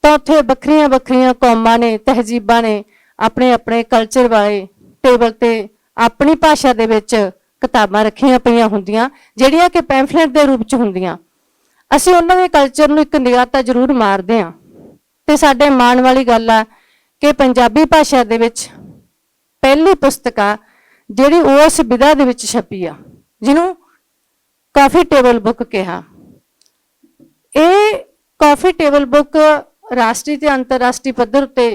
ਤਾਂ ਉੱਥੇ ਵੱਖਰੀਆਂ ਵੱਖਰੀਆਂ ਕੌਮਾਂ ਨੇ, ਤਹਿਜ਼ੀਬਾਂ ਨੇ ਆਪਣੇ ਆਪਣੇ ਕਲਚਰ ਵਾਲੇ ਟੇਬਲ ਤੇ ਆਪਣੀ ਭਾਸ਼ਾ ਦੇ ਵਿੱਚ ਕਿਤਾਬਾਂ ਰੱਖੀਆਂ ਪਈਆਂ ਹੁੰਦੀਆਂ, ਜਿਹੜੀਆਂ ਕਿ ਪੈਂਫਲੇਟ ਦੇ ਰੂਪ 'ਚ ਹੁੰਦੀਆਂ। ਅਸੀਂ ਉਹਨਾਂ ਦੇ ਕਲਚਰ ਨੂੰ ਇੱਕ ਨਿਗਾਹ ਤਾਂ ਜ਼ਰੂਰ ਮਾਰਦੇ ਹਾਂ। ਤੇ ਸਾਡੇ ਮਾਣ ਵਾਲੀ ਗੱਲ ਆ ਕਿ ਪੰਜਾਬੀ ਭਾਸ਼ਾ ਦੇ ਵਿੱਚ ਪਹਿਲੀ ਪੁਸਤਕ ਆ ਜਿਹੜੀ ਉਸ ਵਿਧਾ ਦੇ ਵਿੱਚ ਛਪੀ ਆ, ਜਿਹਨੂੰ ਕਾਫੀ ਟੇਬਲ ਬੁੱਕ ਕਿਹਾ। ਇਹ ਕਾਫੀ ਟੇਬਲ ਬੁੱਕ ਰਾਸ਼ਟਰੀ ਤੇ ਅੰਤਰਰਾਸ਼ਟਰੀ ਪੱਧਰ ਉੱਤੇ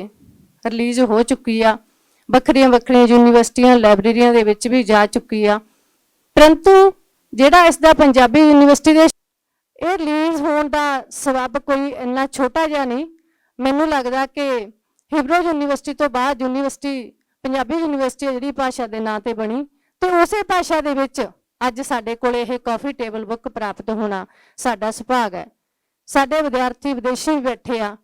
ਰਿਲੀਜ਼ ਹੋ ਚੁੱਕੀ ਆ, ਵੱਖਰੀਆਂ ਵੱਖਰੀਆਂ ਯੂਨੀਵਰਸਿਟੀਆਂ, ਲਾਇਬ੍ਰੇਰੀਆਂ ਦੇ ਵਿੱਚ ਵੀ ਜਾ ਚੁੱਕੀ ਆ। ਪਰੰਤੂ ਜਿਹੜਾ ਇਸ ਦਾ ਪੰਜਾਬੀ ਯੂਨੀਵਰਸਿਟੀ ਦੇ ਇਹ ਰਿਲੀਜ਼ ਹੋਣ ਦਾ ਸਬੱਬ ਕੋਈ ਇੰਨਾ ਛੋਟਾ ਜਿਹਾ ਨਹੀਂ। ਮੈਨੂੰ ਲੱਗਦਾ ਕਿ ਹਿਬਰੂ ਯੂਨੀਵਰਸਿਟੀ ਤੋਂ ਬਾਅਦ ਯੂਨੀਵਰਸਿਟੀ, ਪੰਜਾਬੀ ਯੂਨੀਵਰਸਿਟੀ ਜਿਹੜੀ ਭਾਸ਼ਾ ਦੇ ਨਾਂ ਤੇ ਬਣੀ, ਤੇ ਉਸੇ ਭਾਸ਼ਾ ਦੇ ਵਿੱਚ ਅੱਜ ਸਾਡੇ ਕੋਲ ਇਹ ਕਾਫੀ ਟੇਬਲ ਬੁੱਕ ਪ੍ਰਾਪਤ ਹੋਣਾ ਸਾਡਾ ਸੁਭਾਗ ਹੈ। ਸਾਡੇ ਵਿਦਿਆਰਥੀ ਵਿਦੇਸ਼ੀ ਵੀ ਬੈਠੇ ਆ,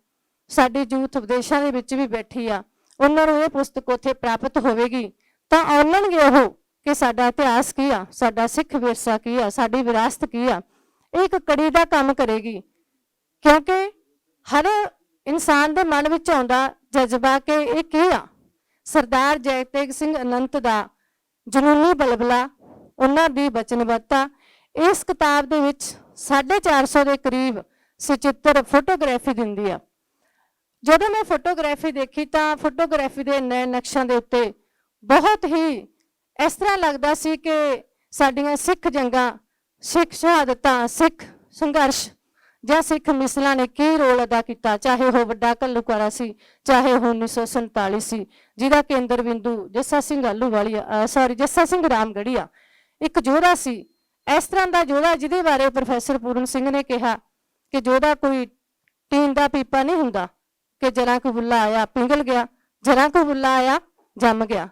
ਸਾਡੀ ਯੂਥ ਵਿਦੇਸ਼ਾਂ ਦੇ ਵਿੱਚ ਵੀ ਬੈਠੀ ਆ, ਉਹਨਾਂ ਨੂੰ ਇਹ ਪੁਸਤਕ ਉੱਥੇ ਪ੍ਰਾਪਤ ਹੋਵੇਗੀ ਤਾਂ ਆਉਣਗੇ ਉਹ ਕਿ ਸਾਡਾ ਇਤਿਹਾਸ ਕੀ ਆ, ਸਾਡਾ ਸਿੱਖ ਵਿਰਸਾ ਕੀ ਆ, ਸਾਡੀ ਵਿਰਾਸਤ ਕੀ ਆ। ਇਹ ਇੱਕ ਕੜੀ ਦਾ ਕੰਮ ਕਰੇਗੀ, ਕਿਉਂਕਿ ਹਰ ਇਨਸਾਨ ਦੇ ਮਨ ਵਿੱਚ ਆਉਂਦਾ ਜਜ਼ਬਾ ਕਿ ਇਹ ਕੀ ਆ। ਸਰਦਾਰ ਜੈ ਤੇਗ ਸਿੰਘ ਅਨੰਤ ਦਾ ਜਨੂਨੀ ਬਲਬਲਾ, ਉਹਨਾਂ ਦੀ ਵਚਨਬੱਧਤਾ ਇਸ ਕਿਤਾਬ ਦੇ ਵਿੱਚ 450 ਦੇ ਕਰੀਬ ਸਚਿੱਤਰ ਫੋਟੋਗ੍ਰਾਫੀ ਦਿੰਦੀ ਆ। ਜਦੋਂ ਮੈਂ ਫੋਟੋਗ੍ਰਾਫੀ ਦੇਖੀ ਤਾਂ ਫੋਟੋਗ੍ਰਾਫੀ ਦੇ ਨਏ ਨਕਸ਼ਾਂ ਦੇ ਉੱਤੇ ਬਹੁਤ ਹੀ ਇਸ ਤਰ੍ਹਾਂ ਲੱਗਦਾ ਸੀ ਕਿ ਸਾਡੀਆਂ ਸਿੱਖ ਜੰਗਾਂ, ਸਿੱਖ ਸ਼ਹਾਦਤਾਂ, ਸਿੱਖ ਸੰਘਰਸ਼ ਜਾਂ ਸਿੱਖ ਮਿਸਲਾਂ ਨੇ ਕੀ ਰੋਲ ਅਦਾ ਕੀਤਾ, ਚਾਹੇ ਉਹ ਵੱਡਾ ਘੱਲੂਘਾਰਾ ਸੀ, ਚਾਹੇ ਉਹ 1947 ਸੀ, ਜਿਹਦਾ ਕੇਂਦਰ ਬਿੰਦੂ ਜੱਸਾ ਸਿੰਘ ਆਹਲੂਵਾਲੀਆ ਜੱਸਾ ਸਿੰਘ ਰਾਮਗੜੀਆ ਇੱਕ ਯੋਧਾ ਸੀ। ਇਸ ਤਰ੍ਹਾਂ ਦਾ ਯੋਧਾ ਜਿਹਦੇ ਬਾਰੇ ਪ੍ਰੋਫੈਸਰ ਪੂਰਨ ਸਿੰਘ ਨੇ ਕਿਹਾ ਕਿ ਯੋਧਾ ਕੋਈ ਟੀਨ ਦਾ ਪੀਪਾ ਨਹੀਂ ਹੁੰਦਾ ਕਿ ਜਰਾਂ ਕੋ ਬੁੱਲਾ ਆਇਆ ਪਿੰਗਲ ਗਿਆ, ਜਰਾਂ ਕੋ ਬੁੱਲਾ ਆਇਆ ਜੰਮ ਗਿਆ।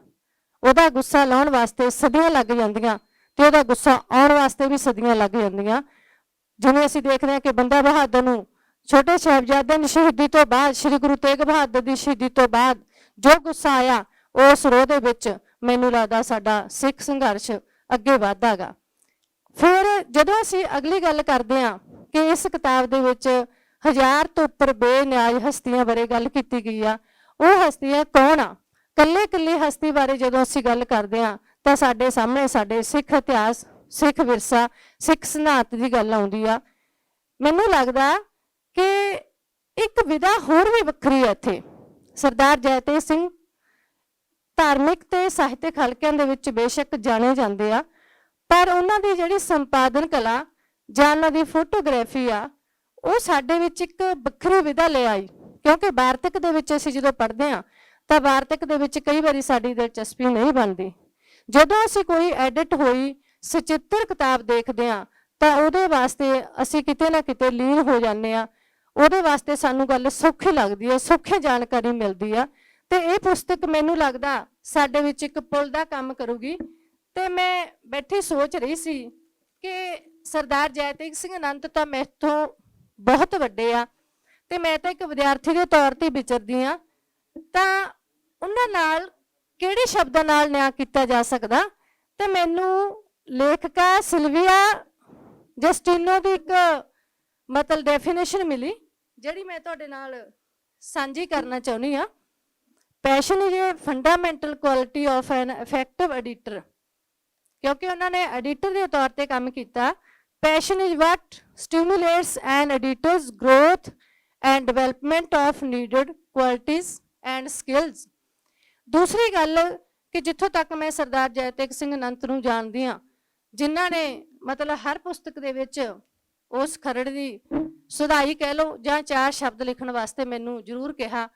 ਉਹਦਾ ਗੁੱਸਾ ਲਾਉਣ ਵਾਸਤੇ ਸਦੀਆਂ ਲੱਗ ਜਾਂਦੀਆਂ ਤੇ ਉਹਦਾ ਗੁੱਸਾ ਆਉਣ ਵਾਸਤੇ ਵੀ ਸਦੀਆਂ ਲੱਗ ਜਾਂਦੀਆਂ। ਜਿਵੇਂ ਅਸੀਂ ਦੇਖਦੇ ਹਾਂ ਕਿ ਬੰਦਾ ਬਹਾਦਰ ਨੂੰ ਛੋਟੇ ਸਾਹਿਬਜ਼ਾਦੇ ਦੀ ਸ਼ਹੀਦੀ ਤੋਂ ਬਾਅਦ, ਸ੍ਰੀ ਗੁਰੂ ਤੇਗ ਬਹਾਦਰ ਦੀ ਸ਼ਹੀਦੀ ਤੋਂ ਬਾਅਦ ਜੋ ਗੁੱਸਾ ਆਇਆ, ਉਸ ਰੋਹ ਦੇ ਵਿੱਚ ਮੈਨੂੰ ਲੱਗਦਾ ਸਾਡਾ ਸਿੱਖ ਸੰਘਰਸ਼ ਅੱਗੇ ਵਧਦਾ ਗਾ। ਫਿਰ ਜਦੋਂ ਅਸੀਂ ਅਗਲੀ ਗੱਲ ਕਰਦੇ ਹਾਂ ਕਿ ਇਸ ਕਿਤਾਬ ਦੇ ਵਿੱਚ 1000 ਤੋਂ ਉੱਪਰ ਬੇਨਿਆਜ਼ ਹਸਤੀਆਂ ਬਾਰੇ ਗੱਲ ਕੀਤੀ ਗਈ ਆ, ਉਹ ਹਸਤੀਆਂ ਕੌਣ ਆ? ਕੱਲੇ ਕੱਲੇ ਹਸਤੀ ਬਾਰੇ ਜਦੋਂ ਅਸੀਂ ਗੱਲ ਕਰਦੇ ਹਾਂ ਤਾਂ ਸਾਡੇ ਸਾਹਮਣੇ ਸਾਡੇ ਸਿੱਖ ਇਤਿਹਾਸ, ਸਿੱਖ ਵਿਰਸਾ, ਸਿੱਖ ਸਿਧਾਂਤ ਦੀ ਗੱਲ ਆਉਂਦੀ ਆ। ਮੈਨੂੰ ਲੱਗਦਾ ਕਿ ਇੱਕ ਵਿਧਾ ਹੋਰ ਵੀ ਵੱਖਰੀ ਹੈ ਇੱਥੇ। ਸਰਦਾਰ ਜੈ ਤੇਗ ਸਿੰਘ ਧਾਰਮਿਕ ਤੇ ਸਾਹਿਤਕ ਹਲਕਿਆਂ ਦੇ ਵਿੱਚ ਬੇਸ਼ੱਕ ਜਾਣੇ ਜਾਂਦੇ ਆ, ਪਰ ਉਹਨਾਂ ਦੀ ਜਿਹੜੀ ਸੰਪਾਦਨ ਕਲਾ ਜਾਂ ਉਹਨਾਂ ਦੀ ਫੋਟੋਗ੍ਰਾਫੀ ਆ, ਉਹ ਸਾਡੇ ਵਿੱਚ ਇੱਕ ਵੱਖਰੀ ਵਿਧਾ ਲੈ ਆਈ। ਕਿਉਂਕਿ ਵਾਰਤਕ ਦੇ ਵਿੱਚ ਅਸੀਂ ਜਦੋਂ ਪੜ੍ਹਦੇ ਹਾਂ ਤਾਂ ਵਾਰਤਕ ਦੇ ਵਿੱਚ ਕਈ ਵਾਰੀ ਸਾਡੀ ਦਿਲਚਸਪੀ ਨਹੀਂ ਬਣਦੀ। ਜਦੋਂ ਅਸੀਂ ਕੋਈ ਐਡਿਟ ਹੋਈ ਸਚਿੱਤਰ ਕਿਤਾਬ ਦੇਖਦੇ ਹਾਂ ਤਾਂ ਉਹਦੇ ਵਾਸਤੇ ਅਸੀਂ ਕਿਤੇ ਨਾ ਕਿਤੇ ਲੀਨ ਹੋ ਜਾਂਦੇ ਆ। ਉਹਦੇ ਵਾਸਤੇ ਸਾਨੂੰ ਗੱਲ ਸੌਖੀ ਲੱਗਦੀ ਹੈ, ਸੌਖੀ ਜਾਣਕਾਰੀ ਮਿਲਦੀ ਆ। ਤੇ ਇਹ ਪੁਸਤਕ ਮੈਨੂੰ ਲੱਗਦਾ ਸਾਡੇ ਵਿੱਚ ਇੱਕ ਪੁਲ ਦਾ ਕੰਮ ਕਰੂਗੀ। ਤੇ ਮੈਂ ਬੈਠੀ ਸੋਚ ਰਹੀ ਸੀ ਕਿ ਸਰਦਾਰ ਜੈ ਤੇਗ ਸਿੰਘ ਅਨੰਤ ਤਾਂ ਮੈਥੋਂ ਬਹੁਤ ਵੱਡੇ ਆ ਤੇ ਮੈਂ ਤਾਂ ਇੱਕ ਵਿਦਿਆਰਥੀ ਦੇ ਤੌਰ ਤੇ ਵਿਚਰਦੀ ਆ, ਤਾਂ ਉਹਨਾਂ ਨਾਲ ਕਿਹੜੇ ਸ਼ਬਦਾਂ ਨਾਲ ਨਿਆਂ ਕੀਤਾ ਜਾ ਸਕਦਾ। ਤੇ ਮੈਨੂੰ ਲੇਖਕਾ ਸਿਲਵੀਆ ਜਸਟਿਨੋ ਦੀ ਇੱਕ ਮਤਲਬ ਡੈਫੀਨੇਸ਼ਨ ਮਿਲੀ, ਜਿਹੜੀ ਮੈਂ ਤੁਹਾਡੇ ਨਾਲ ਸਾਂਝੀ ਕਰਨਾ ਚਾਹੁੰਦੀ ਆ। Passion is a fundamental quality of an effective editor. ਕਿਉਂਕਿ ਉਹਨਾਂ ਨੇ ਐਡੀਟਰ ਦੇ ਤੌਰ ਤੇ ਕੰਮ ਕੀਤਾ। Passion is what stimulates an editor's growth and development of needed qualities and skills. ਦੂਸਰੀ ਗੱਲ ਕਿ ਜਿੱਥੋਂ ਤੱਕ ਮੈਂ ਸਰਦਾਰ ਜੈ ਤੇਗ ਸਿੰਘ ਅਨੰਤ ਨੂੰ ਜਾਣਦੀ ਹਾਂ, ਜਿਨ੍ਹਾਂ ਨੇ ਮਤਲਬ ਹਰ ਪੁਸਤਕ ਦੇ ਵਿੱਚ ਉਸ ਖਰੜ ਦੀ ਸੁਧਾਈ ਕਹਿ ਲਓ ਜਾਂ 4 ਸ਼ਬਦ ਲਿਖਣ ਵਾਸਤੇ ਮੈਨੂੰ ਜ਼ਰੂਰ ਕਿਹਾ,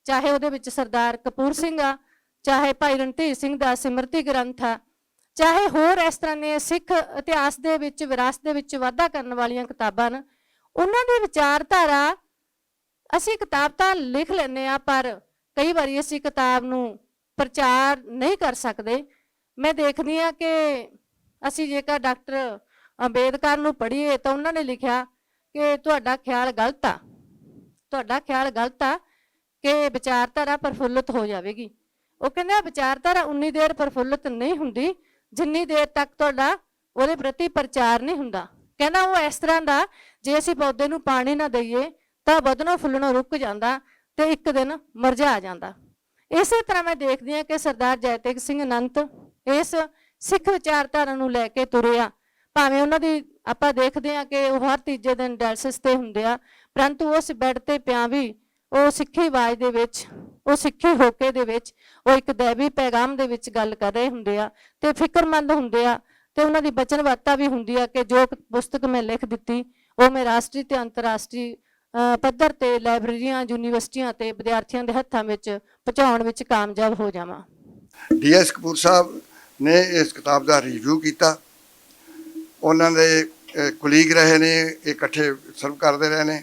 ਚਾਹੇ ਉਹਦੇ ਵਿੱਚ ਸਰਦਾਰ ਕਪੂਰ ਸਿੰਘ ਆ, ਚਾਹੇ ਭਾਈ ਰਣਧੀਰ ਸਿੰਘ ਦਾ ਸਿਮਰਤੀ ਗ੍ਰੰਥ ਆ, ਚਾਹੇ ਹੋਰ ਇਸ ਤਰ੍ਹਾਂ ਦੇ ਸਿੱਖ ਇਤਿਹਾਸ ਦੇ ਵਿੱਚ ਵਿਰਾਸਤ ਦੇ ਵਿੱਚ ਵਾਧਾ ਕਰਨ ਵਾਲੀਆਂ ਕਿਤਾਬਾਂ ਨੇ। ਉਹਨਾਂ ਦੀ ਵਿਚਾਰਧਾਰਾ ਅਸੀਂ ਕਿਤਾਬ ਤਾਂ ਲਿਖ ਲੈਂਦੇ ਆ, ਪਰ ਕਈ ਵਾਰੀ ਅਸੀਂ ਕਿਤਾਬ ਨੂੰ ਪ੍ਰਚਾਰ ਨਹੀਂ ਕਰ ਸਕਦੇ। ਮੈਂ ਦੇਖਦੀ ਹਾਂ ਕਿ ਅਸੀਂ ਜੇਕਰ ਡਾਕਟਰ ਅੰਬੇਦਕਰ ਨੂੰ ਪੜ੍ਹੀਏ ਤਾਂ ਉਹਨਾਂ ਨੇ ਲਿਖਿਆ ਕਿ ਤੁਹਾਡਾ ਖਿਆਲ ਗਲਤ ਆ, ਤੁਹਾਡਾ ਖਿਆਲ ਗਲਤ ਆ ਕਿ ਵਿਚਾਰਧਾਰਾ ਪ੍ਰਫੁੱਲਤ ਹੋ ਜਾਵੇਗੀ। ਉਹ ਕਹਿੰਦਾ ਵਿਚਾਰਧਾਰਾ ਉਨੀ ਦੇਰ ਪ੍ਰਫੁੱਲਤ ਨਹੀਂ ਹੁੰਦੀ ਜਿੰਨੀ ਦੇਰ ਤੱਕ ਤੁਹਾਡਾ ਉਹਦੇ ਪ੍ਰਤੀ ਪ੍ਰਚਾਰ ਨਹੀਂ ਹੁੰਦਾ। ਕਹਿੰਦਾ ਉਹ ਇਸ ਤਰ੍ਹਾਂ ਦਾ ਜੇ ਅਸੀਂ ਪੌਦੇ ਨੂੰ ਪਾਣੀ ਨਾ ਦਈਏ ਤਾਂ ਵਧਣੋਂ ਫੁੱਲਣੋਂ ਰੁਕ ਜਾਂਦਾ ਤੇ ਇੱਕ ਦਿਨ ਮੁਰਝਾ ਜਾਂਦਾ। ਇਸੇ ਤਰ੍ਹਾਂ ਮੈਂ ਦੇਖਦੀ ਹਾਂ ਕਿ ਸਰਦਾਰ ਜੈ ਤੇਗ ਸਿੰਘ ਅਨੰਤ ਇਸ ਸਿੱਖ ਵਿਚਾਰਧਾਰਾ ਨੂੰ ਲੈ ਕੇ ਤੁਰੇ ਆ। ਭਾਵੇਂ ਉਹਨਾਂ ਦੀ ਆਪਾਂ ਦੇਖਦੇ ਹਾਂ ਕਿ ਉਹ ਹਰ ਤੀਜੇ ਦਿਨ ਡਾਇਲਸਿਸ ਤੇ ਹੁੰਦੇ ਆ, ਪਰੰਤੂ ਉਸ ਬੈੱਡ ਤੇ ਪਿਆ ਵੀ ਉਹ ਸਿੱਖੀ ਆਵਾਜ਼ ਦੇ ਵਿੱਚ, ਉਹ ਸਿੱਖੀ ਹੋਕੇ ਦੇ ਵਿੱਚ, ਉਹ ਇੱਕ ਦੈਵੀ ਪੈਗਾਮ ਦੇ ਵਿੱਚ ਗੱਲ ਕਰ ਰਹੇ ਹੁੰਦੇ ਆ ਤੇ ਫਿਕਰਮੰਦ ਹੁੰਦੇ ਆ। ਤੇ ਉਹਨਾਂ ਦੀ ਵਚਨਬੱਧਤਾ ਵੀ ਹੁੰਦੀ ਆ ਕਿ ਜੋ ਪੁਸਤਕ ਮੈਂ ਲਿਖ ਦਿੱਤੀ ਉਹ ਮੈਂ ਰਾਸ਼ਟਰੀ ਤੇ ਅੰਤਰਰਾਸ਼ਟਰੀ ਪੱਧਰ ਤੇ ਲਾਇਬ੍ਰੇਰੀਆਂ, ਯੂਨੀਵਰਸਿਟੀਆਂ ਤੇ ਵਿਦਿਆਰਥੀਆਂ ਦੇ ਹੱਥਾਂ ਵਿੱਚ ਪਹੁੰਚਾਉਣ ਵਿੱਚ ਕਾਮਯਾਬ ਹੋ ਜਾਵਾਂ। DS ਕਪੂਰ ਸਾਹਿਬ ਨੇ ਇਸ ਕਿਤਾਬ ਦਾ ਰਿਵਿਊ ਕੀਤਾ। ਉਹਨਾਂ ਦੇ ਕੁਲੀਗ ਰਹੇ ਨੇ, ਇਕੱਠੇ ਸਰਵ ਕਰਦੇ ਰਹੇ ਨੇ,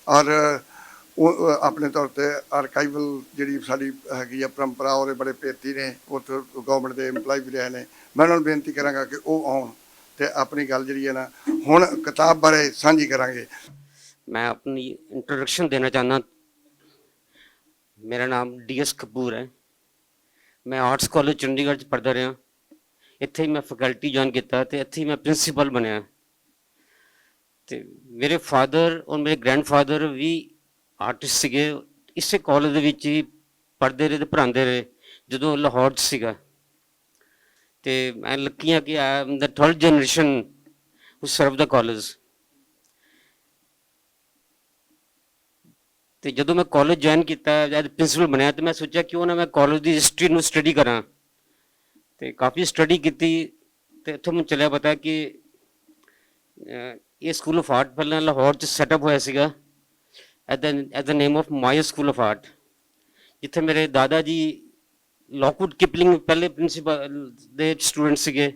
ਔਰ ਉਹ ਆਪਣੇ ਤੌਰ ਤੇ ਆਰਕਾਈਵਲ ਜਿਹੜੀ ਸਾਡੀ ਹੈਗੀ ਆ ਪਰੰਪਰਾ, ਉਹਦੇ ਬੜੇ ਭੇਤੀ ਨੇ, ਉੱਥੇ ਗਵਰਨਮੈਂਟ ਦੇ EMPLOYE ਵੀ ਰਹੇ ਨੇ। ਮੈਂ ਉਹਨਾਂ ਨੂੰ ਬੇਨਤੀ ਕਰਾਂਗਾ ਕਿ ਉਹ ਆਉਣ ਤੇ ਆਪਣੀ ਗੱਲ ਜਿਹੜੀ ਹੈ ਨਾ ਹੁਣ ਕਿਤਾਬ ਬਾਰੇ ਸਾਂਝੀ ਕਰਾਂਗੇ। मैं अपनी इंट्रोडक्शन देना चाहना। मेरा नाम DS कपूर है। मैं आर्ट्स कॉलेज चंडीगढ़ पढ़ता रहा, इत्थे ही मैं फैकल्टी ज्वाइन किया तो इत्थे ही मैं प्रिंसीपल बनया। तो मेरे फादर और मेरे ग्रैंडफादर भी आर्टिस्ट सीगे, इसे कॉलेज दे विच ही पढ़ते रहे, पढ़ाते रहे जो लाहौर सीगा। तो मैं लकी हाँ कि I am the 3rd generation who serve the college. तो जो मैं कॉलेज ज्वाइन किया, जब प्रिंसीपल बनया तो मैं सोचा क्यों ना मैं कॉलेज की हिस्टरी में स्टडी करा। तो काफ़ी स्टडी की तो इतों मैं चलिया पता कि ਇਹ ਸਕੂਲ ਆਫ ਆਰਟ ਪਹਿਲਾਂ ਲਾਹੌਰ 'ਚ ਸੈਟਅਪ ਹੋਇਆ ਸੀਗਾ at the name of Maya school of art, ਜਿੱਥੇ ਮੇਰੇ ਦਾਦਾ ਜੀ ਲੌਕਵੁੱਡ ਕਿਪਲਿੰਗ ਪਹਿਲੇ ਪ੍ਰਿੰਸੀਪਲ ਦੇ ਸਟੂਡੈਂਟ ਸੀਗੇ,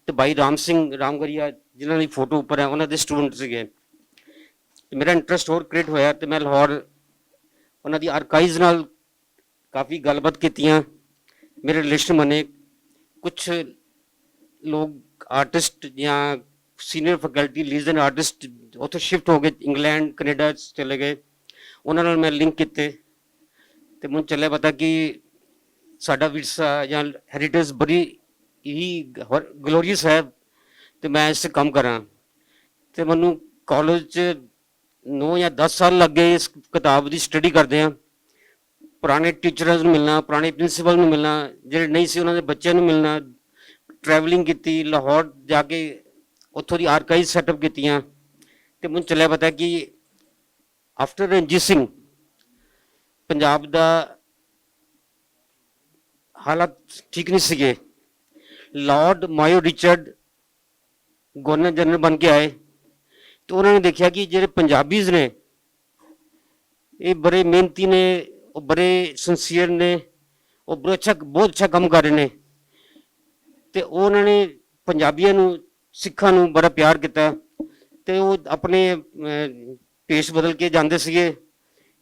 ਤੇ ਭਾਈ ਰਾਮ ਸਿੰਘ ਰਾਮਗਰੀਆ ਜਿਨ੍ਹਾਂ ਦੀ ਫੋਟੋ ਉੱਪਰ ਹੈ ਉਹਨਾਂ ਦੇ ਸਟੂਡੈਂਟ ਸੀਗੇ। ਤੇ ਮੇਰਾ ਇੰਟਰਸਟ ਹੋਰ ਕ੍ਰੀਏਟ ਹੋਇਆ ਤੇ ਮੈਂ ਲਾਹੌਰ ਉਹਨਾਂ ਦੀ ਆਰਕਾਈਵਜ਼ ਨਾਲ ਕਾਫੀ ਗੱਲਬਾਤ ਕੀਤੀਆਂ, ਮੇਰੇ ਰਿਲੇਸ਼ਨ ਬਣੇ। ਕੁਛ ਲੋਕ ਆਰਟਿਸਟ ਜਾਂ ਸੀਨੀਅਰ ਫੈਕਲਟੀ ਲੀਜਨ ਆਰਟਿਸਟ ਉੱਥੇ ਸ਼ਿਫਟ ਹੋ ਗਏ, ਇੰਗਲੈਂਡ ਕੈਨੇਡਾ ਚਲੇ ਗਏ, ਉਹਨਾਂ ਨਾਲ ਮੈਂ ਲਿੰਕ ਕੀਤੇ ਤੇ ਮੈਨੂੰ ਚੱਲਿਆ ਪਤਾ ਕਿ ਸਾਡਾ ਵਿਰਸਾ ਜਾਂ ਹੈਰੀਟੇਜ ਬੜੀ ਹੀ ਗਲੋਰੀਅਸ ਹੈ ਤੇ ਮੈਂ ਇਸ 'ਤੇ ਕੰਮ ਕਰਾਂ। ਤੇ ਮੈਨੂੰ ਕਾਲਜ 'ਚ 9 ਜਾਂ 10 ਸਾਲ ਲੱਗ ਗਏ ਇਸ ਕਿਤਾਬ ਦੀ ਸਟੱਡੀ ਕਰਦੇ ਆ। ਪੁਰਾਣੇ ਟੀਚਰਾਂ ਨੂੰ ਮਿਲਣਾ, ਪੁਰਾਣੇ ਪ੍ਰਿੰਸੀਪਲ ਨੂੰ ਮਿਲਣਾ, ਜਿਹੜੇ ਨਹੀਂ ਸੀ ਉਹਨਾਂ ਦੇ ਬੱਚਿਆਂ ਨੂੰ ਮਿਲਣਾ, ਟਰੈਵਲਿੰਗ ਕੀਤੀ, ਲਾਹੌਰ ਜਾ ਕੇ ਉੱਥੋਂ ਦੀ ਆਰਕਾਈਵ ਸੈਟਅਪ ਕੀਤੀਆਂ ਤੇ ਮੈਨੂੰ ਚੱਲਿਆ ਪਤਾ ਕਿ ਆਫਟਰ ਰਣਜੀਤ ਸਿੰਘ ਪੰਜਾਬ ਦਾ ਹਾਲਾਤ ਠੀਕ ਨਹੀਂ ਸੀਗੇ। Lord mayo Richard governor general ਬਣ ਕੇ ਆਏ ਤੇ ਉਹਨਾਂ ਨੇ ਦੇਖਿਆ ਕਿ ਜਿਹੜੇ ਪੰਜਾਬੀਜ਼ ਨੇ ਇਹ ਬੜੇ ਮਿਹਨਤੀ ਨੇ, ਉਹ ਬੜੇ ਸਿੰਸੀਅਰ ਨੇ, ਉਹ ਬਹੁਤ ਅੱਛਾ ਕੰਮ ਕਰ ਰਹੇ ਨੇ, ਤੇ ਉਹਨਾਂ ਨੇ ਪੰਜਾਬੀਆਂ ਨੂੰ, ਸਿੱਖਾਂ ਨੂੰ ਬੜਾ ਪਿਆਰ ਕੀਤਾ ਤੇ ਉਹ ਆਪਣੇ ਪੇਸ਼ ਬਦਲ ਕੇ ਜਾਂਦੇ ਸੀਗੇ।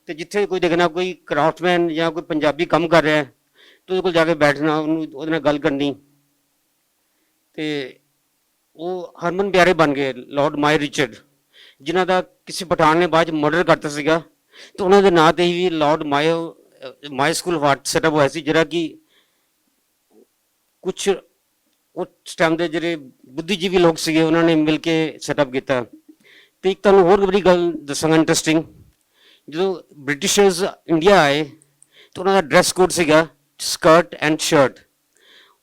ਤੇ ਜਿੱਥੇ ਕੋਈ ਦੇਖਣਾ ਕੋਈ ਕਰਾਫਟਮੈਨ ਜਾਂ ਕੋਈ ਪੰਜਾਬੀ ਕੰਮ ਕਰ ਰਿਹਾ ਤੇ ਉਹਦੇ ਕੋਲ ਜਾ ਕੇ ਬੈਠਣਾ, ਉਹਦੇ ਨਾਲ ਗੱਲ ਕਰਨੀ, ਤੇ ਉਹ ਹਰਮਨ ਪਿਆਰੇ ਬਣ ਗਏ ਲਾਰਡ ਮਾਇਓ ਰਿਚਰਡ, ਜਿਨ੍ਹਾਂ ਦਾ ਕਿਸੇ ਪਠਾਨ ਨੇ ਬਾਅਦ ਚ ਮਰਡਰ ਕਰਤਾ ਸੀਗਾ ਤੇ ਉਹਨਾਂ ਦੇ ਨਾਂ ਤੇ ਹੀ ਵੀ Lord Mayo school of art setup ਹੋਇਆ ਸੀ, ਜਿਹੜਾ ਕਿ ਕੁਛ ਉਸ ਟਾਈਮ ਦੇ ਜਿਹੜੇ ਬੁੱਧੀਜੀਵੀ ਲੋਕ ਸੀਗੇ ਉਹਨਾਂ ਨੇ ਮਿਲ ਕੇ ਸੈਟਅਪ ਕੀਤਾ। ਤੇ ਇੱਕ ਤੁਹਾਨੂੰ ਹੋਰ ਬੜੀ ਗੱਲ ਦੱਸਾਂਗਾ ਇੰਟਰਸਟਿੰਗ, ਜਦੋਂ ਬ੍ਰਿਟਿਸ਼ਰਸ ਇੰਡੀਆ ਆਏ ਤੇ ਉਹਨਾਂ ਦਾ ਡਰੈਸ ਕੋਡ ਸੀਗਾ ਸਕਰਟ ਐਂਡ ਸ਼ਰਟ,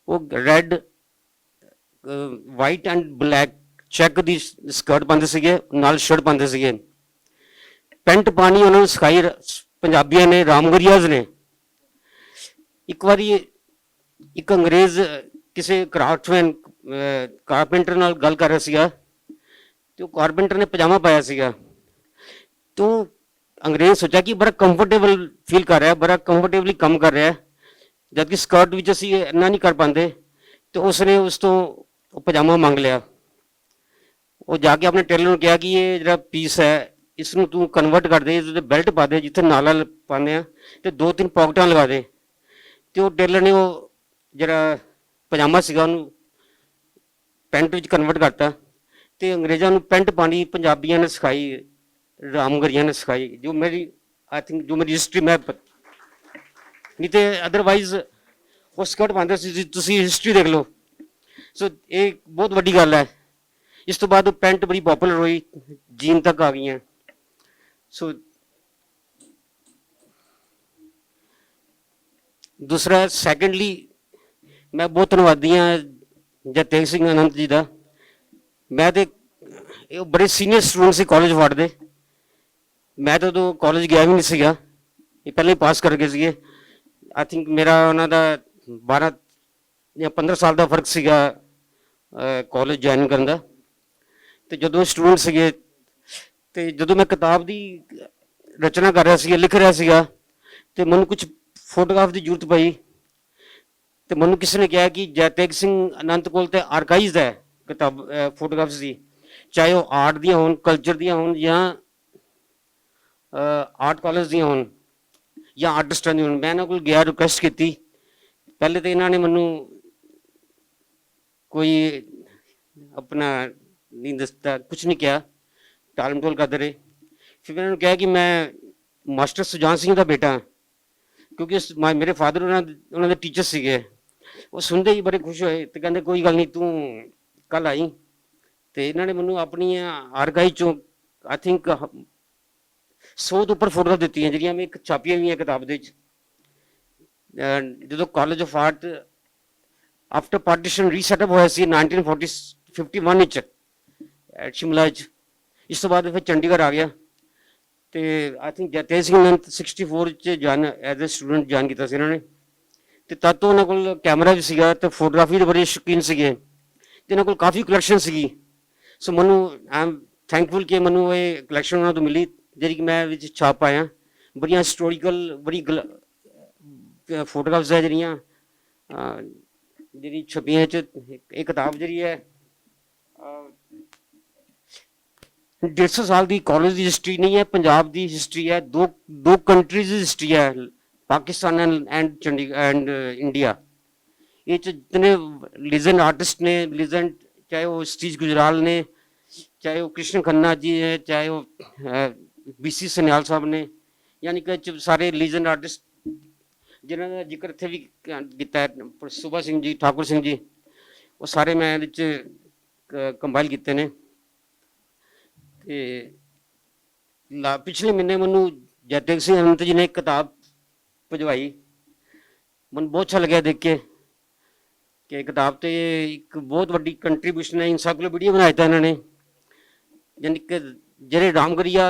ਉਹ red white and black check the skirt ਪਾਉਂਦੇ ਸੀਗੇ, ਨਾਲ ਸ਼ਰਟ ਪਾਉਂਦੇ ਸੀਗੇ। ਪੈਂਟ ਪਾਣੀ ਉਹਨਾਂ ਨੂੰ ਸਿਖਾਈ ਪੰਜਾਬੀਆਂ ਨੇ, ਰਾਮਗਰੀਆਜ਼ ਨੇ। ਇੱਕ ਵਾਰੀ ਇੱਕ ਅੰਗਰੇਜ਼ ਕਿਸੇ ਕਰਾਫਟਮੈਨ ਕਾਰਪੈਂਟਰ ਨਾਲ ਗੱਲ ਕਰ ਰਿਹਾ ਸੀਗਾ ਤੇ ਉਹ ਕਾਰਪੈਂਟਰ ਨੇ ਪਜਾਮਾ ਪਾਇਆ ਸੀਗਾ, ਤੇ ਉਹ ਅੰਗਰੇਜ਼ ਸੋਚਿਆ ਕਿ ਬੜਾ ਕੰਫਰਟੇਬਲ ਫੀਲ ਕਰ ਰਿਹਾ, ਬੜਾ ਕੰਫਰਟੇਬਲੀ ਕੰਮ ਕਰ ਰਿਹਾ, ਜਦਕਿ ਸਕਰਟ ਵਿੱਚ ਅਸੀਂ ਇੰਨਾ ਨਹੀਂ ਕਰ ਪਾਉਂਦੇ। ਤੇ ਉਸਨੇ ਉਸ ਤੋਂ ਉਹ ਪਜਾਮਾ ਮੰਗ ਲਿਆ। ਉਹ ਜਾ ਕੇ ਆਪਣੇ ਟੇਲਰ ਨੂੰ ਕਿਹਾ ਕਿ ਇਹ ਜਿਹੜਾ ਪੀਸ ਹੈ ਇਸ ਨੂੰ ਤੂੰ ਕਨਵਰਟ ਕਰ ਦੇ, ਇਹਦੇ ਬੈਲਟ ਪਾ ਦੇ ਜਿੱਥੇ ਨਾਲਾ ਪਾਉਂਦੇ ਆ, ਤੇ 2-3 ਪੌਕਟਾਂ ਲਗਾ ਦੇ। ਤੇ ਉਹ ਟੇਲਰ ਨੇ ਉਹ ਜਿਹੜਾ ਪਜਾਮਾ ਸੀਗਾ ਉਹਨੂੰ ਪੈਂਟ ਵਿੱਚ ਕਨਵਰਟ ਕਰਤਾ ਤੇ ਅੰਗਰੇਜ਼ਾਂ ਨੂੰ ਪੈਂਟ ਪਾਣੀ ਪੰਜਾਬੀਆਂ ਨੇ ਸਿਖਾਈ, ਰਾਮਗਰੀਆਂ ਨੇ ਸਿਖਾਈ, ਜੋ ਮੇਰੀ ਆਈ ਥਿੰਕ ਜੋ ਮੇਰੀ ਹਿਸਟਰੀ ਮੈਂ ਨਹੀਂ ਤੇ ਅਦਰਵਾਈਜ਼ ਉਹ ਸਕਰਟ ਪਾਉਂਦੇ ਸੀ, ਤੁਸੀਂ ਹਿਸਟਰੀ ਦੇਖ ਲਓ। ਸੋ ਇਹ ਬਹੁਤ ਵੱਡੀ ਗੱਲ ਹੈ। ਇਸ ਤੋਂ ਬਾਅਦ ਉਹ ਪੈਂਟ ਬੜੀ ਪਪੂਲਰ ਹੋਈ, ਜੀਨ ਤੱਕ ਆ ਗਈਆਂ। ਸੋ ਦੂਸਰਾ ਸੈਕੰਡਲੀ ਮੈਂ ਬਹੁਤ ਧੰਨਵਾਦੀ ਹਾਂ ਜਤੇਜ ਸਿੰਘ ਅਨੰਤ ਜੀ ਦਾ। ਮੈਂ ਤੇ ਇਹ ਬੜੇ ਸੀਨੀਅਰ ਸਟੂਡੈਂਟ ਸੀ ਕਾਲਜ ਵਾਰਡ ਦੇ, ਮੈਂ ਤਾਂ ਉਦੋਂ ਕਾਲਜ ਗਿਆ ਵੀ ਨਹੀਂ ਸੀਗਾ, ਇਹ ਪਹਿਲਾਂ ਹੀ ਪਾਸ ਕਰ ਗਏ ਸੀਗੇ। ਆਈ ਥਿੰਕ ਮੇਰਾ ਉਹਨਾਂ ਦਾ 12 ਜਾਂ 15 ਸਾਲ ਦਾ ਫਰਕ ਸੀਗਾ ਕਾਲਜ ਜੁਆਇਨ ਕਰਨ ਦਾ। ਤੇ ਜਦੋਂ ਸਟੂਡੈਂਟ ਸੀਗੇ ਤੇ ਜਦੋਂ ਮੈਂ ਕਿਤਾਬ ਦੀ ਰਚਨਾ ਕਰ ਰਿਹਾ ਸੀਗਾ, ਲਿਖ ਰਿਹਾ ਸੀਗਾ, ਤੇ ਮੈਨੂੰ ਕੁਝ ਫੋਟੋਗ੍ਰਾਫ ਦੀ ਜ਼ਰੂਰਤ ਪਈ ਤੇ ਮੈਨੂੰ ਕਿਸੇ ਨੇ ਕਿਹਾ ਕਿ ਜਤੇਜ ਸਿੰਘ ਅਨੰਤ ਕੋਲ ਤੇ ਆਰਕਾਈਵਜ਼ ਹੈ ਕਿਤਾਬ ਫੋਟੋਗ੍ਰਾਫਸ ਦੀ, ਚਾਹੇ ਉਹ ਆਰਟ ਦੀਆਂ ਹੋਣ, ਕਲਚਰ ਦੀਆਂ ਹੋਣ, ਜਾਂ ਆਰਟ ਕਾਲਜ ਦੀਆਂ ਹੋਣ, ਜਾਂ ਆਰਟਿਸਟਾਂ ਦੀਆਂ ਹੋਣ। ਮੈਂ ਇਹਨਾਂ ਕੋਲ ਗਿਆ, ਰਿਕੁਐਸਟ ਕੀਤੀ। ਪਹਿਲੇ ਤਾਂ ਇਹਨਾਂ ਨੇ ਮੈਨੂੰ ਕੋਈ ਆਪਣਾ ਨਹੀਂ ਦੱਸਦਾ, ਕੁਛ ਨਹੀਂ ਕਿਹਾ, ਟਾਲ ਮਟੋਲ ਕਰਦੇ ਰਹੇ। ਫਿਰ ਮੈਂ ਇਹਨਾਂ ਨੂੰ ਕਿਹਾ ਕਿ ਮੈਂ ਮਾਸਟਰ ਸੁਜਾਨ ਸਿੰਘ ਦਾ ਬੇਟਾ, ਕਿਉਂਕਿ ਮੇਰੇ ਫਾਦਰ ਉਹਨਾਂ ਦੇ ਟੀਚਰ ਸੀਗੇ। ਉਹ ਸੁਣਦੇ ਹੀ ਬੜੇ ਖੁਸ਼ ਹੋਏ ਤੇ ਕਹਿੰਦੇ ਕੋਈ ਗੱਲ ਨਹੀਂ ਤੂੰ ਕੱਲ ਆਈ। ਤੇ ਇਹਨਾਂ ਨੇ ਮੈਨੂੰ ਆਪਣੀਆਂ ਆਰਕਾਈਵ ਚੋਂ ਆਈ ਥਿੰਕ 100 ਤੋਂ ਉੱਪਰ ਫੋਟੋਆਂ ਦਿੱਤੀਆਂ, ਜਿਹੜੀਆਂ ਮੈਂ ਇੱਕ ਛਾਪੀਆਂ ਵੀ ਹੈ ਕਿਤਾਬ ਦੇ ਵਿੱਚ। ਜਦੋਂ college of art after partition resetup ਹੋਇਆ ਸੀ 1951 ਵਿੱਚ ਐਟ ਸ਼ਿਮਲਾ ਵਿੱਚ। ਇਸ ਤੋਂ ਬਾਅਦ ਫਿਰ ਚੰਡੀਗੜ੍ਹ ਆ ਗਿਆ ਤੇ ਆਈ ਥਿੰਕ ਜਤੇਜ ਸਿੰਘ ਅਨੰਤ 64 ਵਿੱਚ join as a student join ਕੀਤਾ ਸੀ ਇਹਨਾਂ ਨੇ। ਤੇ ਤਦ ਤੋਂ ਉਹਨਾਂ ਕੋਲ ਕੈਮਰਾ ਵੀ ਸੀਗਾ ਤੇ ਫੋਟੋਗ੍ਰਾਫੀ ਦੇ ਬੜੇ ਸ਼ੌਕੀਨ ਸੀਗੇ ਤੇ ਇਹਨਾਂ ਕੋਲ ਕਾਫੀ ਕਲੈਕਸ਼ਨ ਸੀਗੀ। ਸੋ ਮੈਨੂੰ ਆਈ ਐਮ ਥੈਂਕਫੁਲ ਕਿ ਮੈਨੂੰ ਇਹ ਕਲੈਕਸ਼ਨ ਉਹਨਾਂ ਤੋਂ ਮਿਲੀ ਜਿਹੜੀ ਕਿ ਮੈਂ ਵਿੱਚ ਛਾਪ ਪਾਇਆ। ਬੜੀਆਂ ਹਿਸਟੋਰੀਕਲ ਬੜੀ ਫੋਟੋਗ੍ਰਾਫਸ ਹੈ ਜਿਹੜੀਆਂ ਜਿਹੜੀ ਛਪੀਆਂ ਚ। ਇਹ ਕਿਤਾਬ ਜਿਹੜੀ ਹੈ 150 ਸਾਲ ਦੀ ਕਾਲਜ ਦੀ ਹਿਸਟਰੀ ਨਹੀਂ ਹੈ, ਪੰਜਾਬ ਦੀ ਹਿਸਟਰੀ ਹੈ। ਦੋ ਕੰਟਰੀਜ਼ ਦੀ ਹਿਸਟਰੀ ਹੈ, Pakistan and Chandigarh and India. ਇਹ ਚ ਜਿतने लीजेंड आर्टिस्ट ने, लीजेंड चाहे वो सतीश गुजराल ने, चाहे वो कृष्ण खन्ना जी है, चाहे वो BC सन्याल साहब ने, यानी कि सारे लीजेंड आर्टिस्ट जिन्होंने का जिक्र इतने भी किया है, सुबा सिंह जी, ठाकुर सिंह जी, वो सारे मैं कंपाइल किए ने। पिछले महीने मैनू जयतेज सिंह हंत जी ने एक किताब भिजवाई, मैं बहुत अच्छा लगा देख के कि किताब तो एक बहुत वड्डी कंट्रीब्यूशन है, इंसाइक्लोपीडिया बनाया था इन्होंने। यानी कि जेरे Ramgarhia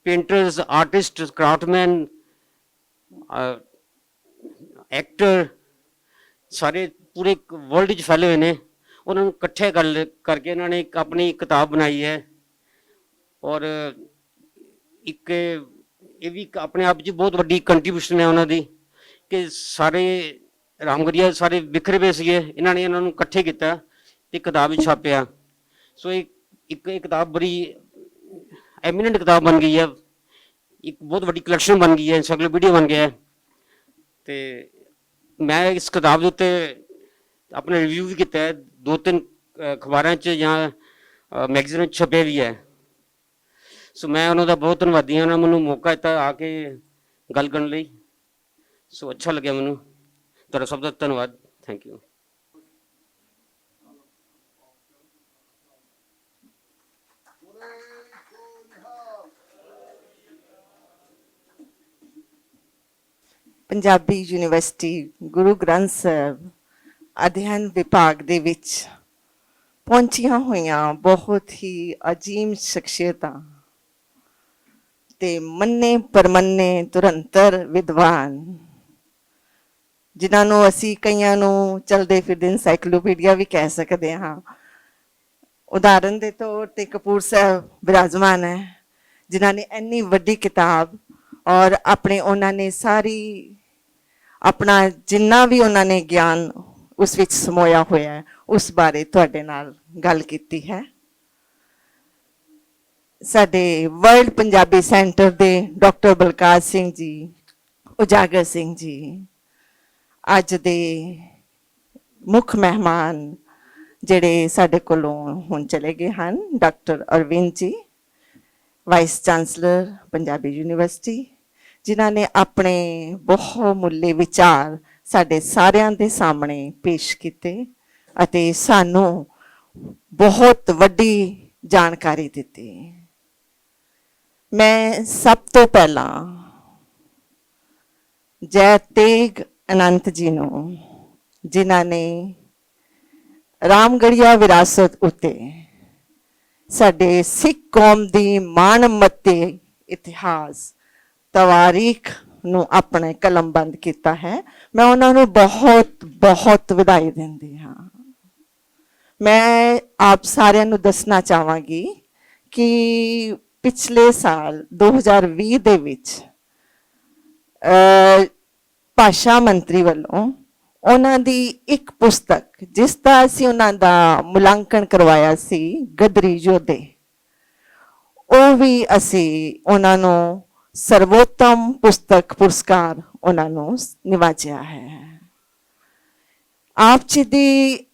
painters, artist, craftsman, actor सारे पूरे वर्ल्ड च फैले हुए ने, उन्होंने इकट्ठे करके इन्होंने एक अपनी किताब बनाई है। और एक ये भी अपने आप च बहुत वड्डी कंट्रीब्यूशन है उन्होंने कि सारे रामगढ़िया सारे बिखरे पे सीगे, इन्होंने इन्होंने इकट्ठे किया ते किताब छापिया। सो एक किताब बड़ी एमिनेंट किताब बन गई है, एक बहुत वड्डी कलैक्शन बन गई है, इंसाइक्लोपीडिया बन गया है। तो मैं इस किताब के उत्ते अपना रिव्यू भी किया है, 2-3 अखबारों या मैगजीन छपे भी है। सो मैं उन्होंने बहुत धन्यवादी हाँ, उन्होंने मैंने मौका दिता आके गल करने लई। सो अच्छा लगे मैनू, तुहाडा सब का धन्यवाद, thank you. Punjabi university Guru Granth Sahib ਅਧਿਐਨ ਵਿਭਾਗ ਦੇ ਵਿੱਚ ਪਹੁੰਚੀਆਂ ਹੋਈਆਂ ਬਹੁਤ ਹੀ ਅਜੀਮ ਸ਼ਖਸੀਅਤਾਂ ਤੇ ਮੰਨੇ ਪਰਮੰਨੇ ਧੁਰੰਤਰ ਵਿਦਵਾਨ, ਜਿਨ੍ਹਾਂ ਨੂੰ ਅਸੀਂ ਕਈਆਂ ਨੂੰ ਚਲਦੇ ਫਿਰਦੇ ਇਨਸਾਈਕਲੋਪੀਡੀਆ ਵੀ ਕਹਿ ਸਕਦੇ ਹਾਂ। ਉਦਾਹਰਨ ਦੇ ਤੌਰ ਤੇ ਕਪੂਰ ਸਾਹਿਬ ਵਿਰਾਜਮਾਨ ਹੈ, ਜਿਨ੍ਹਾਂ ਨੇ ਇੰਨੀ ਵੱਡੀ ਕਿਤਾਬ ਔਰ ਆਪਣੇ ਉਹਨਾਂ ਨੇ ਸਾਰੀ ਆਪਣਾ ਜਿੰਨਾ ਵੀ ਉਹਨਾਂ ਨੇ ਗਿਆਨ ਉਸ ਵਿੱਚ ਸਮੋਇਆ ਹੋਇਆ ਹੈ ਉਸ ਬਾਰੇ ਤੁਹਾਡੇ ਨਾਲ ਗੱਲ ਕੀਤੀ ਹੈ। ਸਾਡੇ ਵਰਲਡ ਪੰਜਾਬੀ ਸੈਂਟਰ ਦੇ ਡਾਕਟਰ ਬਲਕਾਰ ਸਿੰਘ ਜੀ, ਉਜਾਗਰ ਸਿੰਘ ਜੀ, ਅੱਜ ਦੇ ਮੁੱਖ ਮਹਿਮਾਨ ਜਿਹੜੇ ਸਾਡੇ ਕੋਲੋਂ ਹੁਣ ਚਲੇ ਗਏ ਹਨ, ਡਾਕਟਰ ਅਰਵਿੰਦ ਜੀ, ਵਾਈਸ ਚਾਂਸਲਰ ਪੰਜਾਬੀ ਯੂਨੀਵਰਸਿਟੀ, ਜਿਨ੍ਹਾਂ ਨੇ ਆਪਣੇ ਬਹੁਮੁੱਲੇ ਵਿਚਾਰ ਸਾਡੇ ਸਾਰਿਆਂ ਦੇ ਸਾਹਮਣੇ ਪੇਸ਼ ਕੀਤੇ ਅਤੇ ਸਾਨੂੰ ਬਹੁਤ ਵੱਡੀ ਜਾਣਕਾਰੀ ਦਿੱਤੀ। ਮੈਂ ਸਭ ਤੋਂ ਪਹਿਲਾਂ ਜੈ ਤੇਗ ਅਨੰਤ ਜੀ ਨੂੰ, ਜਿਨ੍ਹਾਂ ਨੇ ਰਾਮਗੜੀਆ ਵਿਰਾਸਤ ਉਤੇ ਸਾਡੇ ਸਿੱਖ ਕੌਮ ਦੀ ਮਾਣਮੱਤੇ ਇਤਿਹਾਸ ਤਵਾਰੀਖ ਨੂੰ ਆਪਣੇ ਕਲਮਬੰਦ ਕੀਤਾ ਹੈ, ਮੈਂ ਉਹਨਾਂ ਨੂੰ ਬਹੁਤ ਬਹੁਤ ਵਧਾਈ ਦਿੰਦੀ ਹਾਂ। ਮੈਂ ਆਪ ਸਾਰਿਆਂ ਨੂੰ ਦੱਸਣਾ ਚਾਹਾਂਗੀ ਕਿ ਪਿਛਲੇ ਸਾਲ 2020 ਦੇ ਵਿੱਚ ਭਾਸ਼ਾ ਮੰਤਰੀ ਵੱਲੋਂ ਉਹਨਾਂ ਦੀ ਇੱਕ ਪੁਸਤਕ, ਜਿਸ ਦਾ ਅਸੀਂ ਉਹਨਾਂ ਦਾ ਮੁਲਾਂਕਣ ਕਰਵਾਇਆ ਸੀ, ਗਦਰੀ ਯੋਧੇ, ਉਹ ਵੀ ਅਸੀਂ ਉਹਨਾਂ ਨੂੰ ਸਰਵੋਤਮ ਪੁਸਤਕ ਪੁਰਸਕਾਰ ਉਹਨਾਂ ਨੂੰ ਨਿਵਾਜਿਆ ਹੈ। ਆਪ ਜੀ ਦੀ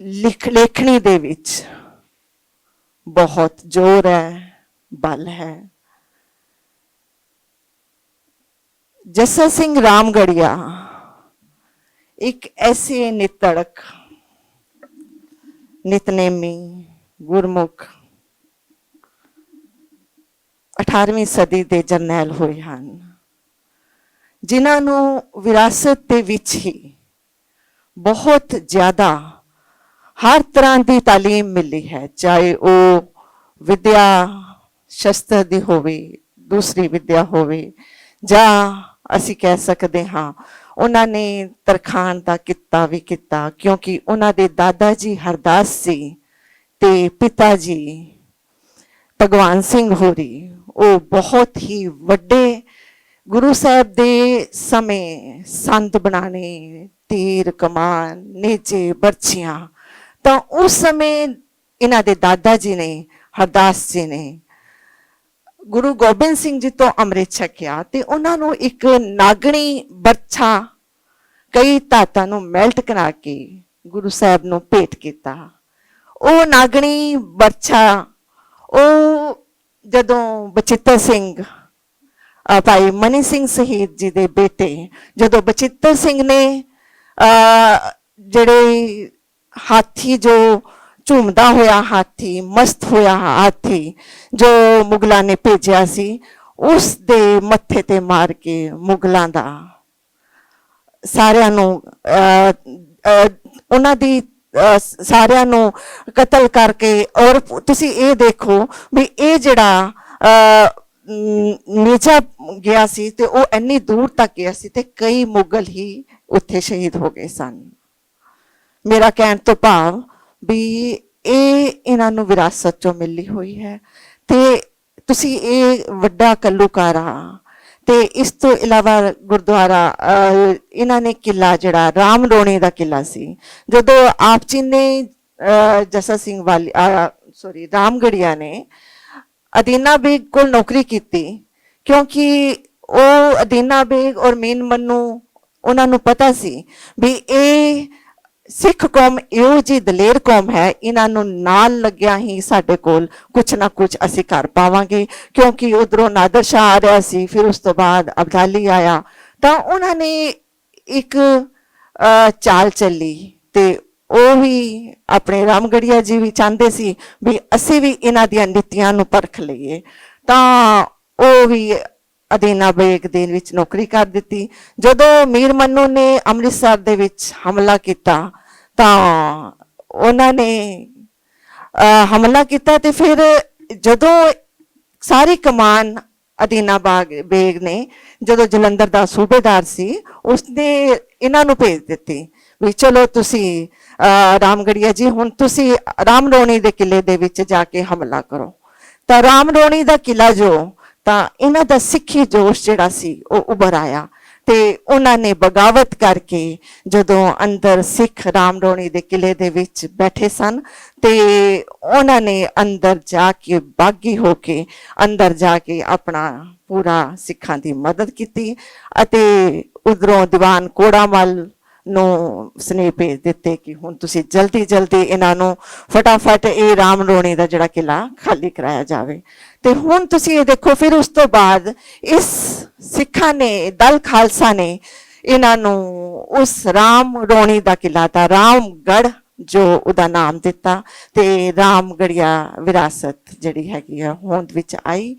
ਲੇਖਣੀ ਦੇ ਵਿੱਚ ਬਹੁਤ ਜ਼ੋਰ ਹੈ, ਬਲ ਹੈ। ਜੱਸਾ ਸਿੰਘ ਰਾਮਗੜੀਆ ਇੱਕ ਐਸੇ ਨਿਤੜਕ, ਨਿਤਨੇਮੀ, ਗੁਰਮੁਖ 18ਵੀਂ ਸਦੀ ਦੇ ਜਰਨੈਲ ਹੋਏ ਹਨ, ਜਿਨ੍ਹਾਂ ਨੂੰ ਵਿਰਾਸਤ ਦੇ ਵਿੱਚ ਹੀ ਬਹੁਤ ਜ਼ਿਆਦਾ ਹਰ ਤਰ੍ਹਾਂ ਦੀ ਤਾਲੀਮ ਮਿਲੀ ਹੈ, ਚਾਹੇ ਉਹ ਵਿਦਿਆ ਸ਼ਸਤਰ ਦੀ ਹੋਵੇ, ਦੂਸਰੀ ਵਿਦਿਆ ਹੋਵੇ, ਜਾਂ ਅਸੀਂ ਕਹਿ ਸਕਦੇ ਹਾਂ ਉਹਨਾਂ ਨੇ ਤਰਖਾਣ ਦਾ ਕਿੱਤਾ ਵੀ ਕੀਤਾ, ਕਿਉਂਕਿ ਉਹਨਾਂ ਦੇ ਦਾਦਾ ਜੀ ਹਰਦਾਸ ਸੀ ਤੇ ਪਿਤਾ ਜੀ ਭਗਵਾਨ ਸਿੰਘ ਹੋਰੀ ਉਹ ਬਹੁਤ ਹੀ ਵੱਡੇ ਗੁਰੂ ਸਾਹਿਬ ਦੇ ਸਮੇਂ ਸੰਤ ਬਣਾਣੇ, ਤੀਰ ਕਮਾਨ, ਨੇਜੇ, ਬਰਛੀਆਂ, ਤਾਂ ਉਸ ਸਮੇਂ ਇਹਨਾਂ ਦੇ ਦਾਦਾ ਜੀ ਨੇ, ਹਰਦਾਸ ਜੀ ਨੇ, ਗੁਰੂ ਗੋਬਿੰਦ ਸਿੰਘ ਜੀ ਤੋਂ ਅੰਮ੍ਰਿਤ ਛਕਿਆ ਤੇ ਉਹਨਾਂ ਨੂੰ ਇੱਕ ਨਾਗਣੀ ਬਰਛਾ ਕਈ ਧਾਤਾਂ ਨੂੰ ਮੈਲਟ ਕਰਾ ਕੇ ਗੁਰੂ ਸਾਹਿਬ ਨੂੰ ਭੇਟ ਕੀਤਾ। ਉਹ ਨਾਗਣੀ ਬਰਛਾ ਉਹ ਜਦੋਂ ਬਚਿੱਤਰ ਸਿੰਘ ਭਾਈ ਮਨੀ ਸਿੰਘ ਸ਼ਹੀਦ ਜੀ ਦੇ ਬੇਟੇ ਜਦੋਂ ਬਚਿੱਤਰ ਸਿੰਘ ਨੇ ਜਿਹੜੇ ਹਾਥੀ ਜੋ ਝੂਮਦਾ ਹੋਇਆ ਹਾਥੀ, ਮਸਤ ਹੋਇਆ ਹਾਥੀ ਜੋ ਮੁਗਲਾਂ ਨੇ ਭੇਜਿਆ ਸੀ, ਉਸ ਦੇ ਮੱਥੇ ਤੇ ਮਾਰ ਕੇ ਮੁਗਲਾਂ ਦਾ ਸਾਰਿਆਂ ਨੂੰ ਉਹਨਾਂ ਦੀ ਸਾਰਿਆਂ ਨੂੰ ਕਤਲ ਕਰਕੇ। ਔਰ ਤੁਸੀਂ ਇਹ ਦੇਖੋ ਵੀ ਇਹ ਜਿਹੜਾ ਨੀਚਾ ਗਿਆ ਸੀ ਤੇ ਉਹ ਇੰਨੀ ਦੂਰ ਤੱਕ ਗਿਆ ਸੀ ਤੇ ਕਈ ਮੁਗਲ ਹੀ ਉੱਥੇ ਸ਼ਹੀਦ ਹੋ ਗਏ ਸਨ। ਮੇਰਾ ਕਹਿਣ ਤੋਂ ਭਾਵ ਵੀ ਇਹ ਇਹਨਾਂ ਨੂੰ ਵਿਰਾਸਤ ਚੋਂ ਮਿਲੀ ਹੋਈ ਹੈ ਤੇ ਤੁਸੀਂ ਇਹ ਵੱਡਾ ਘੱਲੂਘਾਰਾ ਤੇ ਇਸ ਤੋਂ ਇਲਾਵਾ ਗੁਰਦੁਆਰਾ ਇਹਨਾਂ ਨੇ ਕਿਲਾ ਜਿਹੜਾ ਰਾਮ ਰੋਣੇ ਦਾ ਕਿਲਾ ਸੀ, ਜਦੋਂ ਆਪ ਜੀ ਨੇ ਜੱਸਾ ਸਿੰਘ ਵਾਲੀ ਰਾਮਗੜੀਆ ਨੇ ਅਦੀਨਾ ਬੇਗ ਕੋਲ ਨੌਕਰੀ ਕੀਤੀ, ਕਿਉਂਕਿ ਉਹ ਅਦੀਨਾ ਬੇਗ ਔਰ ਮੀਨ ਮन्नू ਉਹਨਾਂ ਨੂੰ ਪਤਾ ਸੀ ਵੀ ਇਹ ਸਿੱਖ ਕੌਮ ਇਹੋ ਜਿਹੀ ਦਲੇਰ ਕੌਮ ਹੈ, ਇਹਨਾਂ ਨੂੰ ਨਾਲ ਲੱਗਿਆ ਹੀ ਸਾਡੇ ਕੋਲ ਕੁਛ ਨਾ ਕੁਛ ਅਸੀਂ ਕਰ ਪਾਵਾਂਗੇ। ਕਿਉਂਕਿ ਉਧਰੋਂ ਨਾਦਰ ਸ਼ਾਹ ਆ ਰਿਹਾ ਸੀ, ਫਿਰ ਉਸ ਤੋਂ ਬਾਅਦ ਅਬਦਾਲੀ ਆਇਆ, ਤਾਂ ਉਹਨਾਂ ਨੇ ਇੱਕ ਚਾਲ ਚੱਲੀ ਤੇ ਉਹ ਵੀ ਆਪਣੇ ਰਾਮਗੜੀਆ ਜੀ ਵੀ ਚਾਹੁੰਦੇ ਸੀ ਵੀ ਅਸੀਂ ਵੀ ਇਹਨਾਂ ਦੀਆਂ ਨੀਤੀਆਂ ਨੂੰ ਪਰਖ ਲਈਏ, ਤਾਂ ਉਹ ਵੀ ਅਦੀਨਾ ਬੇਗ ਦੇ ਵਿੱਚ ਨੌਕਰੀ ਕਰ ਦਿੱਤੀ। ਜਦੋਂ ਮੀਰ ਮन्नू ਨੇ ਅੰਮ੍ਰਿਤਸਰ ਦੇ ਵਿੱਚ ਹਮਲਾ ਕੀਤਾ ਤਾਂ ਉਹਨਾਂ ਨੇ ਹਮਲਾ ਕੀਤਾ ਤੇ ਫਿਰ ਜਦੋਂ ਸਾਰੀ ਕਮਾਨ ਅਦੀਨਾ ਬੇਗ ਨੇ ਜਦੋਂ ਜਲੰਧਰ ਦਾ ਸੂਬੇਦਾਰ ਸੀ ਉਸਨੇ ਇਹਨਾਂ ਨੂੰ ਭੇਜ ਦਿੱਤੀ ਵੀ ਚਲੋ ਤੁਸੀਂ ਰਾਮਗੜੀਆ ਜੀ ਹੁਣ ਤੁਸੀਂ ਰਾਮ ਰੋਣੀ ਦੇ ਕਿਲੇ ਦੇ ਵਿੱਚ ਜਾ ਕੇ ਹਮਲਾ ਕਰੋ। ਤਾਂ ਰਾਮ ਰੋਣੀ ਦਾ ਕਿਲਾ ਜੋ ਤਾਂ ਇਹਨਾਂ ਦਾ ਸਿੱਖੀ ਜੋਸ਼ ਜਿਹੜਾ ਸੀ ਉਹ ਉੱਭਰ ਆਇਆ ਤੇ ਉਹਨਾਂ ਨੇ ਬਗਾਵਤ ਕਰਕੇ ਜਦੋਂ ਅੰਦਰ ਸਿੱਖ ਰਾਮ ਰੋਣੀ ਦੇ ਕਿਲੇ ਦੇ ਵਿੱਚ ਬੈਠੇ ਸਨ ਤੇ ਉਹਨਾਂ ਨੇ ਅੰਦਰ ਜਾ ਕੇ ਬਾਗੀ ਹੋ ਕੇ ਅੰਦਰ ਜਾ ਕੇ ਆਪਣਾ ਪੂਰਾ ਸਿੱਖਾਂ ਦੀ ਮਦਦ ਕੀਤੀ ਅਤੇ ਉਧਰੋਂ ਦੀਵਾਨ ਕੋੜਾਮਲ ਨੂੰ ਸਨੇਹ ਭੇਜ ਦਿੱਤੇ ਕਿ ਹੁਣ ਤੁਸੀਂ ਜਲਦੀ ਜਲਦੀ ਇਹਨਾਂ ਨੂੰ ਫਟਾਫਟ ਇਹ ਰਾਮ ਰੋਣੀ ਦਾ ਜਿਹੜਾ ਕਿਲਾ ਖਾਲੀ ਕਰਾਇਆ ਜਾਵੇ। ਤੇ ਹੁਣ ਤੁਸੀਂ ਇਹ ਦੇਖੋ ਫਿਰ ਉਸ ਤੋਂ ਬਾਅਦ ਇਸ ਸਿੱਖਾਂ ਨੇ ਦਲ ਖਾਲਸਾ ਨੇ ਇਹਨਾਂ ਨੂੰ ਉਸ ਰਾਮ ਰੋਣੀ ਦਾ ਕਿਲਾ ਦਾ ਰਾਮਗੜ੍ਹ ਜੋ ਉਹਦਾ ਨਾਮ ਦਿੱਤਾ ਤੇ ਰਾਮਗੜੀਆ ਵਿਰਾਸਤ ਜਿਹੜੀ ਹੈਗੀ ਆ ਹੋਂਦ ਵਿੱਚ ਆਈ।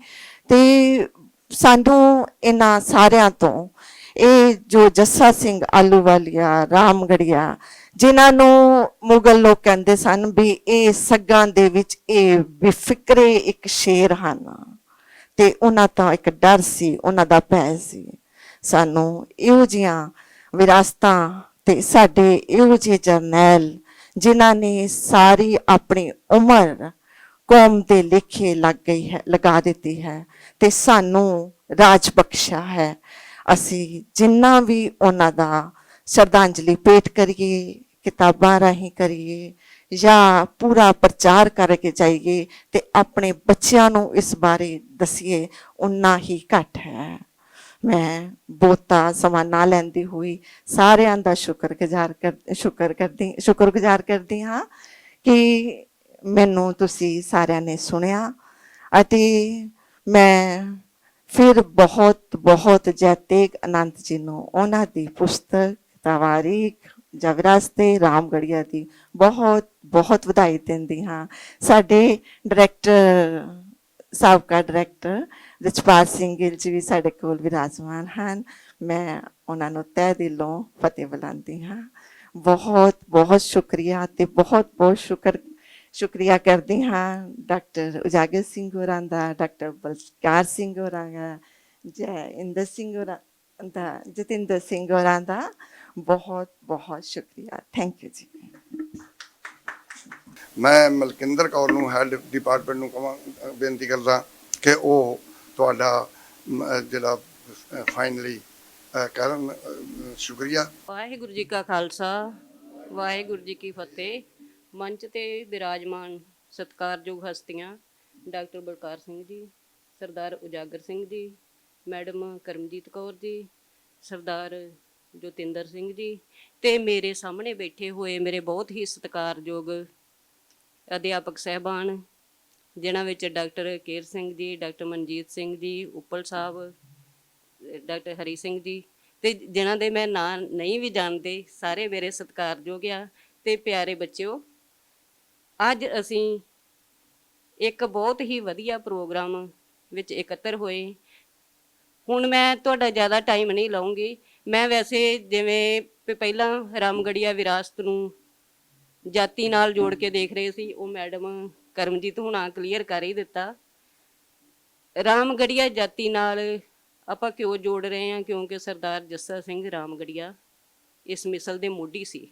ਤੇ ਸਾਨੂੰ ਇਹਨਾਂ ਸਾਰਿਆਂ ਤੋਂ ਇਹ ਜੋ ਜੱਸਾ ਸਿੰਘ ਆਲੂਵਾਲੀਆ, ਰਾਮਗੜੀਆ, ਜਿਨ੍ਹਾਂ ਨੂੰ ਮੁਗਲ ਲੋਕ ਕਹਿੰਦੇ ਸਨ ਵੀ ਇਹ ਸੱਗਾਂ ਦੇ ਵਿੱਚ ਇਹ ਬੇਫਿਕਰੇ ਇੱਕ ਸ਼ੇਰ ਹਨ ਤੇ ਉਹਨਾਂ ਦਾ ਇੱਕ ਡਰ ਸੀ, ਉਹਨਾਂ ਦਾ ਭੈ ਸੀ। ਸਾਨੂੰ ਇਹੋ ਜਿਹੀਆਂ ਵਿਰਾਸਤਾਂ ਤੇ ਸਾਡੇ ਇਹੋ ਜਿਹੇ ਜਰਨੈਲ ਜਿਨ੍ਹਾਂ ਨੇ ਸਾਰੀ ਆਪਣੀ ਉਮਰ ਕੌਮ ਦੇ ਲੇਖੇ ਲਗਾ ਦਿੱਤੀ ਹੈ ਤੇ ਸਾਨੂੰ ਰਾਜ ਬਖਸ਼ਿਆ ਹੈ। ਅਸੀਂ ਜਿੰਨਾ ਵੀ ਉਹਨਾਂ ਦਾ ਸ਼ਰਧਾਂਜਲੀ ਭੇਟ ਕਰੀਏ, ਕਿਤਾਬਾਂ ਰਾਹੀਂ ਕਰੀਏ ਜਾਂ ਪੂਰਾ ਪ੍ਰਚਾਰ ਕਰਕੇ ਜਾਈਏ ਤੇ ਆਪਣੇ ਬੱਚਿਆਂ ਨੂੰ ਇਸ ਬਾਰੇ ਦਸੀਏ, ਉਨਾ ਹੀ ਘੱਟ ਹੈ। ਮੈਂ ਬਹੁਤਾ ਸਮਾਂ ਨਾ ਲੈਂਦੀ ਹੋਈ ਸਾਰਿਆਂ ਦਾ ਸ਼ੁਕਰਗੁਜ਼ਾਰ ਕਰਦੀ ਹਾਂ ਕਿ ਮੈਨੂੰ ਤੁਸੀਂ ਸਾਰਿਆਂ ਨੇ ਸੁਣਿਆ ਅਤੇ ਮੈਂ ਫਿਰ ਬਹੁਤ ਬਹੁਤ ਜੈ ਤੇਗ ਅਨੰਤ ਜੀ ਨੂੰ ਉਹਨਾਂ ਦੀ ਪੁਸਤਕ ਤਵਾਰੀਖ ਜਾਂ ਵਿਰਾਸਤੇ ਰਾਮਗੜੀਆ ਦੀ ਬਹੁਤ ਬਹੁਤ ਵਧਾਈ ਦਿੰਦੀ ਹਾਂ। ਸਾਡੇ ਡਾਇਰੈਕਟਰ ਸਾਬਕਾ ਡਾਇਰੈਕਟਰ ਰਜਪਾਲ ਸਿੰਘ ਗਿੱਲ ਜੀ ਵੀ ਸਾਡੇ ਕੋਲ ਵਿਰਾਜਮਾਨ ਹਨ। ਮੈਂ ਉਹਨਾਂ ਨੂੰ ਤਹਿ ਦਿਲੋਂ ਫਤਿਹ ਬੁਲਾਉਂਦੀ ਹਾਂ। ਬਹੁਤ ਬਹੁਤ ਸ਼ੁਕਰੀਆ ਤੇ ਬਹੁਤ ਬਹੁਤ ਸ਼ੁਕਰੀਆ ਕਰਦੀ ਹਾਂ ਡਾਕਟਰ ਉਜਾਗਰ ਸਿੰਘ ਹੋਰਾਂ ਦਾ, ਡਾਕਟਰ ਬਲਕਾਰ ਸਿੰਘ ਹੋਰਾਂ ਦਾ, ਜੈ ਇੰਦਰ ਸਿੰਘ ਹੋਰਾਂ ਦਾ, ਜਤਿੰਦਰ ਸਿੰਘ ਹੋਰਾਂ ਦਾ ਬਹੁਤ ਬਹੁਤ ਸ਼ੁਕਰੀਆ। ਥੈਂਕ ਯੂ ਜੀ। ਮੈਂ ਮਲਕਿੰਦਰ ਕੌਰ ਨੂੰ ਹੈਡ ਡਿਪਾਰਟਮੈਂਟ ਨੂੰ ਕਹਾਂ ਬੇਨਤੀ ਕਰਦਾ ਕਿ ਉਹ ਤੁਹਾਡਾ ਜਿਹੜਾ ਫਾਈਨਲੀ ਕਰਨ ਸ਼ੁਕਰੀਆ। ਵਾਹਿਗੁਰੂ ਜੀ ਕਾ ਖਾਲਸਾ ਵਾਹਿਗੁਰੂ ਜੀ ਕੀ ਫਤਿਹ। ਮੰਚ ਤੇ ਬਿਰਾਜਮਾਨ ਸਤਿਕਾਰਯੋਗ ਹਸਤੀਆਂ ਡਾਕਟਰ ਬਲਕਾਰ ਸਿੰਘ ਜੀ, ਸਰਦਾਰ ਉਜਾਗਰ ਸਿੰਘ ਜੀ, ਮੈਡਮ ਕਰਮਜੀਤ ਕੌਰ ਜੀ, ਸਰਦਾਰ ਜੋਤਿੰਦਰ ਸਿੰਘ ਜੀ ਤੇ ਮੇਰੇ ਸਾਹਮਣੇ ਬੈਠੇ ਹੋਏ ਮੇਰੇ ਬਹੁਤ ਹੀ ਸਤਿਕਾਰਯੋਗ ਅਧਿਆਪਕ ਸਹਿਬਾਨ, ਜਿਨ੍ਹਾਂ ਵਿੱਚ ਡਾਕਟਰ ਕੇਰ ਸਿੰਘ ਜੀ, ਡਾਕਟਰ ਮਨਜੀਤ ਸਿੰਘ ਜੀ, ਉੱਪਲ ਸਾਹਿਬ, ਡਾਕਟਰ ਹਰੀ ਸਿੰਘ ਜੀ ਤੇ ਜਿਨ੍ਹਾਂ ਦੇ ਮੈਂ ਨਾਂ ਨਹੀਂ ਵੀ ਜਾਣਦੇ, ਸਾਰੇ ਮੇਰੇ ਸਤਿਕਾਰਯੋਗ ਆ ਤੇ ਪਿਆਰੇ ਬੱਚਿਓ। ਅੱਜ ਅਸੀਂ ਇੱਕ ਬਹੁਤ ਹੀ ਵਧੀਆ ਪ੍ਰੋਗਰਾਮ ਵਿੱਚ ਇਕੱਤਰ ਹੋਏ। ਹੁਣ ਮੈਂ ਤੁਹਾਡਾ ਜ਼ਿਆਦਾ ਟਾਈਮ ਨਹੀਂ ਲਵਾਂਗੀ। ਮੈਂ ਵੈਸੇ ਜਿਵੇਂ ਪਹਿਲਾਂ ਰਾਮਗੜੀਆ ਵਿਰਾਸਤ ਨੂੰ ਜਾਤੀ ਨਾਲ ਜੋੜ ਕੇ ਦੇਖ ਰਹੇ ਸੀ, ਉਹ ਮੈਡਮ ਕਰਮਜੀਤ ਹੁਣਾਂ ਕਲੀਅਰ ਕਰ ਹੀ ਦਿੱਤਾ। ਰਾਮਗੜੀਆ ਜਾਤੀ ਨਾਲ ਆਪਾਂ ਕਿਉਂ ਜੋੜ ਰਹੇ ਹਾਂ? ਕਿਉਂਕਿ ਸਰਦਾਰ ਜੱਸਾ ਸਿੰਘ ਰਾਮਗੜੀਆ ਇਸ ਮਿਸਲ ਦੇ ਮੋਢੀ ਸੀ।